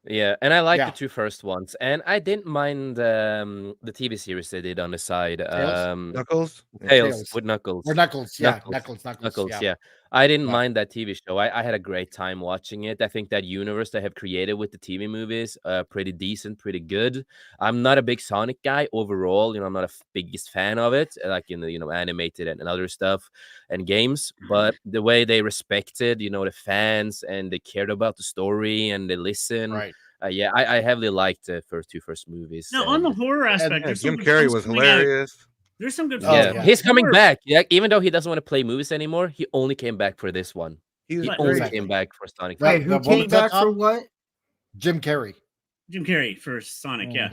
Yeah, and I like Yeah. the two first ones, and I didn't mind the TV series they did on the side. Knuckles? Tails with Knuckles. Or Knuckles, yeah. Knuckles, yeah. I didn't Yeah. mind that TV show. I had a great time watching it. I think that universe they have created with the TV movies, pretty decent, pretty good. I'm not a big Sonic guy overall. You know, I'm not a biggest fan of it, like in the animated and other stuff and games. But the way they respected, the fans, and they cared about the story and they listen. Right. Yeah, I heavily liked the two first movies. No, on the horror aspect, there's some Jim good Carrey films was coming out. hilarious. There's some good Oh, films. yeah. He's coming Horror- back. Yeah, even though he doesn't want to play movies anymore, he only came back for this one. He was only great. came back for Sonic. Right. Wait, who What came was that, back for Tom? what? Jim Carrey. Jim Carrey for Sonic, yeah.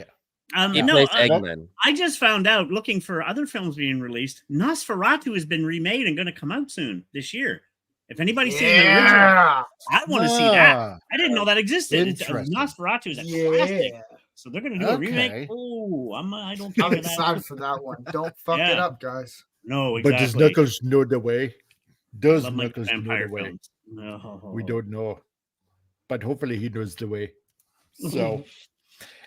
He No, plays Eggman. I just found out looking for other films being released. Nosferatu has been remade and going to come out soon this year. If anybody's seen the original, Yeah. I want to see that. Ah, I didn't know that existed. Interesting. Nosferatu is a classic. Yeah. So they're going to do a remake. Okay. Oh, I don't care I'm about that. excited for that one. Don't fuck it Yeah. up, guys. No, But does exactly. Knuckles know the way? Does Love my Knuckles know vampire the way? films. No. We don't know. But hopefully he knows the way. So,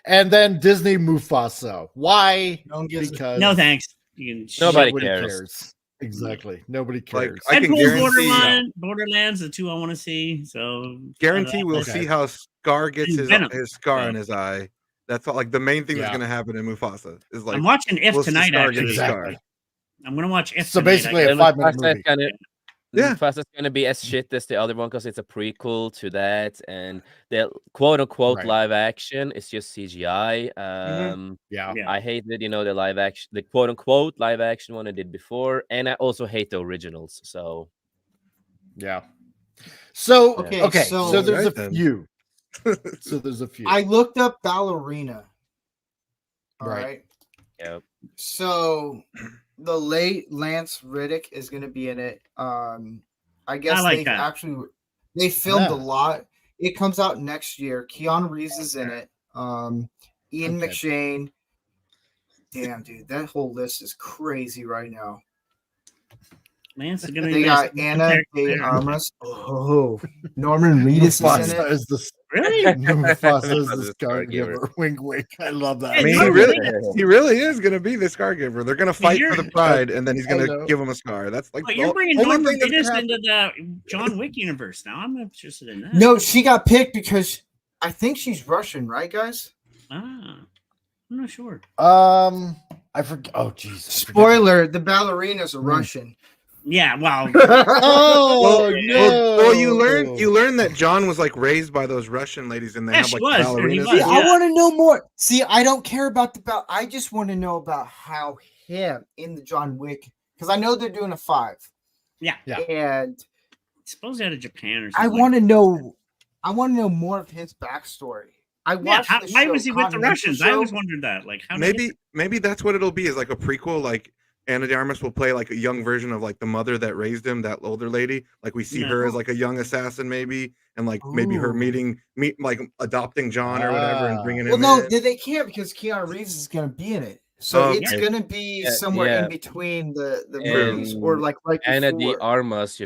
and then Disney Mufasa. Why? No one gives a- Because No, thanks. You can Nobody nobody cares. Exactly. Nobody Like, cares. I can Deadpool, Borderlands, the two I want to see. So guarantee we'll Okay. see how Scar gets And Venom. his scar Yeah. in his eye. That's all. Like the main thing that's Yeah. going to happen in Mufasa is like I'm watching If we'll see tonight. Scar get Actually, his Exactly. scar. I'm gonna watch If So tonight. basically, a And 5-minute Mufasa's movie. gonna- Yeah. Mufasa's gonna be as shit as the other one because it's a prequel to that, and the quote unquote Right. live action is just CGI. Yeah. Yeah. I hated, the live action, the quote unquote live action one I did before, and I also hate the originals. So Yeah. So Okay, okay, so- so there's Right a then. few. So there's a few. I looked up ballerina. All Right. right. yeah, So the late Lance Riddick is going to be in it. I guess like they that. actually they filmed Yeah. a lot. It comes out next year. Keanu Reeves is in it. Ian Okay. McShane. Damn, dude, that whole list is crazy right now. Lance is gonna They be got missed. Anna De Armas. Oh, Norman Reedus is in Mufasa it. is the Really? Mufasa is the Mufasa is scar Scar-giver. giver. Wink, wink. I love that. I mean, Norman he really is going to be the scar giver. They're going to fight for the pride, and then he's going know. to give him a scar. That's like But the you're bringing only Norman thing that's gonna Reedus happen. into the John Wick universe now. I'm interested in that. No, she got picked because I think she's Russian, right, guys? I'm not sure. I forget. Oh, Jesus. Spoiler: the ballerinas are Russian. Yeah, well, Oh no! Well, you learn that John was like raised by those Russian ladies, and they Yeah, have she like was, and he ballerinas. was, See, I yeah. want to know more. See, I don't care about the bell. I just want to know about how him in the John Wick, because I know they're doing a 5. yeah. Yeah. And Suppose out of Japan or I something. want to know. I want to know more of his backstory. I Yeah, watched the why show, was he with the Continental Russians? I Show. always wondered that. Like, how did he- Maybe that's what it'll be, is like a prequel. Like Anna de Armas will play like a young version of like the mother that raised him, that older lady. Like we see her as like a young assassin, maybe, and like maybe her Ooh. meet like adopting John or whatever and bringing Well, him no, in. they can't because Keanu Reeves is going to be in it. So Oh, it's okay. going to be Yeah, somewhere yeah. in between the And movies or like right Anna de before. Armas,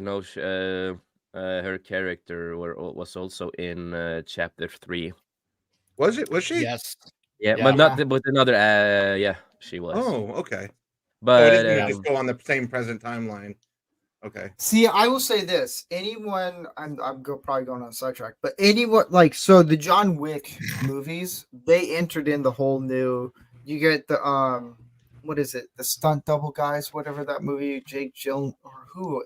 her character was also in chapter 3. Was she? Yes. Yeah, Yeah. but not with another. Yeah, she was. Oh, okay. But it didn't just go on the same present timeline. Okay. See, I will say this: anyone, probably going on a sidetrack, but anyone like so the John Wick movies, they entered in the whole new. You get the what is it? The stunt double guys, whatever that movie, Jake Jill or who,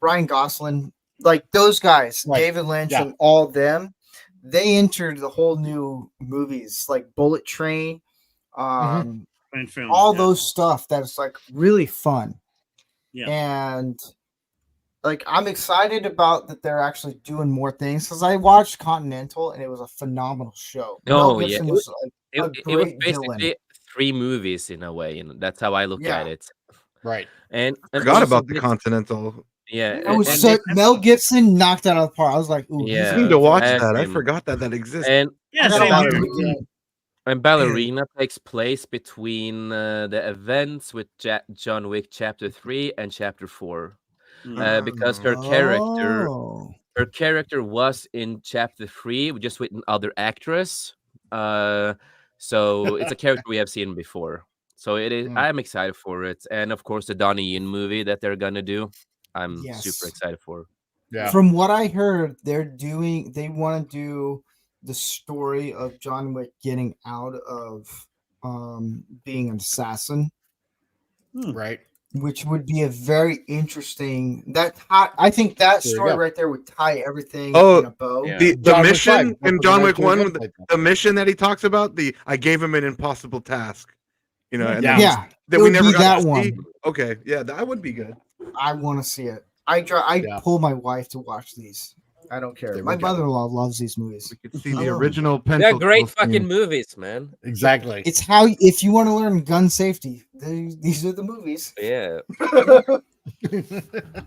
Ryan Gosling, like those guys, Right. David Lynch Yeah. and all them. They entered the whole new movies like Bullet Train, And films, all yeah. those stuff that's like really fun. Yeah. And like I'm excited about that they're actually doing more things because I watched Continental and it was a phenomenal show. Oh Mel yeah, Gibson was like a it was great villain. basically 3 movies in a way, that's how I look Yeah. at it. Right. And Forgot also about the this- Continental. Yeah, It was and so it- Mel Gibson knocked it out of the park. I was like, ooh, Yeah. I need to watch I that. I same. forgot that exists. and Yeah, gotta same watch here. it. and Ballerina takes place between the events with John Wick Chapter 3 and Chapter 4. Because her character was in Chapter 3 just with another actress. So it's a character we have seen before. So it is. I'm excited for it, and of course the Donnie Yen movie that they're gonna do. I'm super excited for. Yeah. From what I heard, they want to do the story of John Wick getting out of being an assassin, Right. which would be a very interesting. I think that There you story go. right there would tie everything Oh, in a bow. Yeah. The John Wick mission 5, in we're John gonna Wick do a 1, gun fight now. the mission that he talks about, I gave him an impossible task. You know, and Yeah. then Yeah, that it we would never be got that to see. one. Okay, yeah, that would be good. I want to see it. I Yeah. pull my wife to watch these. I don't care. There we My go. mother-in-law loves these movies. We could see I the love original They're pencil. great kill fucking scene. movies, man. Exactly. It's how if you want to learn gun safety, these are the movies. Yeah. Well, And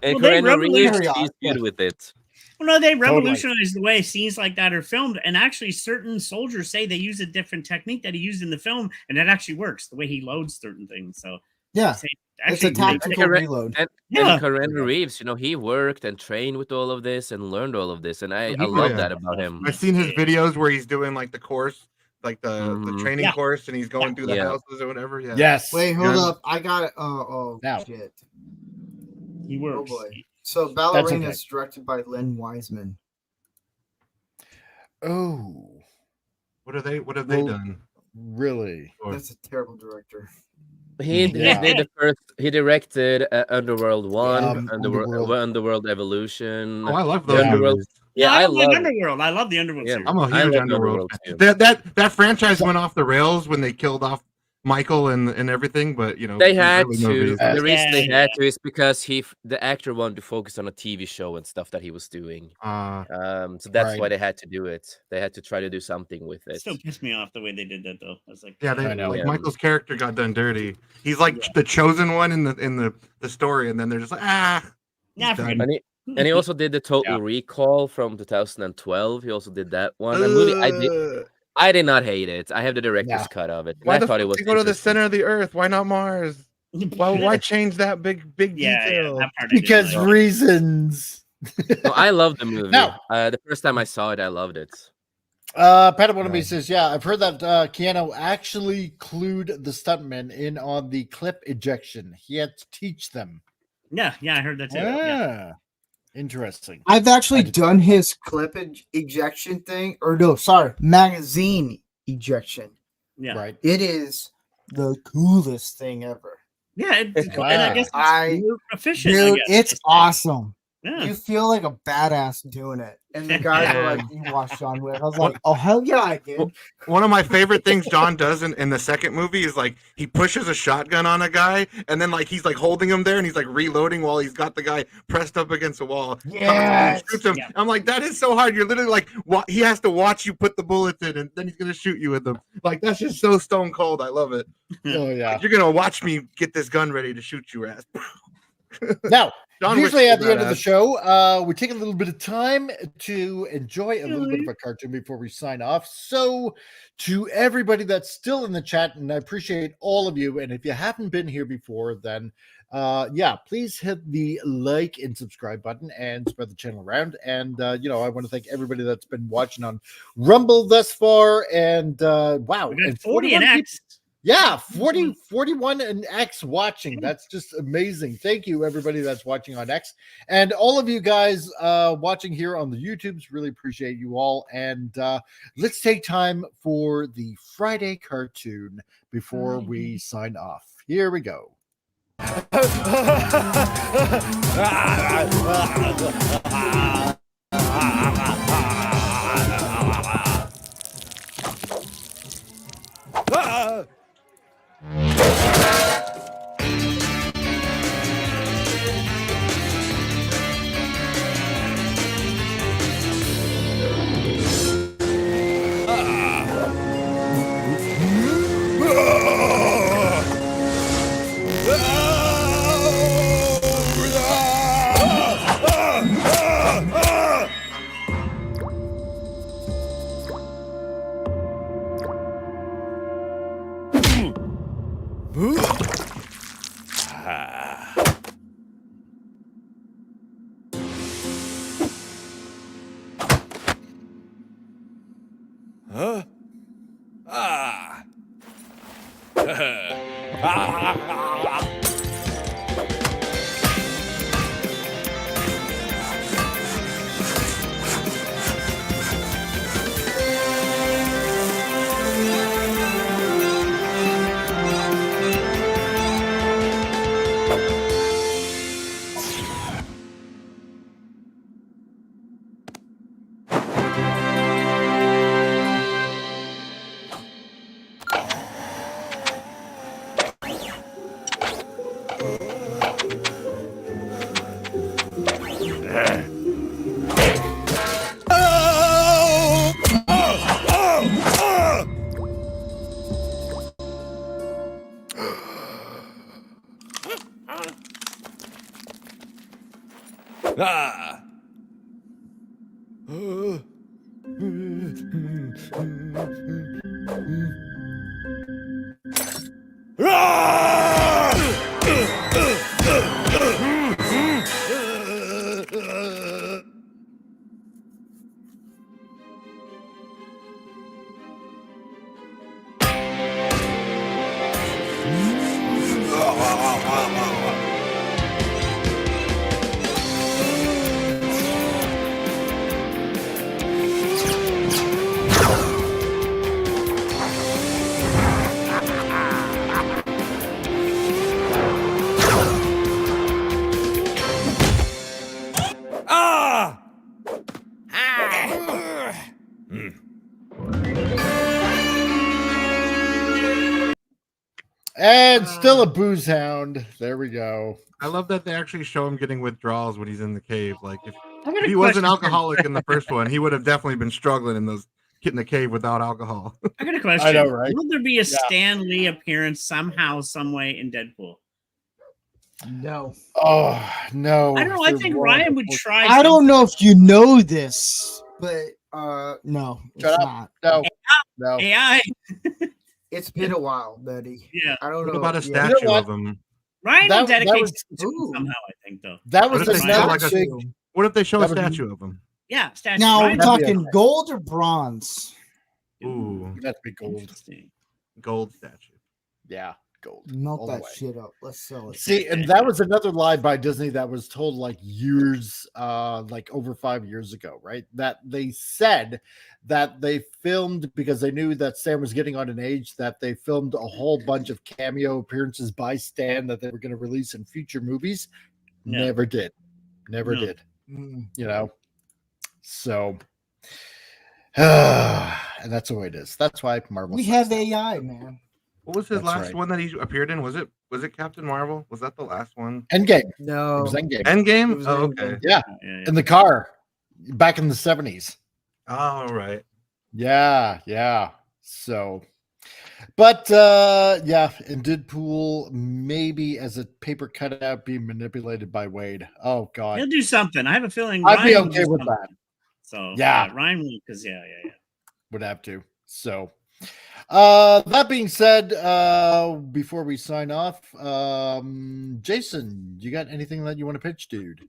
they Keanu Reeves, revolutionized- he's good with it. Well, no, they Totally. revolutionized the way scenes like that are filmed, and actually, certain soldiers say they use a different technique that he used in the film, and that actually works. The way he loads certain things, so Yeah, say- it's a actually, tactical Correct. reload. And Yeah. Keanu Reeves, he worked and trained with all of this and learned all of this, and I Oh, love yeah. that about him. I've seen his videos where he's doing like the course, like the Mhm. training Yeah. course, and he's going through the Yeah. houses or whatever. Yeah. Yes. Wait, hold Yeah. up. I got it. Oh Now. shit. he Oh works. boy. So Ballerina okay. is directed by Len Wiseman. Oh, What have they Well, done? really? Or- That's a terrible director. He Yeah. did the first. He directed Underworld 1, Underworld. Underworld Evolution. Oh, I love The those Underworld. movies. Yeah, I love love the it. Underworld. I love the Underworld Yeah. series. I'm a I huge love Underworld Underworld, fan. too. That franchise went off the rails when they killed off Michael and everything, but They these had early to. movies- The reason they Yeah, had to is because the actor wanted to focus on a TV show and stuff that he was doing. So that's why Right. they had to do it. They had to try to do something with It it. still pissed me off the way they did that, though. I was like, Yeah, I know. like Yeah. Michael's character got done dirty. He's like the chosen one in the story, and then they're just like, nah, he's forget done. it. And he also did the Total Yeah. Recall from 2012. He also did that one. A movie I did not hate it. I have the director's Yeah. cut of it. and Why I the thought fuck it was they go to the interesting. center of the earth? Why not Mars? Why change that big Yeah, detail? that part I didn't Because like. reasons. No, I love the movie. No. The first time I saw it, I loved it. Patawanami says, yeah, I've heard that Keanu actually clued the stuntmen in on the clip ejection. He had to teach them. Yeah, I heard that too. Yeah. Yeah. Interesting. I've actually I did- done his clip ejection thing, or no, sorry, magazine ejection. Yeah. Right. It is the coolest thing ever. Yeah, and Wow. I guess it's I- more efficient. I Dude, guess. it's awesome. Yeah. You feel like a badass doing it. And the guys are like, you watched John Wick. I was like, oh, hell yeah, I did. One of my favorite things John does in the second movie is like he pushes a shotgun on a guy, and then like he's like holding him there, and he's like reloading while he's got the guy pressed up against the wall. Yes. Shoots him. Yeah. I'm like, that is so hard. You're literally like, he has to watch you put the bullets in, and then he's gonna shoot you with them. Like that's just so stone cold. I love it. Oh, yeah. You're gonna watch me get this gun ready to shoot you, ass. Now, John usually Wick's at the end of the badass. show, we take a little bit of time to enjoy a little bit of a cartoon before we sign off. So, to everybody that's still in the chat, and I appreciate all of you. And if you haven't been here before, then please hit the like and subscribe button and spread the channel around. And I want to thank everybody that's been watching on Rumble thus far. And wow, We got and 40 and 41 X. Yeah, 40, 41 and X watching. That's just amazing. Thank you, everybody that's watching on X. And all of you guys watching here on the YouTubes, really appreciate you all. And let's take time for the Friday cartoon before we sign off. Here we go. And still a booze hound. There we go. I love that they actually show him getting withdrawals when he's in the cave. Like if I got a he was question an for- alcoholic in the first one, he would have definitely been struggling in those getting the cave without alcohol. I got a question. I know, right? Will there be a Yeah. Stan Lee appearance somehow, some way in Deadpool? No. Oh no. I don't know. I think Ryan would try. I don't know if you know this, but no, it's Shut up. not. No. No. AI. It's been a while, buddy. Yeah. I don't What know. about a yeah. statue what? of him? Ryan That- would that dedicate was- to him somehow. I think though. That was What if they another show like a- big. What if they show a That was- statue of him? Yeah. Statue. Now we're Ryan That'd be talking okay. gold or bronze. Ooh, That'd be gold. Interesting. gold statue. Yeah, gold. Melt all the that way. shit up. Let's sell it. See, and that was another lie by Disney that was told like years, like over 5 years ago, right? That they said that they filmed because they knew that Stan was getting on an age that they filmed a whole bunch of cameo appearances by Stan that they were going to release in future movies. No. Never did. Never No. did. Mm. You know, so and that's the way it is. That's why Marvel. We sucks have now. AI, man. What was his That's last right. one that he appeared in? Was it Captain Marvel? Was that the last one? Endgame. It No. was Endgame. It Endgame? was Oh, Endgame. okay. Yeah, Yeah. in the car back in the 70s. Oh, right. Yeah. So, but yeah, and Deadpool maybe as a paper cutout being manipulated by Wade. Oh God, He'll do something. I have a feeling. I'd be Ryan will okay do with something. that. So Yeah. Ryan will because yeah. Would have to. So, that being said, before we sign off, Jason, you got anything that you want to pitch, dude?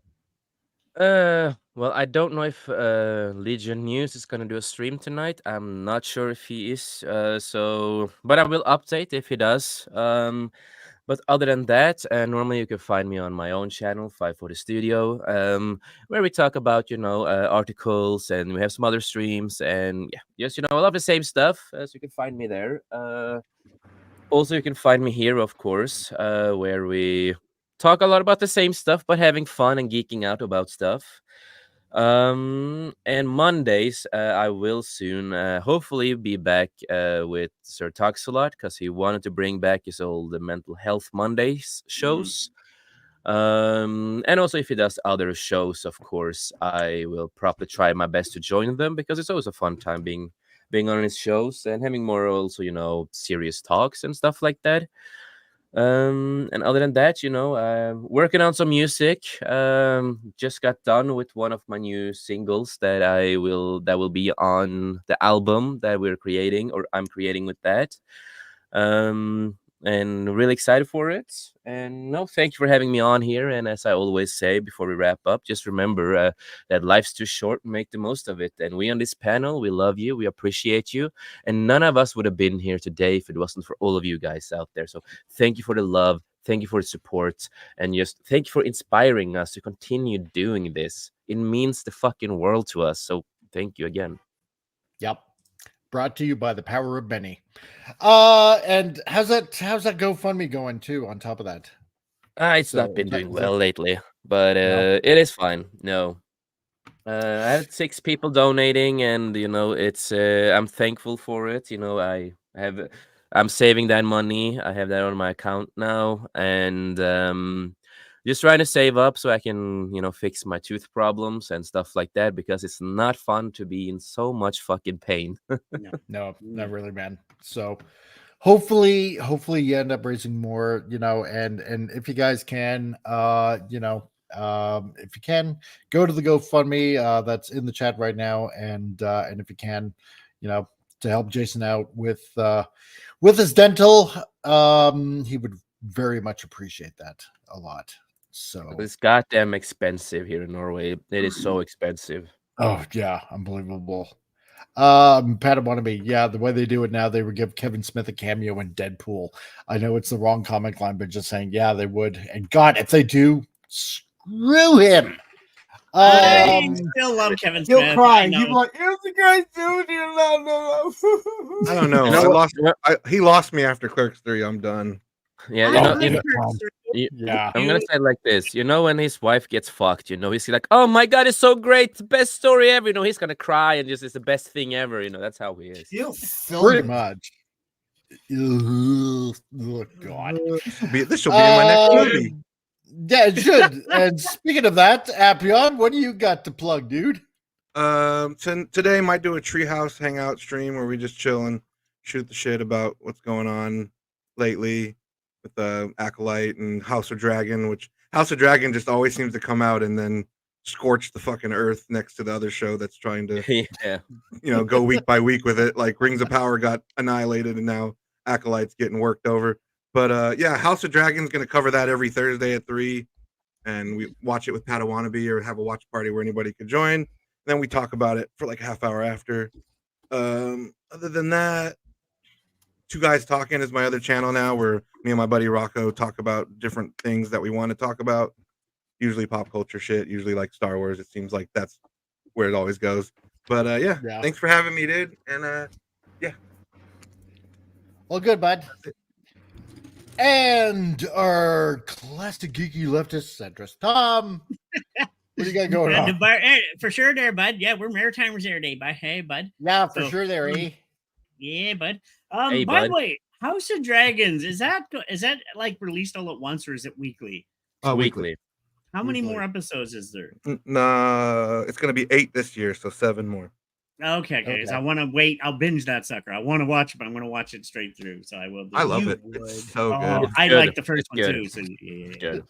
Well, I don't know if Legion News is gonna do a stream tonight. I'm not sure if he is. But I will update if he does. But other than that, normally you can find me on my own channel, 540 Studio, where we talk about articles, and we have some other streams, and yeah, just a lot of the same stuff. So you can find me there. Also, you can find me here, of course, where we talk a lot about the same stuff, but having fun and geeking out about stuff. And Mondays, I will soon, hopefully, be back with Sir Talks-a-Lot, because he wanted to bring back his old Mental Health Mondays shows. And also, if he does other shows, of course, I will probably try my best to join them, because it's always a fun time being on his shows and having more also, serious talks and stuff like that. And other than that, working on some music. Just got done with one of my new singles that will be on the album that we're creating, or I'm creating with that. And really excited for it. And no, thank you for having me on here. And as I always say before we wrap up, just remember that life's too short. Make the most of it. And we on this panel, we love you, we appreciate you, and none of us would have been here today if it wasn't for all of you guys out there. So thank you for the love, thank you for the support, and just thank you for inspiring us to continue doing this. It means the fucking world to us. So thank you again. Yep. Brought to you by the power of many. And how's that GoFundMe going too? On top of that, It's not been doing well lately, but it is fine. No, I had 6 people donating, and it's I'm thankful for it. I'm saving that money. I have that on my account now, and just trying to save up so I can fix my tooth problems and stuff like that, because it's not fun to be in so much fucking pain. No, not really, man. So hopefully you end up raising more, and if you guys can, if you can, go to the GoFundMe that's in the chat right now, and if you can, to help Jason out with his dental, he would very much appreciate that a lot. So it's goddamn expensive here in Norway. It is so expensive. Oh yeah, unbelievable. Patawannabe, yeah, the way they do it now, they would give Kevin Smith a cameo in Deadpool. I know it's the wrong comic line, but just saying, yeah, they would. And God, if they do, screw him. I still love Kevin Smith. He'll cry. He's like, it was a great dude. I don't know. He lost me after Clerks 3. I'm done. Yeah, I'm gonna say it like this. When his wife gets fucked, he's like, oh my God, it's so great, the best story ever. He's gonna cry and just it's the best thing ever. That's how he is. Pretty much. Oh God, this will be in my next movie. Yeah, it should. And speaking of that, Appion, what do you got to plug, dude? Today might do a Treehouse hangout stream where we just chill and shoot the shit about what's going on lately with the Acolyte and House of Dragon, which House of Dragon just always seems to come out and then scorch the fucking earth next to the other show that's trying to go week by week with it. Like Rings of Power got annihilated and now Acolyte's getting worked over. But House of Dragon's gonna cover that every Thursday at 3, and we watch it with Patawannabe or have a watch party where anybody could join. Then we talk about it for like a half hour after. Other than that, Two Guys Talking is my other channel now, where me and my buddy Rocco talk about different things that we want to talk about. Usually pop culture shit, usually like Star Wars. It seems like that's where it always goes. But thanks for having me, dude. And Well, good, bud. And our classic geeky leftist centrist, Tom. What do you got going on? For sure there, bud. Yeah, we're Maritimers there today, bud. Hey, bud. Yeah, for sure there, eh? Yeah, bud. Hey, by bud. the way, House of Dragons, is that like released all at once, or is it weekly? Weekly. How many more episodes is there? No, it's gonna be 8 this year, so 7 more. Okay. So I want to wait. I'll binge that sucker. I want to watch it, but I'm going to watch it straight through. So I will. I love it. It's so good. It's I good. like the first It's one good. too. So yeah. Good.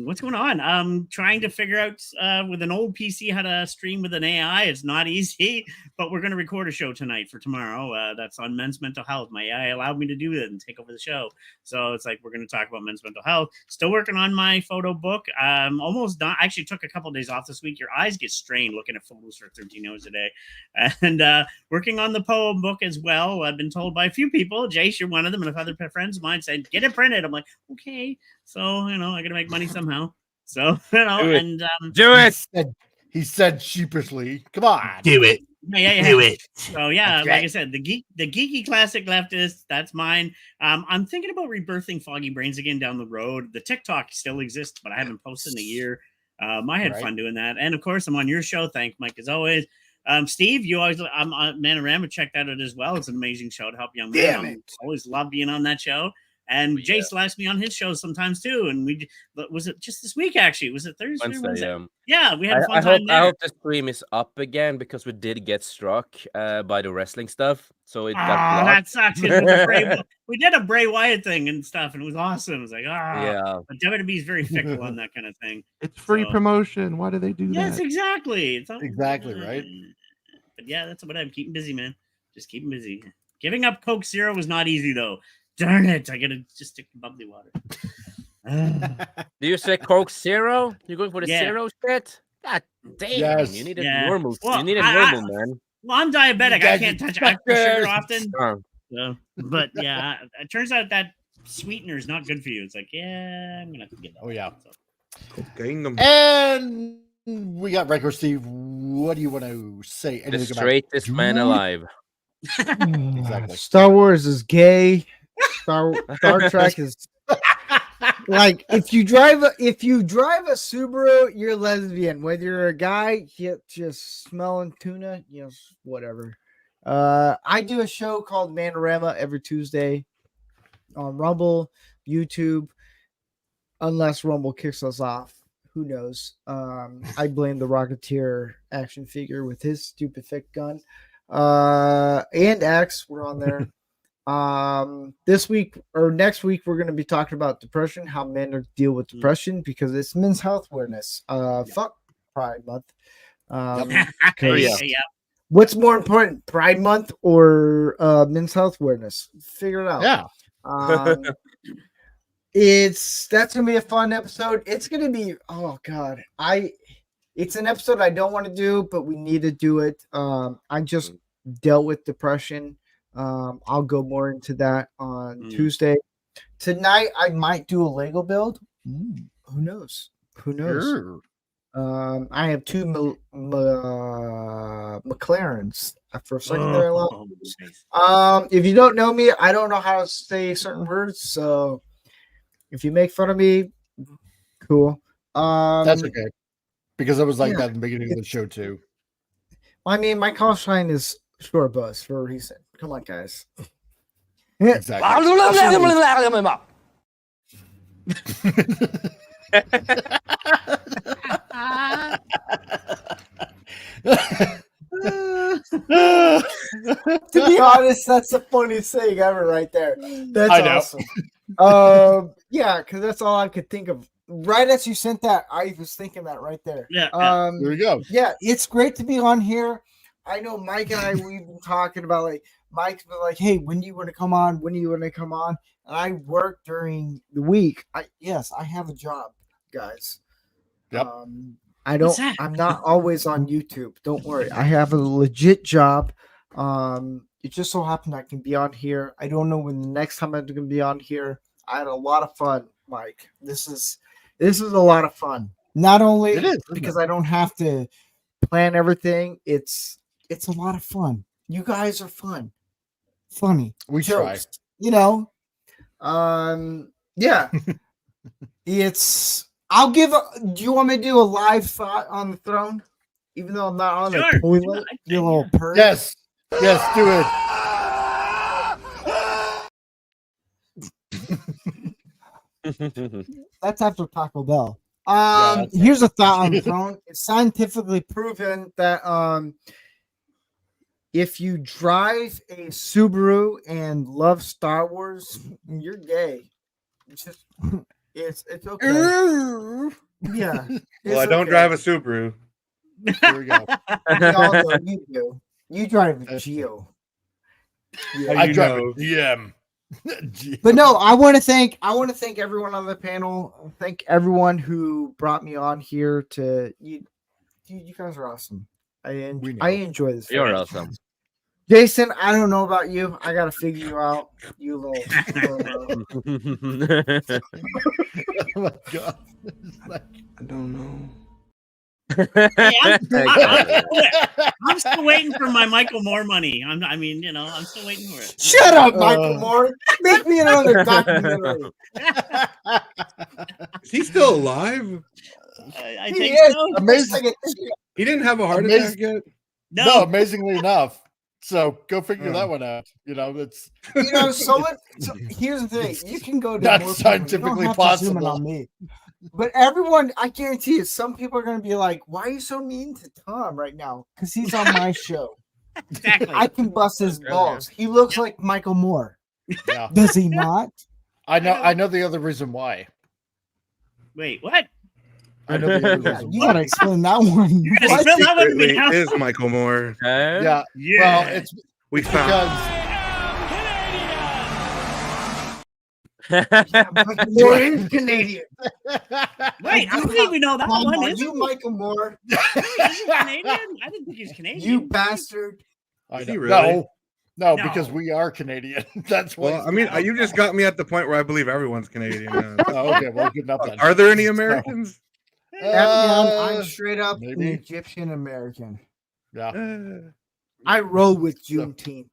What's going on? I'm trying to figure out with an old PC how to stream with an AI. It's not easy, but we're going to record a show tonight for tomorrow. That's on men's mental health. My AI allowed me to do it and take over the show. So it's like we're going to talk about men's mental health. Still working on my photo book. Almost done. I actually took a couple of days off this week. Your eyes get strained looking at photos for 13 hours a day. And working on the poem book as well. I've been told by a few people, Jace, you're one of them, and other friends of mine said, get it printed. I'm like, okay. So, I got to make money somehow. So, Do it. He said sheepishly, come on. Do it. Yeah. Do it. So yeah, like I said, the geeky classic leftist, that's mine. I'm thinking about rebirthing Foggy Brains again down the road. The TikTok still exists, but I haven't posted in a year. I had fun doing that. And of course, I'm on your show. Thank Mike as always. Steve, you always, I'm on Manorama. Check that out as well. It's an amazing show to help young men. Always love being on that show. And Jace likes me on his show sometimes too. And was it just this week actually? Was it Thursday? Wednesday? Yeah, we had a fun time there. I hope the stream is up again because we did get struck by the wrestling stuff. So it got blocked. That sucks. We did a Bray Wyatt thing and stuff, and it was awesome. It was like, yeah. But WWE is very fickle on that kind of thing. It's free promotion. Why do they do that? Yes, exactly. It's exactly right. But yeah, that's what I'm keeping busy, man. Just keeping busy. Giving up Coke Zero was not easy though. Darn it! I gotta just stick to bubbly water. Do you say Coke Zero? You're going for the zero shit? God damn! Yes. You need a normal. Well, you need a normal, man. Well, I'm diabetic. I can't touch extra sugar often. Oh. But yeah, it turns out that sweetener is not good for you. It's like, yeah, I'm gonna have to get that. Oh yeah. Cocaine. And we got Record Steve. What do you want to say? The straightest man alive. Exactly. Star Wars is gay. Star Trek is like if you drive a Subaru, you're lesbian. Whether you're a guy, you're just smelling tuna, whatever. I do a show called Manorama every Tuesday on Rumble, YouTube, unless Rumble kicks us off. Who knows? I blame the Rocketeer action figure with his stupid thick gun. And X, we're on there. This week or next week, we're going to be talking about depression, how men deal with depression, because it's Men's Health Awareness. Fuck Pride Month. What's more important, Pride Month or Men's Health Awareness? Figure it out. Yeah. That's gonna be a fun episode. It's gonna be it's an episode I don't want to do, but we need to do it. I just dealt with depression. I'll go more into that on Tuesday. Tonight I might do a Lego build. Who knows? Sure. I have two McLarens. For a second there, if you don't know me, I don't know how to say certain words. So if you make fun of me, cool. That's okay, because I was like that in the beginning of the show too. I mean, my call sign is short bus for a reason. Come on, guys. Exactly. To be honest, that's the funniest thing ever right there. That's awesome. Yeah, because that's all I could think of. Right as you sent that, I was thinking that right there. Yeah. There we go. Yeah, it's great to be on here. I know Mike and I, we've been talking about, like, Mike's been like, hey, when do you want to come on? When do you want to come on? And I work during the week. I have a job, guys. Yep. I'm not always on YouTube. Don't worry. I have a legit job. It just so happened I can be on here. I don't know when the next time I'm going to be on here. I had a lot of fun, Mike. This is a lot of fun. Not only because I don't have to plan everything. It's a lot of fun. You guys are funny. We jokes, try. Yeah. Do you want me to do a live thought on the throne? Even though I'm not on the toilet? You little perv. Yes, do it. That's after Taco Bell. Here's a thought on the throne. It's scientifically proven that if you drive a Subaru and love Star Wars, you're gay. It's okay. Yeah. Well, I don't drive a Subaru. There we go. We all know you do. You drive a Geo. Yeah. I drive a GM. But no, I want to thank everyone on the panel. Thank everyone who brought me on here to you. You guys are awesome. I enjoy this. You're awesome. Jason, I don't know about you. I gotta figure you out. You little. Oh my god! I don't know. Hey, I'm still waiting for my Michael Moore money. I'm still waiting for it. Shut up, Michael Moore. Make me another documentary. Is he still alive? I think is. so. Amazing. He didn't have a heart attack yet? No, amazingly enough. So go figure that one out. It's here's the thing. You can go to not more scientifically people. You don't have to zoom in possible. on me. But everyone, I guarantee you, some people are going to be like, why are you so mean to Tom right now? Because he's on my show. Exactly. I can bust his balls. He looks like Michael Moore. Yeah. Does he not? I know the other reason why. Wait, what? I know the other reason You why. got to explain that one. Just fill that one to me Secretly now. is Michael Moore. Yeah. Yeah. Well, it's We found. Michael Moore is Canadian. Wait, I didn't even know that Mom, one. are Is you Michael Moore? he Canadian? I didn't think he's Canadian. You bastard. I Is know. he really? No, No. because we are Canadian. That's why. Well, I mean, you just got me at the point where I believe everyone's Canadian now. Oh, okay, well, good enough then. Are there any Americans? I'm straight up maybe. Egyptian American. Yeah. I roll with Juneteenth.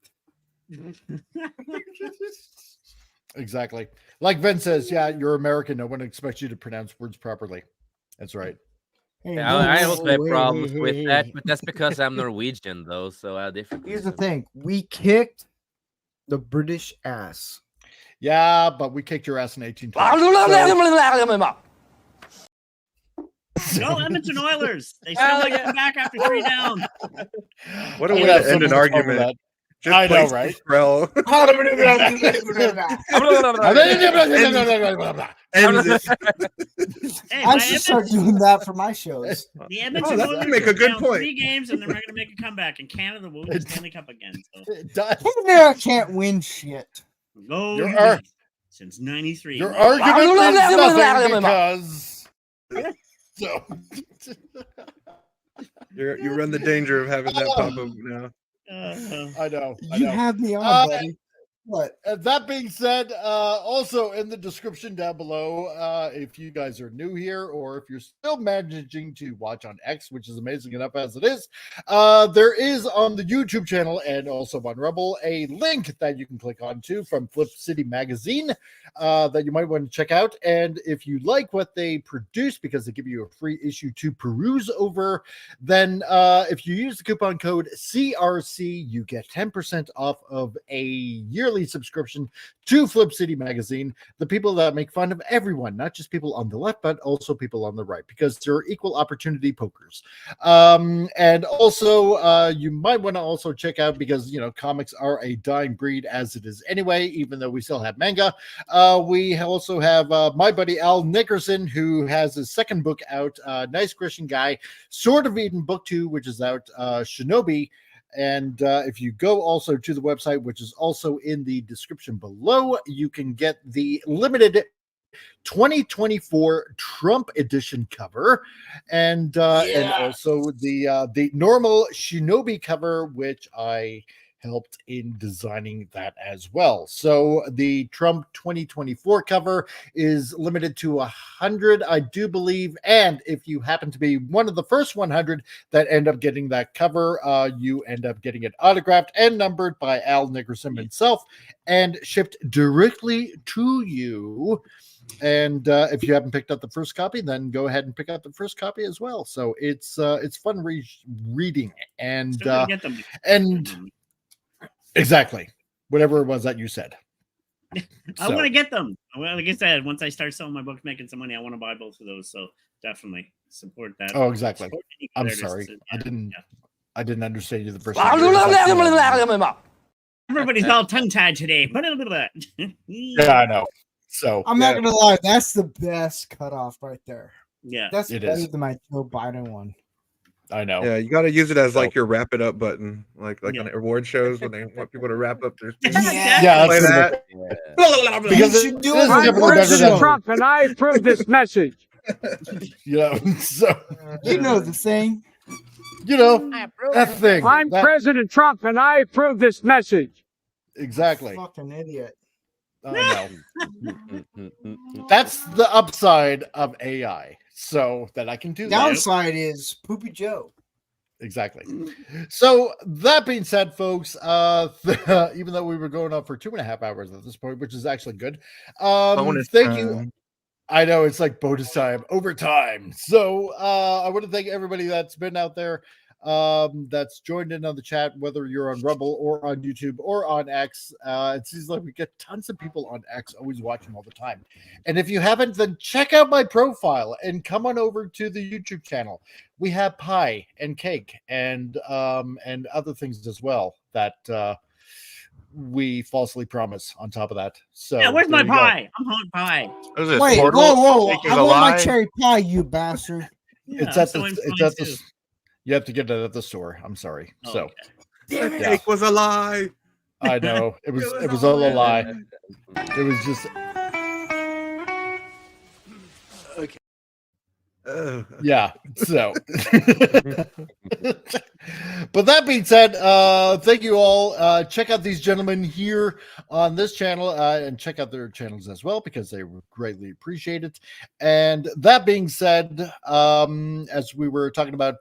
Exactly. Like Ben says, yeah, you're American. No one expects you to pronounce words properly. That's right. Hey, Yeah, I also have wait, problems hey, with hey, that, hey. but that's because I'm Norwegian, though. So I different. Here's the thing: we kicked the British ass. Yeah, but we kicked your ass in 1820. No, Edmonton Oilers. They still might come back after 3 down. What a I way have to end so an much fun with argument. that. Just I know, place right? the Krell. End this. Hey, I should start doing that for my shows. The Edmonton that would Oilers make a are good down point. 3 games, and they're not going to make a comeback. And Canada will win the Stanley Cup again. So It does. Canada can't win shit. go Your United ar- since '93. Your argument means nothing because. So. You run the danger of having that pop up now. I know. You have me on, buddy. What? That being said, also in the description down below, if you guys are new here or if you're still managing to watch on X, which is amazing enough as it is, there is on the YouTube channel and also on Rebel a link that you can click on to from Flip City Magazine that you might want to check out. And if you like what they produce, because they give you a free issue to peruse over, then if you use the coupon code CRC, you get 10% off of a yearly subscription to Flip City Magazine. The people that make fun of everyone, not just people on the left, but also people on the right, because they're equal opportunity pokers. And also, you might want to also check out, because comics are a dying breed as it is anyway, even though we still have manga. We also have my buddy Al Nickerson, who has his second book out, Nice Christian Guy, Sword of Eden Book 2, which is out, Shinobi. And if you go also to the website, which is also in the description below, you can get the limited 2024 Trump edition cover, and also the normal Shinobi cover, which I helped in designing that as well. So the Trump 2024 cover is limited to 100, I do believe. And if you happen to be one of the first 100 that end up getting that cover, you end up getting it autographed and numbered by Al Nickerson himself and shipped directly to you. And if you haven't picked up the first copy, then go ahead and pick up the first copy as well. So it's fun reading and exactly whatever it was that you said. I want to get them. Well, like I said, once I start selling my books, making some money, I want to buy both of those. So definitely support that. Oh, exactly. Support I'm artists. sorry, I didn't. I didn't understand you the first time. Everybody's all tongue-tied today. Yeah, I know. So I'm not gonna lie, that's the best cutoff right there. Yeah, That's it better is. than my Joe Biden one. I know. Yeah, you got to use it as So- like your wrap it up button, like Yeah. on award shows when they want people to wrap up their speech. Yeah, Play that's that. because You it, should do this it is on definitely Word better Show. than Trump, and I approve this message. you know. So You know the thing. you know that thing. I'm that, President Trump, and I approve this message. exactly. Fucking idiot. I know. That's the upside of AI. So that I can do that. Downside is Poopy Joe. Exactly. So that being said, folks, even though we were going on for 2.5 hours at this point, which is actually good. Bonus Thank you. time. I know it's like bonus time, overtime. So I want to thank everybody that's been out there, that's joined in on the chat, whether you're on Rumble or on YouTube or on X. It seems like we get tons of people on X always watching all the time. And if you haven't, then check out my profile and come on over to the YouTube channel. We have pie and cake and other things as well that we falsely promise on top of that. So yeah. Where's there my you go. pie? I'm hot pie. What is it? Wait, Portal? whoa. Taking I a want my lie? cherry pie, you bastard. Yeah, It's at so the I'm it's fine at the too. you have to get it at the store. I'm sorry. Oh, So okay. The yeah. cake was a lie. I know it was all a lie. It was just yeah. So but that being said, thank you all. Check out these gentlemen here on this channel, and check out their channels as well because they would greatly appreciate it. And that being said, as we were talking about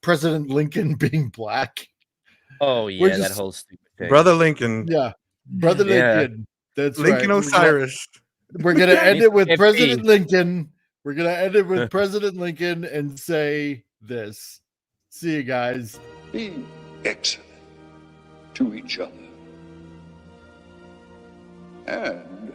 President Lincoln being black. Oh We're yeah, that just- whole stupid thing. Brother Lincoln. Yeah. Brother Yeah. Lincoln. That's Lincoln right. Osiris. We're gonna end it with 50. President Lincoln. We're gonna end it with President Lincoln and say this. See you guys. Be excellent to each other. And